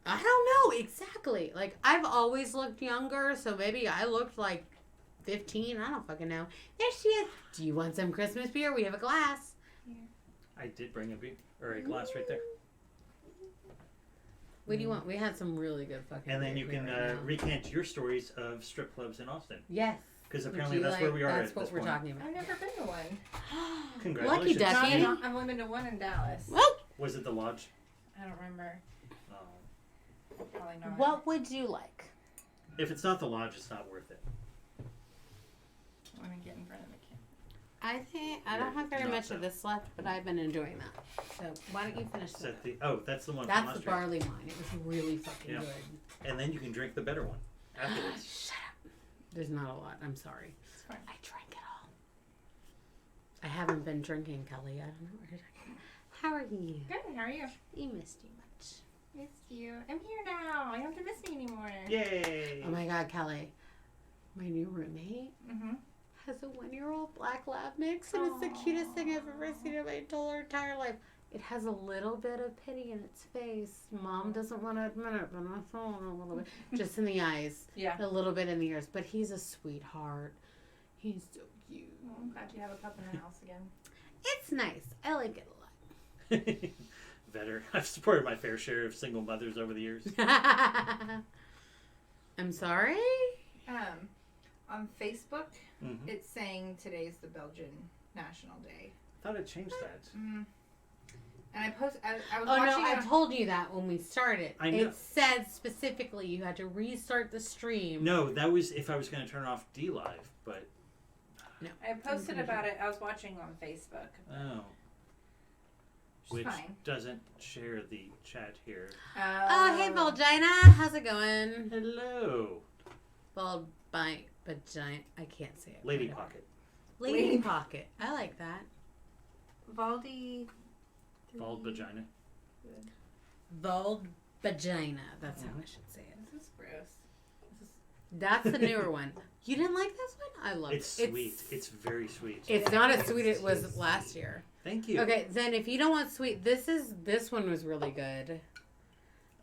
I don't know exactly. Like, I've always looked younger, so maybe I looked like 15. I don't fucking know. There she is. Do you want some Christmas beer? We have a glass. I did bring a glass right there. What do you want? We had some really good fucking And then beer you here can right now. recant your stories of strip clubs in Austin. Yes. Because Would apparently you that's where we are That's at what this we're point. talking about. I've never been to one. Congratulations. Lucky ducky. I've only been to one in Dallas. Well, Was it the lodge? I don't remember. Oh. Probably not. what would you like? If it's not the lodge, it's not worth it. I want to get in front of the camera. I don't have very Not much so. of this left, but I've been enjoying that. So why don't you finish Is that? that that's the one from That's last the year. barley wine. It was really fucking Yeah. good. And then you can drink the better one afterwards. Shut up. There's not a lot. I'm sorry. It's fine. I drank it all. haven't been drinking, Kelly. I don't know what you're talking about. How are you? Good. How are you? You missed you much. Missed you. I'm here now. You don't have to miss me anymore. Yay! Oh my God, Kelly. My new roommate Mm-hmm. has a 1-year-old black lab mix, and it's the cutest thing I've ever seen in my whole entire life. It has a little bit of pity in its face. Mom doesn't want to admit it, but I saw it a little bit. Just in the eyes. Yeah. A little bit in the ears. But he's a sweetheart. He's so cute. Well, I'm glad you have a pup in the house again. It's nice. I like it a lot. Better. I've supported my fair share of single mothers over the years. I'm sorry? On Facebook, Mm-hmm. it's saying today's the Belgian National Day. I thought it changed that. Mm. And I was Oh, watching. no, I told you that when we started. I know. It said specifically you had to restart the stream. No, that was if I was going to turn off DLive, but I posted about it. I was watching on Facebook. oh, Which which is fine. doesn't share the chat here. Oh, hey, Vagina. How's it going? Hello, Bald bite vagina. I can't say it. Lady right. Pocket. Lady Pocket. I like that. Valdi. Bald vagina. Bald vagina. That's how I should say it. This is gross. That's the newer one. You didn't like this one? I love It's it. sweet. It's very sweet. It's not as sweet as it was last year. Thank you. Okay, then if you don't want sweet, this one was really good.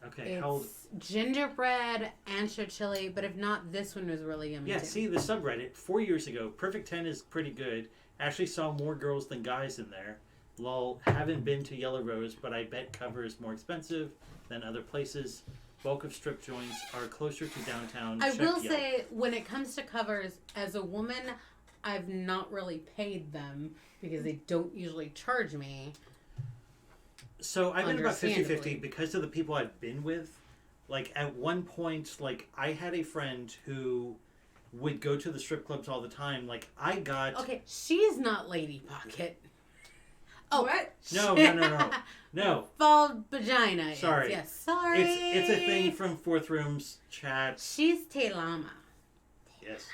Okay. It's How old? gingerbread, ancho chili, but if not, this one was really yummy Yeah. too. See the subreddit 4 years ago. Perfect 10 is pretty good. Actually saw more girls than guys in there. Lol. Haven't been to Yellow Rose, but I bet cover is more expensive than other places. Bulk of strip joints are closer to downtown. I Check will Yelp. say, when it comes to covers, as a woman, I've not really paid them because they don't usually charge me. So I've been about 50-50 Understandably. because of the people I've been with. Like at one point, like I had a friend who would go to the strip clubs all the time. Like I got Okay, she's not Lady Pocket. Oh, What? No. Bald vagina. is. Sorry. Yes, sorry. It's a thing from Fourth Room's chat. She's Taylama. Yes.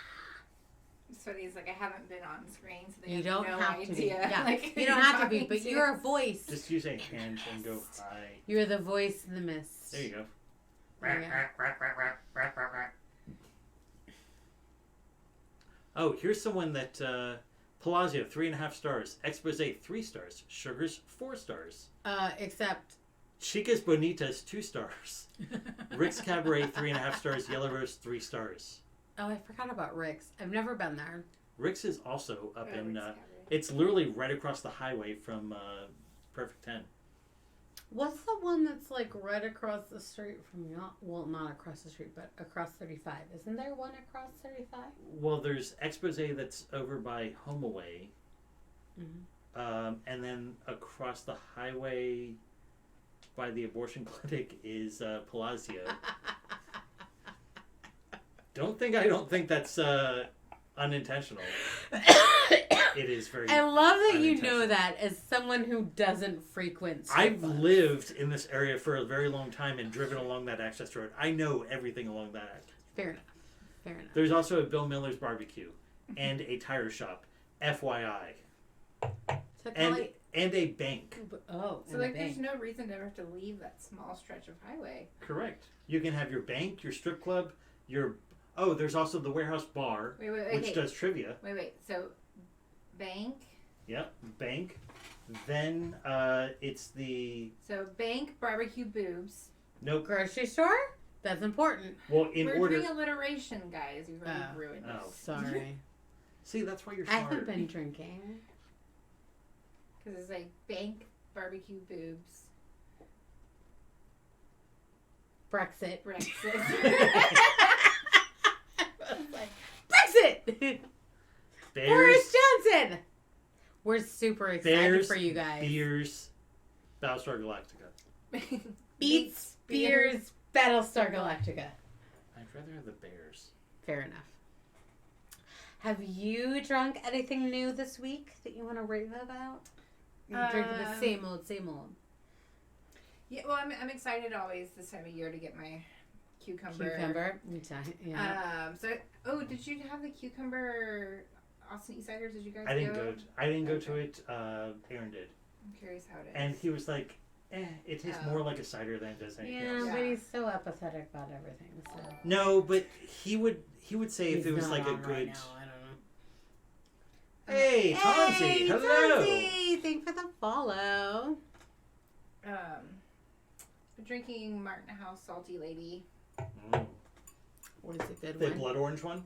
So he's like, I haven't been on screen, so they You have don't no have idea. to be. Yeah. Like, You don't who have to you're be, talking but to. you're a voice. Just use a hand and go hi. You're the voice in the mist. There you go. There you go. Oh, here's someone that Palazzo 3.5 stars, Expose 3 stars, Sugars 4 stars, Except. Chicas Bonitas 2 stars, Rick's Cabaret 3.5 stars, Yellow Rose 3 stars. Oh, I forgot about Rick's. I've never been there. Rick's is also up Oh, in. Rick's Cabaret. It's literally right across the highway from Perfect 10. What's the one that's like right across the street from you? Well, not across the street, but across 35. Isn't there one across 35? Well, there's Expose that's over by HomeAway, Mm-hmm. and then across the highway by the abortion clinic is Palazzo. Don't think that's unintentional. It is very. I love that you unintentional. know that as someone who doesn't frequent strip I've clubs. lived in this area for a very long time and driven along that access road. I know everything along that. Fair enough. Fair enough. There's also a Bill Miller's barbecue and a tire shop, FYI, So and Kelly, a bank. oh, So and like, a there's bank. no reason to ever have to leave that small stretch of highway. Correct. You can have your bank, your strip club, your. Oh, there's also the Warehouse Bar, Wait, which okay. does trivia. Wait. So, bank. Yep, bank. Then it's the So bank, barbecue, boobs. nope. Grocery store? That's important. Well, in We're order. doing alliteration, guys. You've already Oh. ruined Oh. this. Sorry. See, that's why you're I smart. haven't been drinking. Because it's like bank, barbecue, boobs, Brexit. Brexit. Brexit! Bears, Boris Johnson! We're super excited Bears, for you guys. beers, Battlestar Galactica. Beats, beers, Battlestar Galactica. I'd rather have the Bears. Fair enough. Have you drunk anything new this week that you want to rave about? You're drinking the same old, same old. Yeah, well, I'm excited always this time of year to get my cucumber. Cucumber. Me too. Yeah. So, did you have the cucumber Austin East Ciders? Did you guys I didn't go? I didn't go to Okay. it. Aaron did, I'm curious how it is. and he was like, it tastes Oh. more like a cider than it does anything Yeah, else. Yeah. but he's so apathetic about everything. So No, but he would say if He's it was not like a on good. right now, I don't know. Hey, Tonzi, Hey, hello. Tonzi, thanks for the follow. Been drinking Martin House Salty Lady. Mm. What is a good The one? blood orange one.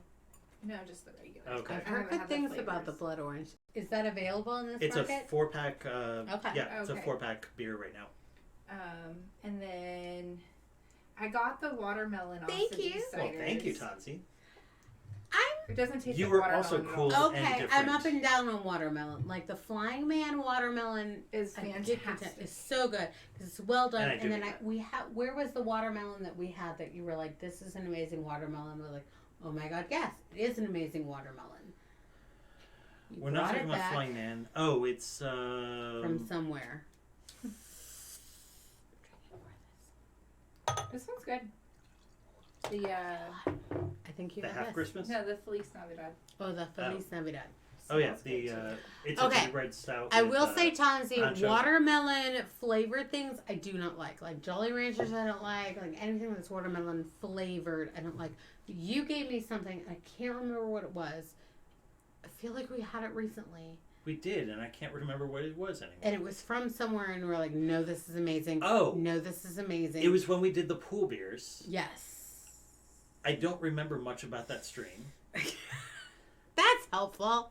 No, just the regular. Okay. I've I heard haven't good had the things about the flavors. blood orange. Is that available in this It's market? a 4-pack. Okay. Yeah, it's a Okay. 4-pack beer right now. And then I got the watermelon. Thank Austin you. East Well, thank you, Ciders. Tonzi. It doesn't taste You like were watermelon also at all. cool. and Okay, different. I'm up and down on watermelon. Like the Flying Man watermelon Is I get fantastic. content. It's so good because it's well done. And I And, do then eat that. we had where was the watermelon that we had that you were like, this is an amazing watermelon? We're like, oh my god, yes, it is an amazing watermelon. You We're not brought talking it about back Flying Man. Oh, it's from somewhere. This one's good. The I think you the have half this. Christmas. no, the Feliz Navidad. Oh, the Feliz Navidad. Oh yeah, Smells the good, too. it's Okay. a red stout. I with, will say, Tonzi, anchovies. watermelon flavored things I do not like. Like Jolly Ranchers, I don't like. Like anything that's watermelon flavored, I don't like. You gave me something, I can't remember what it was. I feel like we had it recently. we did, and I can't remember what it was anymore. And it was from somewhere, and we're like, no, this is amazing. Oh. No, this is amazing. It was when we did the pool beers. Yes. I don't remember much about that stream. That's helpful.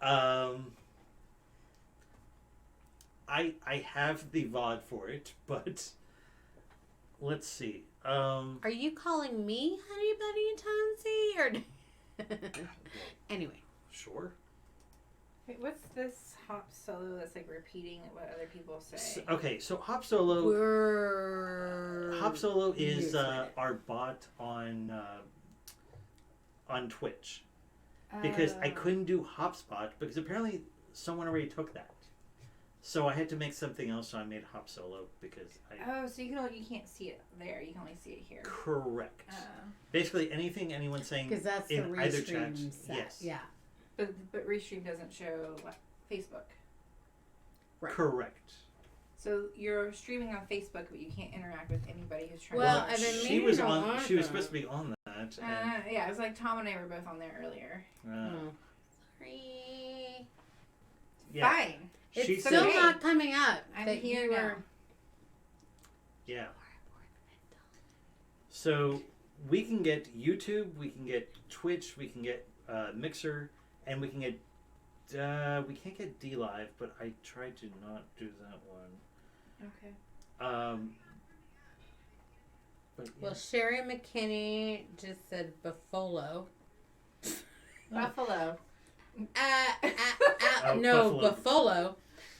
I have the VOD for it, but let's see. Are you calling me Honey Bunny and Tonzi? Or... anyway. Sure. Wait, what's this hop solo that's like repeating what other people say? Okay, so Hop Solo. Hop Solo is our bot on Twitch because I couldn't do Hopspot because apparently someone already took that. So I had to make something else. So I made Hop Solo because I. Oh, so you can't see it there. You can only see it here. Correct. Oh. Basically, anything anyone's saying Because that's the in either chat. restream set. Yes. Yeah. But Restream doesn't show Facebook. Right. Correct. So you're streaming on Facebook, but you can't interact with anybody who's trying Well, to I've been she meaning was to on. watch She was it. supposed to be on that. And, yeah, it was like Tom and I were both on there earlier. Oh. Sorry. yeah. Fine. She It's said, still okay. not coming up. I'm that here you now. were- Yeah. So we can get YouTube, we can get Twitch, we can get Mixer, and we can get. We can't get D Live, but I tried to not do that one. Okay. But yeah. Well, Sherry McKinney just said Buffalo. Buffalo. Oh, No, Buffalo. Buffalo.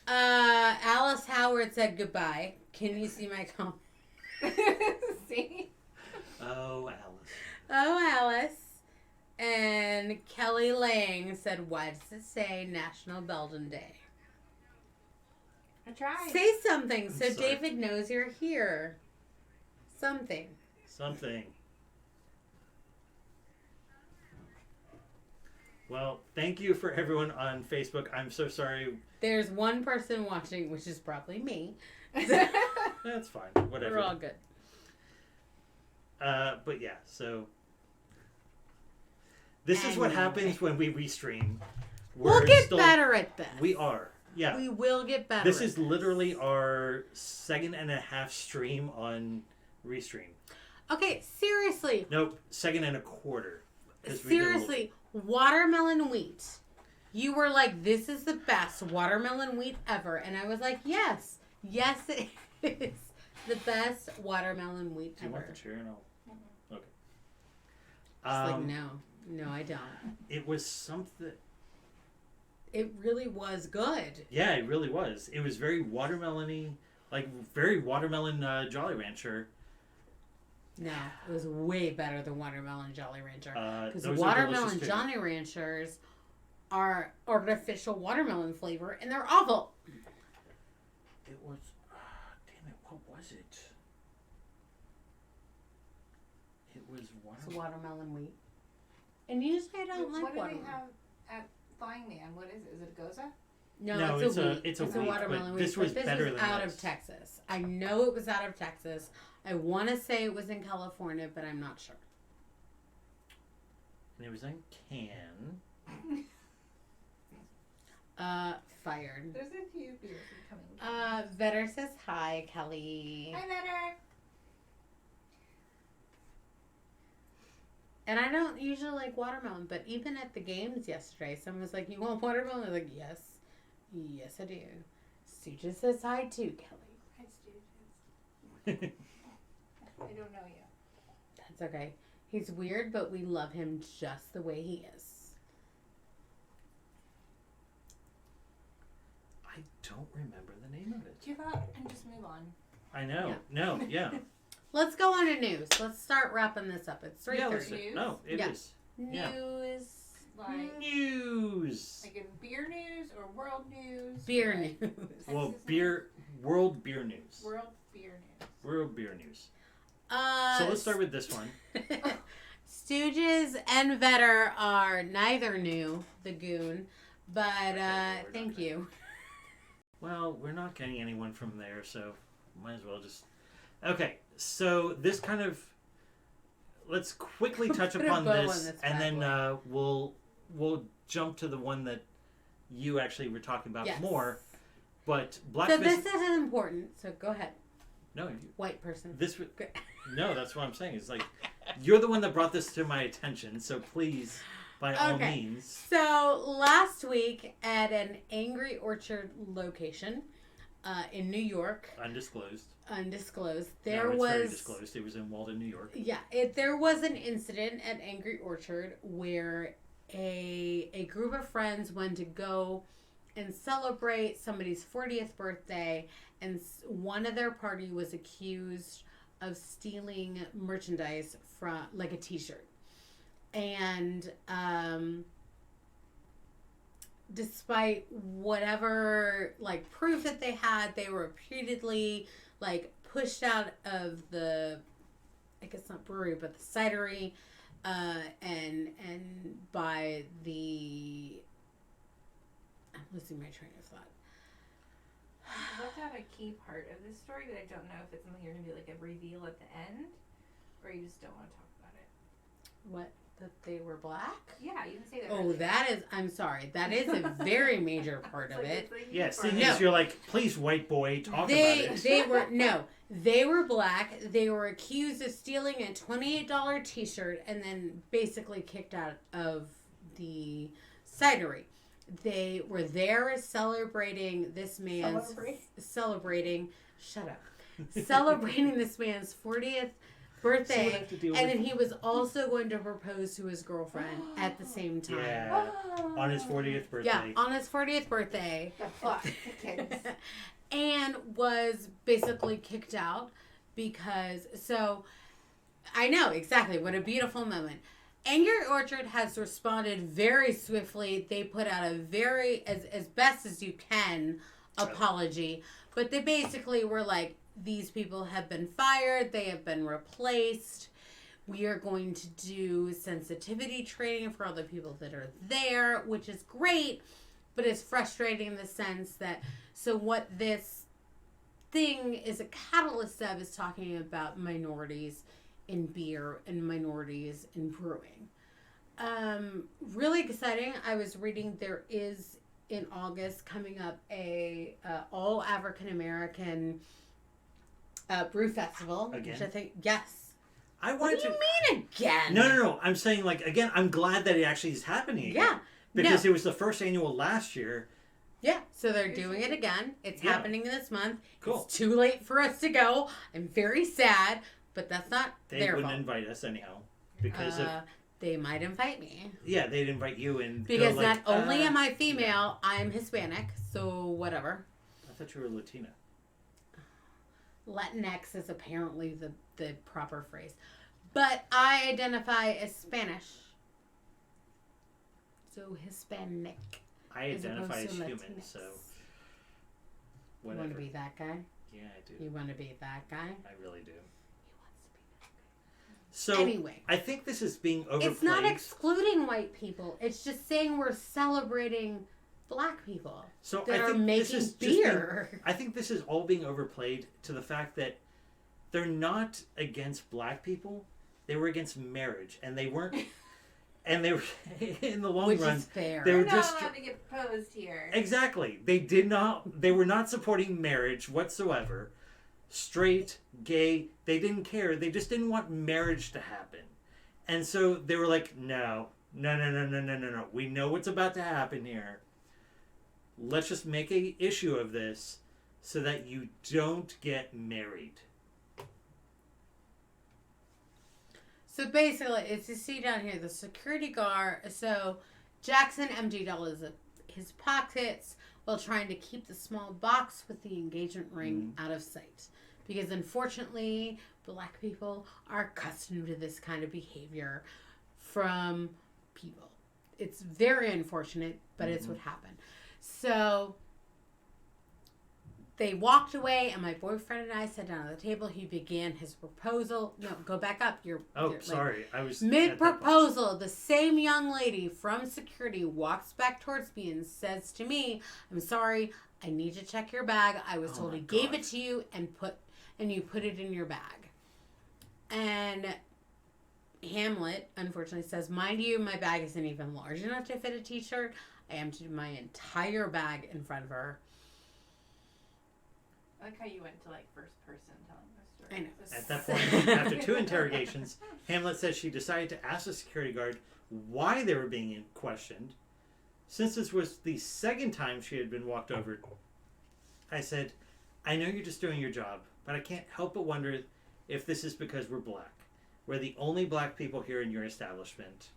Alice Howard said goodbye. Can you see my comment? See? Oh, Alice. Oh, Alice. And Kelly Lang said, why does it say National Belgian Day? I tried. Say something so I'm sorry. David knows you're here. Something. Something. Well, thank you for everyone on Facebook. I'm so sorry. There's one person watching, which is probably me. That's fine. Whatever. We're all good. But yeah, so this is what Anyway. happens when we restream. We'll get better at this. We are. Yeah. We will get better. This at is literally our 2.5 stream on restream. Okay, seriously. Nope, 2.25. 'cause we did a little- Seriously, watermelon wheat. You were like, this is the best watermelon wheat ever. And I was like, yes. Yes, it is the best watermelon wheat Do you ever. want the chair? And I'll... Okay. Just like, no. No, I don't. It was something... It really was good. Yeah, it really was. It was very watermelon-y, like very watermelon Jolly Rancher. No, it was way better than watermelon Jolly Rancher. Because Those are watermelon delicious, too. Jolly Ranchers are artificial watermelon flavor, and they're awful. It was... damn it, what was it? It was It's watermelon... watermelon wheat. And usually I don't like What do they watermelon. have at Flying Man, what is it? Is it a goza? No, it's a wheat. it's a wheat, watermelon but wheat. this was but better was than out this. of Texas. I know it was out of Texas. I want to say it was in California, but I'm not sure. And it was in can. Fired. There's a few beers coming. Vetter says hi, Kelly. Hi, Vetter. And I don't usually like watermelon, but even at the games yesterday, someone was like, "You want watermelon?" I was like, "Yes, yes, I do." Stooges says hi too, Kelly. Hi, Stooges. I don't know you. That's okay. He's weird, but we love him just the way he is. I don't remember the name of it. Give up and just move on. I know. No, yeah. Let's go on to news. Let's start wrapping this up. It's 3:30. Yeah, listen. News? No, it Yeah. is. Yeah. News. Like, News. like in beer news or world news? Beer or like news. Well, Texas beer, world beer news. news? World beer news. World beer news. Uh, So let's start with this one. Stooges and Vetter are neither new, the goon, but we're not thank gonna- you. Well, we're not getting anyone from there, so might as well just. Okay, so this kind of. Let's quickly touch Put a upon bow on this, this and bad then boy. we'll jump to the one that you actually were talking about Yes. more. But Black So Myth. this is important. So go ahead, No, white person. this. Good. No, that's what I'm saying. It's like you're the one that brought this to my attention, so please, by all Okay. means. So last week at an Angry Orchard location in New York, Undisclosed. undisclosed, No, there it's very was disclosed. It was in Walden, New York. yeah, there was an incident at Angry Orchard where a group of friends went to go and celebrate somebody's 40th birthday, and one of their party was accused of stealing merchandise from, like, a t-shirt. And despite whatever, like, proof that they had, they were repeatedly, like, pushed out of the, I guess not brewery, but the cidery, and by the, I'm losing my train of thought. You left out a key part of this story, but I don't know if it's something you're going to do like a reveal at the end, or you just don't want to talk about it. What? That they were black? Yeah, you didn't say that. Oh, earlier. that is, I'm sorry, that is a very major part of it. It's like Yeah, you seeing part. No. as you're like, please, white boy, talk They about it. they were no, they were black. They were accused of stealing a $28 T-shirt and then basically kicked out of the cidery. They were there celebrating this man's celebrating. Shut up. Celebrating this man's 40th birthday, have to deal and with- then he was also going to propose to his girlfriend at the same time. Yeah, on his 40th birthday. Yeah, on his 40th birthday. The fuck, kids. And was basically kicked out because, so I know exactly what a beautiful moment. Angry Orchard has responded very swiftly. They put out a very, as best as you can, apology. But they basically were like, these people have been fired. They have been replaced. We are going to do sensitivity training for all the people that are there, which is great, but it's frustrating in the sense that, so what this thing is a catalyst of is talking about minorities in beer and minorities in brewing. Really exciting. I was reading there is in August coming up a all African American brew festival. Again? Which I think, yes. I What wanted do you to. mean again? No. I'm saying, like, again, I'm glad that it actually is happening again. Yeah. Because No. it was the first annual last year. Yeah, so they're doing it again. It's Yeah. happening this month. Cool. It's too late for us to go. I'm very sad, but that's not They their wouldn't fault. invite us anyhow. Because of. They might invite me. Yeah, they'd invite you and. go Because like, not only am I female, I'm Hispanic, so whatever. I thought you were Latina. Latinx is apparently the proper phrase. But I identify as Spanish. So Hispanic. I as identify as opposed to human, Latinx. so. You Whatever. want to be that guy? Yeah, I do. You want to be that guy? I really do. He wants to be that guy. So anyway, I think this is being overplayed. it's not excluding white people. It's just saying we're celebrating black people so that I are think this making is just beer. I think this is all being overplayed to the fact that they're not against black people. They were against marriage, and they weren't. And they were in the long Which run. is fair. They were We're not just allowed to get proposed here. exactly. They did not. They were not supporting marriage whatsoever. Straight, gay. They didn't care. They just didn't want marriage to happen. And so they were like, no. We know what's about to happen here. Let's just make a issue of this so that you don't get married. So basically, it's you see down here the security guard. So Jackson emptied all his pockets while trying to keep the small box with the engagement ring out of sight. Because unfortunately, black people are accustomed to this kind of behavior from people. It's very unfortunate, but it's what happened. So they walked away, and my boyfriend and I sat down at the table. He began his proposal. No, go back up. You're Sorry. I was mid-proposal. The same young lady from security walks back towards me and says to me, "I'm sorry, I need to check your bag. I was told he gave it to you and you put it in your bag." And Hamlet, unfortunately, says, "Mind you, my bag isn't even large enough to fit a t-shirt." I emptied my entire bag in front of her. I like how you went to like first person telling the story. I know. At that point, after 2 interrogations, Hamlet says she decided to ask the security guard why they were being questioned. Since this was the second time she had been walked over, I said, "I know you're just doing your job, but I can't help but wonder if this is because we're black. We're the only black people here in your establishment."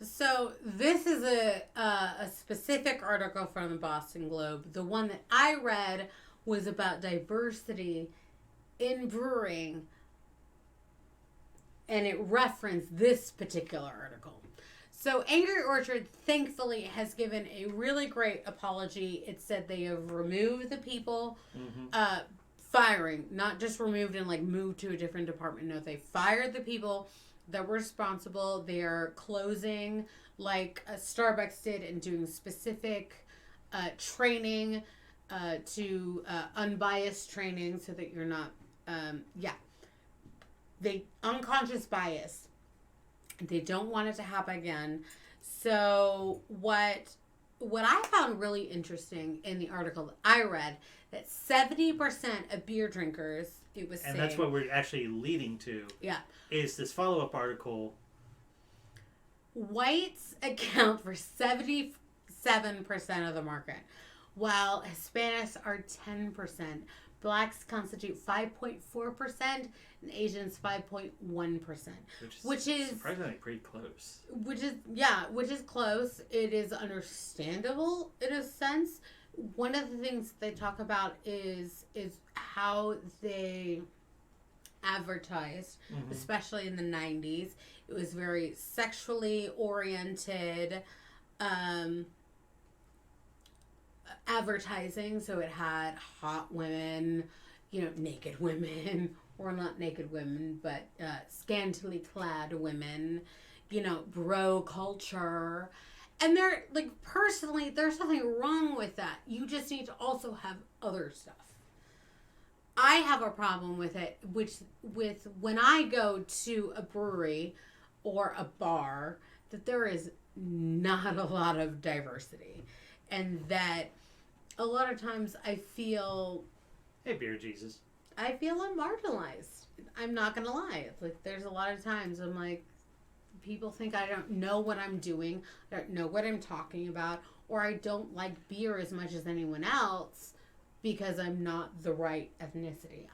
So this is a specific article from the Boston Globe. The one that I read was about diversity in brewing, and it referenced this particular article. So Angry Orchard, thankfully, has given a really great apology. It said they have removed the people firing, not just removed and like moved to a different department. No, they fired the people that were responsible. They are closing like Starbucks did and doing specific training to unbiased training so that you're not they unconscious bias. They don't want it to happen again. So what I found really interesting in the article that I read, that 70% of beer drinkers, it was saying, And that's what we're actually leading to. Yeah. Is this follow-up article. Whites account for 77% of the market, while Hispanics are 10%. Blacks constitute 5.4%, and Asians 5.1%. Which is surprisingly pretty close. Which is close. It is understandable in a sense. One of the things they talk about is how they advertised, especially in the 90s. It was very sexually oriented advertising. So it had hot women, naked women, or not naked women, but scantily clad women, bro culture. And they're like, personally, there's nothing wrong with that. You just need to also have other stuff. I have a problem with it, with when I go to a brewery or a bar, that there is not a lot of diversity. And that a lot of times I feel... Hey, Beer Jesus. I feel I'm marginalized. I'm not going to lie. It's like, there's a lot of times I'm like, people think I don't know what I'm doing, I don't know what I'm talking about, or I don't like beer as much as anyone else because I'm not the right ethnicity.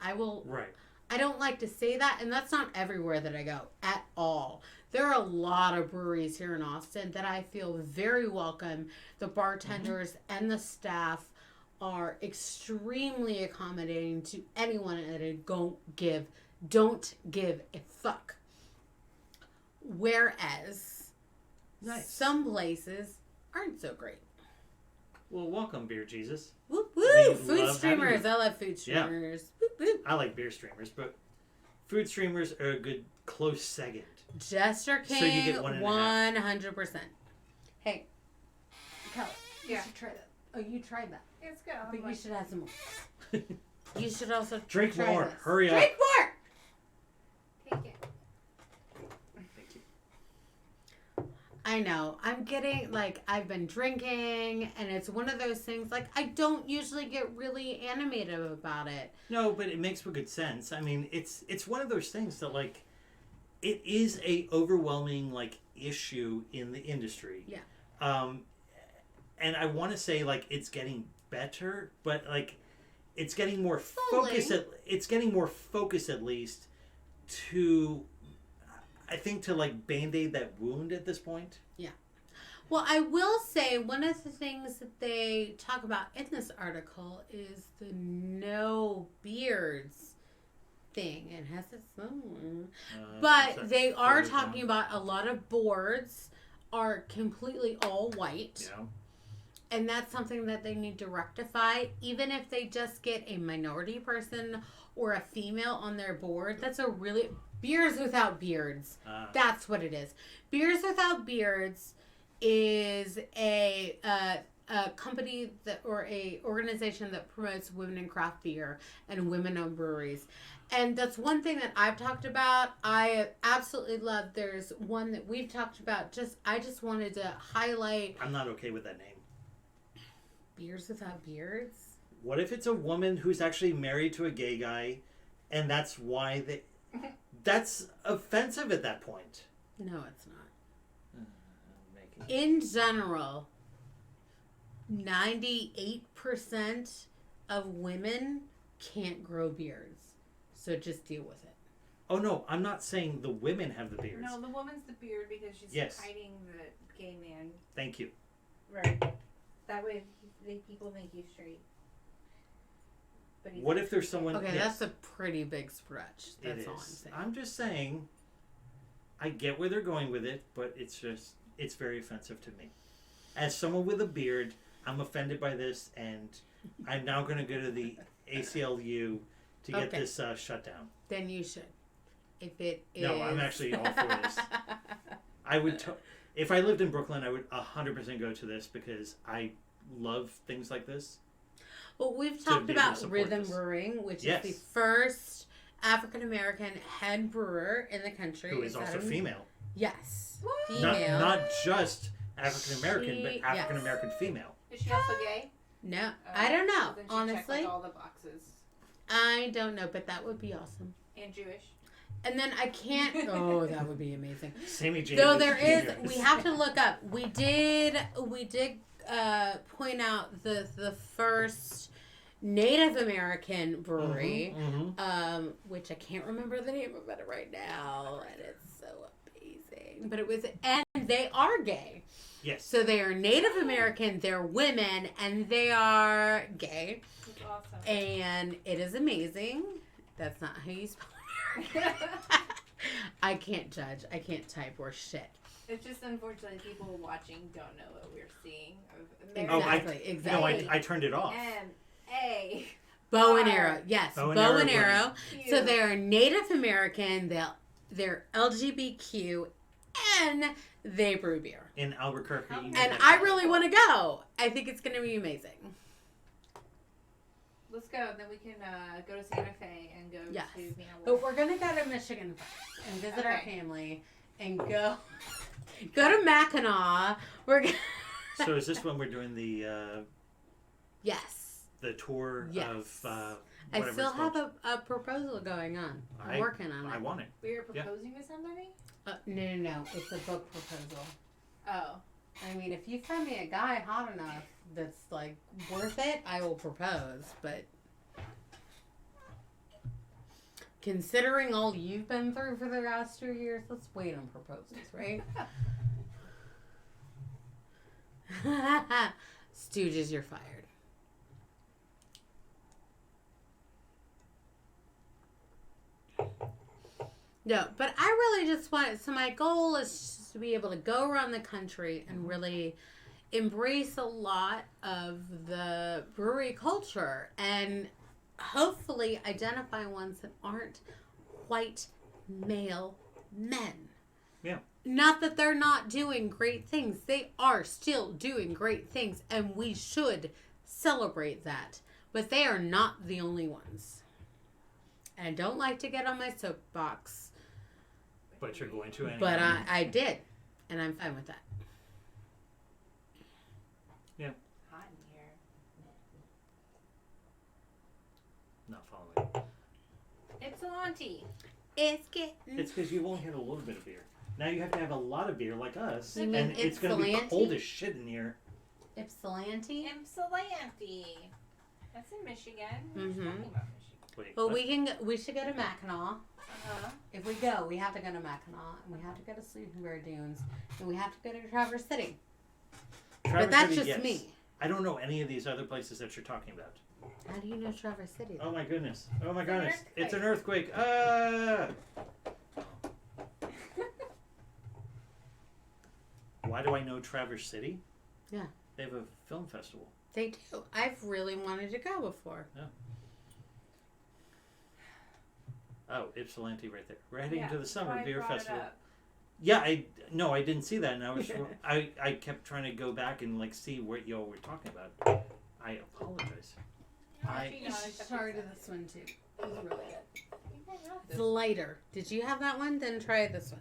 Right. I don't like to say that, and that's not everywhere that I go at all. There are a lot of breweries here in Austin that I feel very welcome. The bartenders and the staff are extremely accommodating to anyone, and they don't give a fuck. Whereas some places aren't so great. Well, welcome, Beer Jesus. Woo woo! We Food love streamers. having you. I love food streamers. Yeah. Woo, woo. I like beer streamers, but food streamers are a good close second. Jester So you King, get 1.5. 100%. Hey, Kelly, you Yeah. should try that. Oh, you tried that. Let's go. But you should have some more. You should also Drink try more. this. Hurry up. Drink more! Take it. Thank you. I know. I'm getting, like, I've been drinking, and it's one of those things, like, I don't usually get really animated about it. No, but it makes for good sense. I mean, it's one of those things that, like, it is a overwhelming, like, issue in the industry. Yeah. And I want to say, like, it's getting better, but, like, it's getting more Slowly. focus. It's getting more focus, at least, to, I think, to, like, Band-Aid that wound at this point. Well, I will say one of the things that they talk about in this article is the no beards thing. It has its own. But they are talking about a lot of boards are completely all white. Yeah. And that's something that they need to rectify. Even if they just get a minority person or a female on their board, that's a really... Beers Without Beards. That's what it is. Beers Without Beards is a company that, or a organization that promotes women in craft beer and women-owned breweries. And that's one thing that I've talked about. I absolutely love. There's one that we've talked about. I just wanted to highlight I'm not okay with that name. Beers Without Beards. What if it's a woman who's actually married to a gay guy, and that's why they... That's offensive at that point. No, it's not. In general, 98% of women can't grow beards. So just deal with it. Oh, no, I'm not saying the women have the beards. No, the woman's the beard because she's Yes. hiding the gay man. Thank you. Right. That way, people think he's straight. But he's What if there's someone... Okay, yes, that's a pretty big stretch. it That's all I'm is. saying. I'm just saying, I get where they're going with it, but it's very offensive to me. As someone with a beard, I'm offended by this, and I'm now going to go to the ACLU to get Okay. this shut down. Then you should. If it is... No, I'm actually all for this. I would, if I lived in Brooklyn, I would 100% go to this because I love things like this. Well, we've to talked be able to about support Rhythm this. Brewing, which Yes. is the first African-American head brewer in the country. Who is that also a- female. Yes. What? Female. Not just African American, She- but African American female. Is she also gay? No, I don't know. Then she checked, Honestly, like, all the boxes. I don't know, but that would be awesome. And Jewish. And then I can't. Oh, that would be amazing. Sammy James. Though there is, Jr. we have to look up. We did point out the first Native American brewery, Mhm. which I can't remember the name of it right now, and it's so amazing. But it was, and they are gay. Yes. So they are Native American, they're women, and they are gay. It's awesome. And it is amazing. That's not how you spell American. I can't judge. I can't type or shit. It's just unfortunately people watching don't know what we're seeing. Oh, Exactly. No, I turned it off. M-A. Bow and arrow. Yes, Bow bow and and arrow arrow. So they're Native American, they're LGBTQ, and they brew beer. In Albuquerque. And And I really want to go. I think it's going to be amazing. Let's go. Then we can go to Santa Fe and go Yes. to Mina But Wolf. we're going to go to Michigan first and visit our Okay. family and go to Mackinac. We're going So is this when we're doing the Yes. tour Yes. of I whatever still it's have called? a proposal going on. I'm working on it. I want it. We were proposing to somebody? No. It's a book proposal. Oh. I mean, if you find me a guy hot enough that's, like, worth it, I will propose. But considering all you've been through for the last 2 years, let's wait on proposals, right? Stooges, you're fired. No, but I really just want, so my goal is just to be able to go around the country and really embrace a lot of the brewery culture and hopefully identify ones that aren't white male men. Yeah. Not that they're not doing great things. They are still doing great things, and we should celebrate that. But they are not the only ones. And I don't like to get on my soapbox. But you're going to anyway. But I did. And I'm fine with that. Hot in here. Not following. Ypsilanti. It's getting... It's because you've only had a little bit of beer. Now you have to have a lot of beer like us. You mean And it's going to be Ypsilanti? cold as shit in here. Ypsilanti? Ypsilanti. That's in Michigan. We're Mhm. talking about Michigan. Wait, Well, what? we should go to Mackinac. Uh-huh. If we go, we have to go to Mackinac, and we have to go to Sleeping Bear Dunes, and we have to go to Traverse City. Traverse But that's City, just yes. me. I don't know any of these other places that you're talking about. How do you know Traverse City? Oh my goodness. Oh my It's an goodness. earthquake. It's an earthquake. Ah! Why do I know Traverse City? Yeah. They have a film festival. They do. I've really wanted to go before. Oh, Ypsilanti right there. We're heading Yeah, to the Summer that's why I Beer brought it Festival. up. Yeah, I didn't see that, and I was I kept trying to go back and like see what y'all were talking about. I apologize. Actually, no, except Try it's this one too. It was really good. You guys have It's this. lighter. Did you have that one? Then try this one.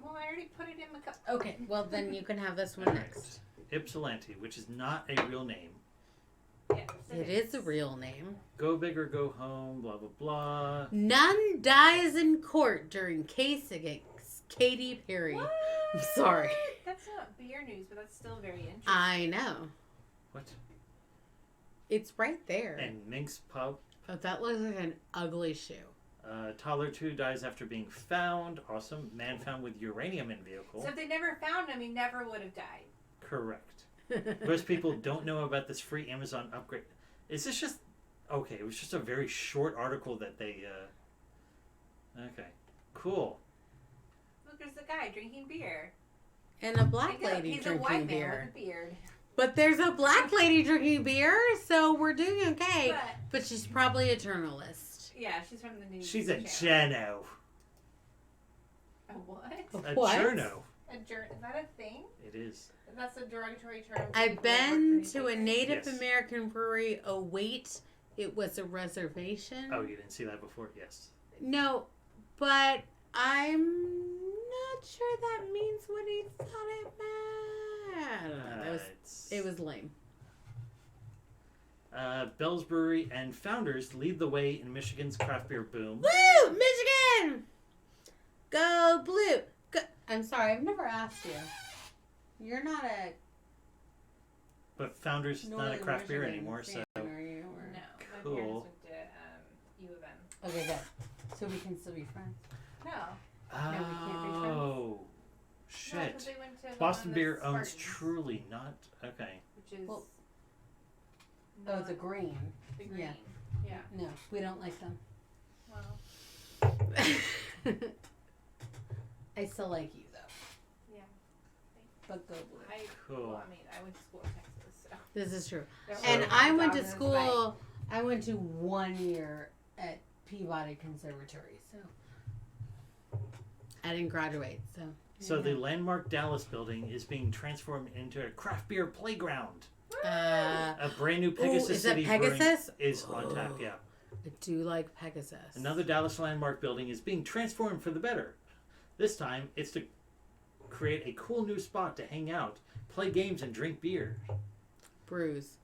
Well, I already put it in my cup. Okay. Well, then you can have this one All next. right. Ypsilanti, which is not a real name. Yes, It is a real name. Go big or go home. Blah blah blah. None dies in court during case against Katy Perry. What? I'm sorry. That's not beer news, but that's still very interesting. I know. What? It's right there. And Mink's Pub. Oh, that looks like an ugly shoe. Toddler 2 dies after being found. Awesome. Man found with uranium in vehicle. So if they never found him, he never would have died. Correct. Most people don't know about this free Amazon upgrade. Is this just... Okay, it was just a very short article that they... Okay. Cool. Look, there's a guy drinking beer. And a black He's a- lady he's a white drinking man beer. with a beard. But there's a black lady drinking beer, so we're doing okay. But But she's probably a journalist. yeah, she's from the news. She's a channel. Geno. A what? A What? journo. Is that a thing? It is. That's a derogatory term. for I've people that work been for to a newspapers. Native Yes. American brewery. Oh, wait. It was a reservation. Oh, you didn't see that before? Yes. No, but I'm not sure that means what he thought it meant. I don't know. It was lame. Bell's Brewery and Founders lead the way in Michigan's craft beer boom. Woo! Michigan! Go blue! Go. I'm sorry, I've never asked you. You're not a But Founders is not a Northern craft beer Michigan anymore, so... fan, are you? Or- No, my Cool. parents went to U of M. Okay, good. So we can still be friends. No. we can't be friends. Oh, No, 'cause shit. they went to the Boston one Beer that's owns Spartans, Truly, not... Okay. which is Well, not the green. the green. yeah. Yeah. No, we don't like them. Well, I still like you though. yeah. But go blue. Cool. Well, I mean, I went to school in Texas, so. This is true. There And were I went to dogs school. I went to 1 year at Peabody Conservatory, so I didn't graduate. So So the landmark Dallas building is being transformed into a craft beer playground. A brand new Pegasus is that City Brewing Pegasus? is on tap, yeah. I do like Pegasus. Another Dallas landmark building is being transformed for the better. This time, it's to create a cool new spot to hang out, play games, and drink beer. Brews.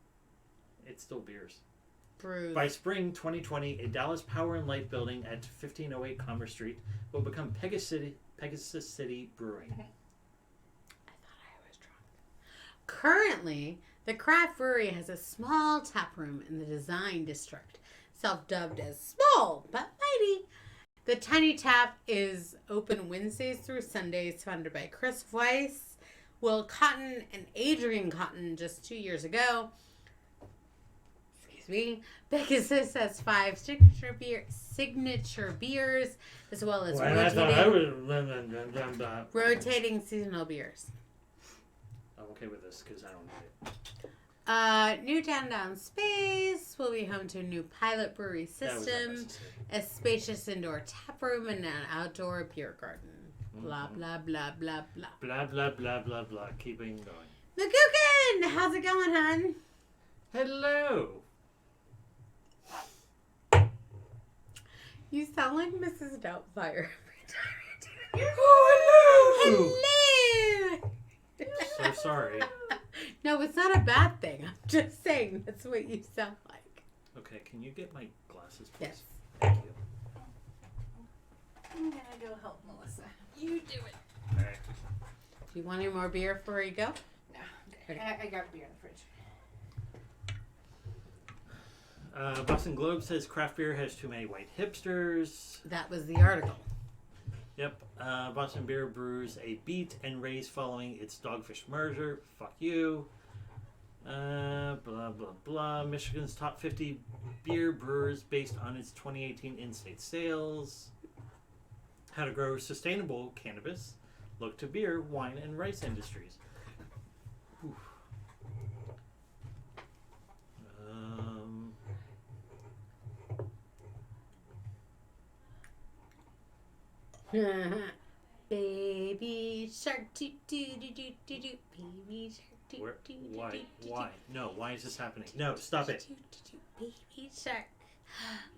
It's still beers. Brews. By spring 2020, a Dallas Power and Light building at 1508 Commerce Street will become Pegasus City Brewing. I thought I was drunk. Currently, the craft brewery has a small tap room in the Design District, self-dubbed as small but mighty. The tiny tap is open Wednesdays through Sundays, founded by Chris Weiss, Will Cotton, and Adrian Cotton just 2 years ago. Excuse me. Pegasus has 5 signature beers, as well as rotating seasonal beers. I'm okay with this because I don't need it. Newtown Down Space will be home to a new pilot brewery That was system, unnecessary. a spacious indoor tap room, and an outdoor beer garden. Blah, Mhm. blah, blah, blah, blah. Blah, blah, blah, blah, blah. Keeping going. McCookin! How's it going, hon? Hello. You sound like Mrs. Doubtfire every time you do it. Oh, hello. Hello! So sorry. No, it's not a bad thing. I'm just saying that's what you sound like. Okay, can you get my glasses, please? Yes. Thank you. I'm gonna go help Melissa. You do it. All right. Do you want any more beer before you go? No, okay. I got beer in the fridge. Boston Globe says craft beer has too many white hipsters. That was the article. Yep. Boston Beer brews a beat and raise following its Dogfish merger. Fuck you. Blah, blah, blah. Michigan's top 50 beer brewers based on its 2018 in-state sales. How to grow sustainable cannabis. Look to beer, wine, and rice industries. Oof. Baby shark doo doo doo doo doo doo. Baby shark doo Where, doo doo why? doo doo. Why? No, why is this happening? No, stop it. Doo, doo, doo, baby shark.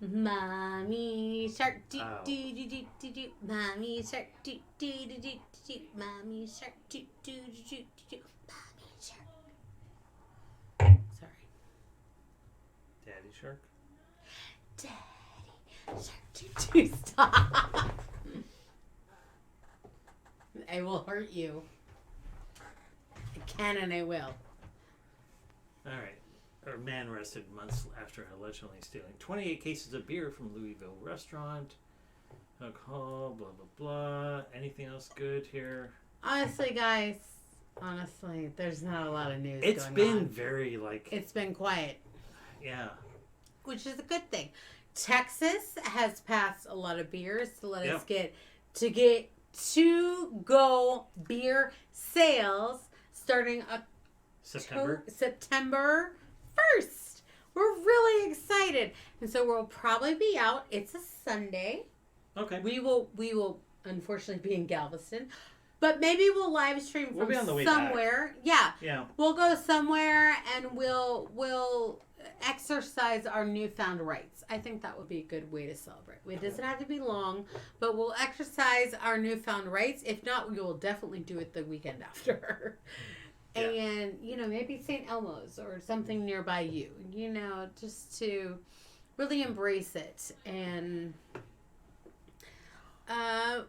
Mommy shark doo Ow. doo doo doo doo doo. Mommy shark doo doo doo doo doo. Mommy shark doo doo doo doo doo. Mommy shark. Sorry. Daddy Shark? Daddy shark doo doo. Stop. I will hurt you. I can and I will. Alright. A man arrested months after allegedly stealing 28 cases of beer from Louisville restaurant. Alcohol, blah, blah, blah. Anything else good here? Honestly, guys, there's not a lot of news It's going been on. very, like, It's been quiet, yeah. which is a good thing. Texas has passed a lot of beers to let us get to-go beer sales starting September 1st. We're really excited. And so we'll probably be out. It's a Sunday. Okay. We will unfortunately be in Galveston. But maybe we'll live stream We'll from be on the way somewhere. Yeah. Yeah. We'll go somewhere and we'll exercise our newfound rights. I think that would be a good way to celebrate. It doesn't have to be long, but we'll exercise our newfound rights. If not, we will definitely do it the weekend after. Yeah. And, maybe St. Elmo's or something nearby you, just to really embrace it. And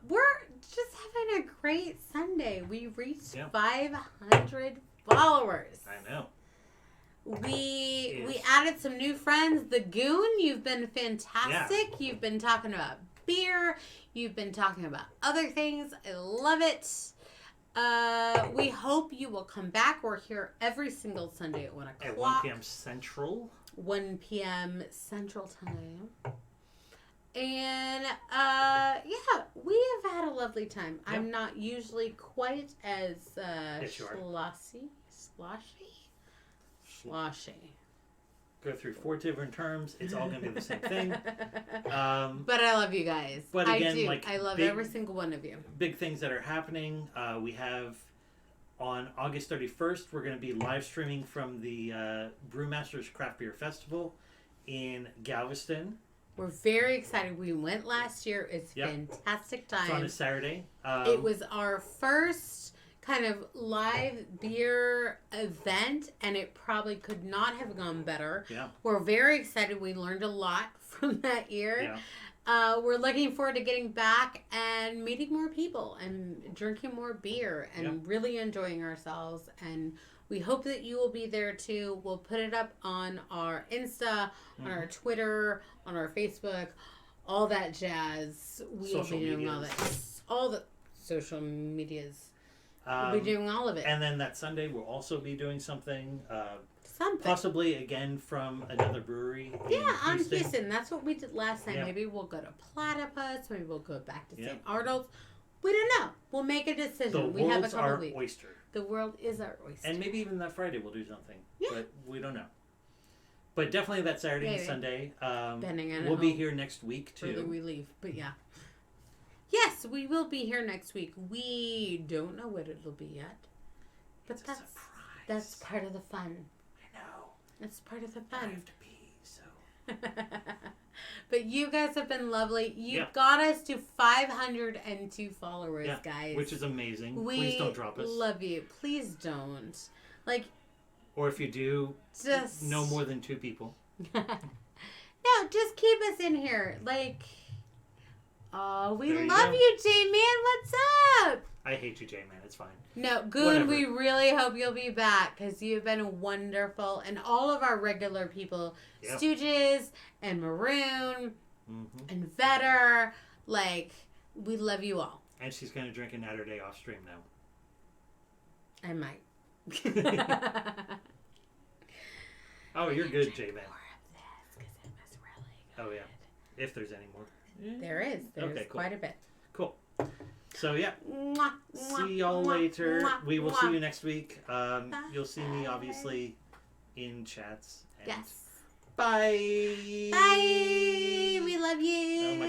we're just having a great Sunday. We reached 500 followers. I know. We added some new friends. The Goon, you've been fantastic. Yeah. You've been talking about beer. You've been talking about other things. I love it. We hope you will come back. We're here every single Sunday at 1 o'clock. At 1 p.m. Central. 1 p.m. Central Time. And, we have had a lovely time. Yep. I'm not usually quite as Yes, you are. sloshy. Go through 4 different terms. It's all going to be the same thing. But I love you guys. But again, I do. like, I love big- every single one of you. Big things that are happening. We have on August 31st, we're going to be live streaming from the Brewmasters Craft Beer Festival in Galveston. We're very excited. We went last year. It's a fantastic It's on time. a Saturday. It was our first kind of live beer event, and it probably could not have gone better. Yeah. We're very excited. We learned a lot from that year. Yeah. We're looking forward to getting back and meeting more people and drinking more beer and really enjoying ourselves. And we hope that you will be there too. We'll put it up on our Insta, on our Twitter, on our Facebook, all that jazz. We'll be doing all that. All the social medias. We'll be doing all of it. And then that Sunday, we'll also be doing something. Something. Possibly again from another brewery. On Houston. That's what we did last time. Yeah. Maybe we'll go to Platypus. Maybe we'll go back to Yeah. St. Arnold's. We don't know. We'll make a decision. The we have a world's couple our weeks. oyster. The world is our oyster. And maybe even that Friday we'll do something. Yeah. But we don't know. But definitely that Saturday and Maybe. Sunday. Depending on We'll be how here next week early too. we leave. But yeah. Yes, we will be here next week. We don't know what it'll be yet. But It's a that's surprise. part of the fun. I know. That's part of the I fun. have to pee, so. But you guys have been lovely. You Yeah. got us to 502 followers, Yeah, guys. which is amazing. we Please don't drop us. love you. Please don't. Like, Or if you do, just no more than 2 people. No, just keep us in here. Like, oh, we There you love go. you, J-Man. What's up? I hate you, J-Man. It's fine. No, Goon, Whatever. we really hope you'll be back because you've been wonderful. And all of our regular people, Yep. Stooges and Maroon Mm-hmm. and Vetter, like, we love you all. And she's going to drink a Natter Day off stream now. I might. Oh, you're good, J-Man. More of this because it was really Oh, yeah. If there's any more. There is. There's Okay, cool. quite a bit. Cool. So, yeah. Mwah, mwah, See y'all mwah, later. mwah, We will mwah. see you next week. You'll see me, obviously, in chats. And Yes. Bye. Bye. We love you. Oh my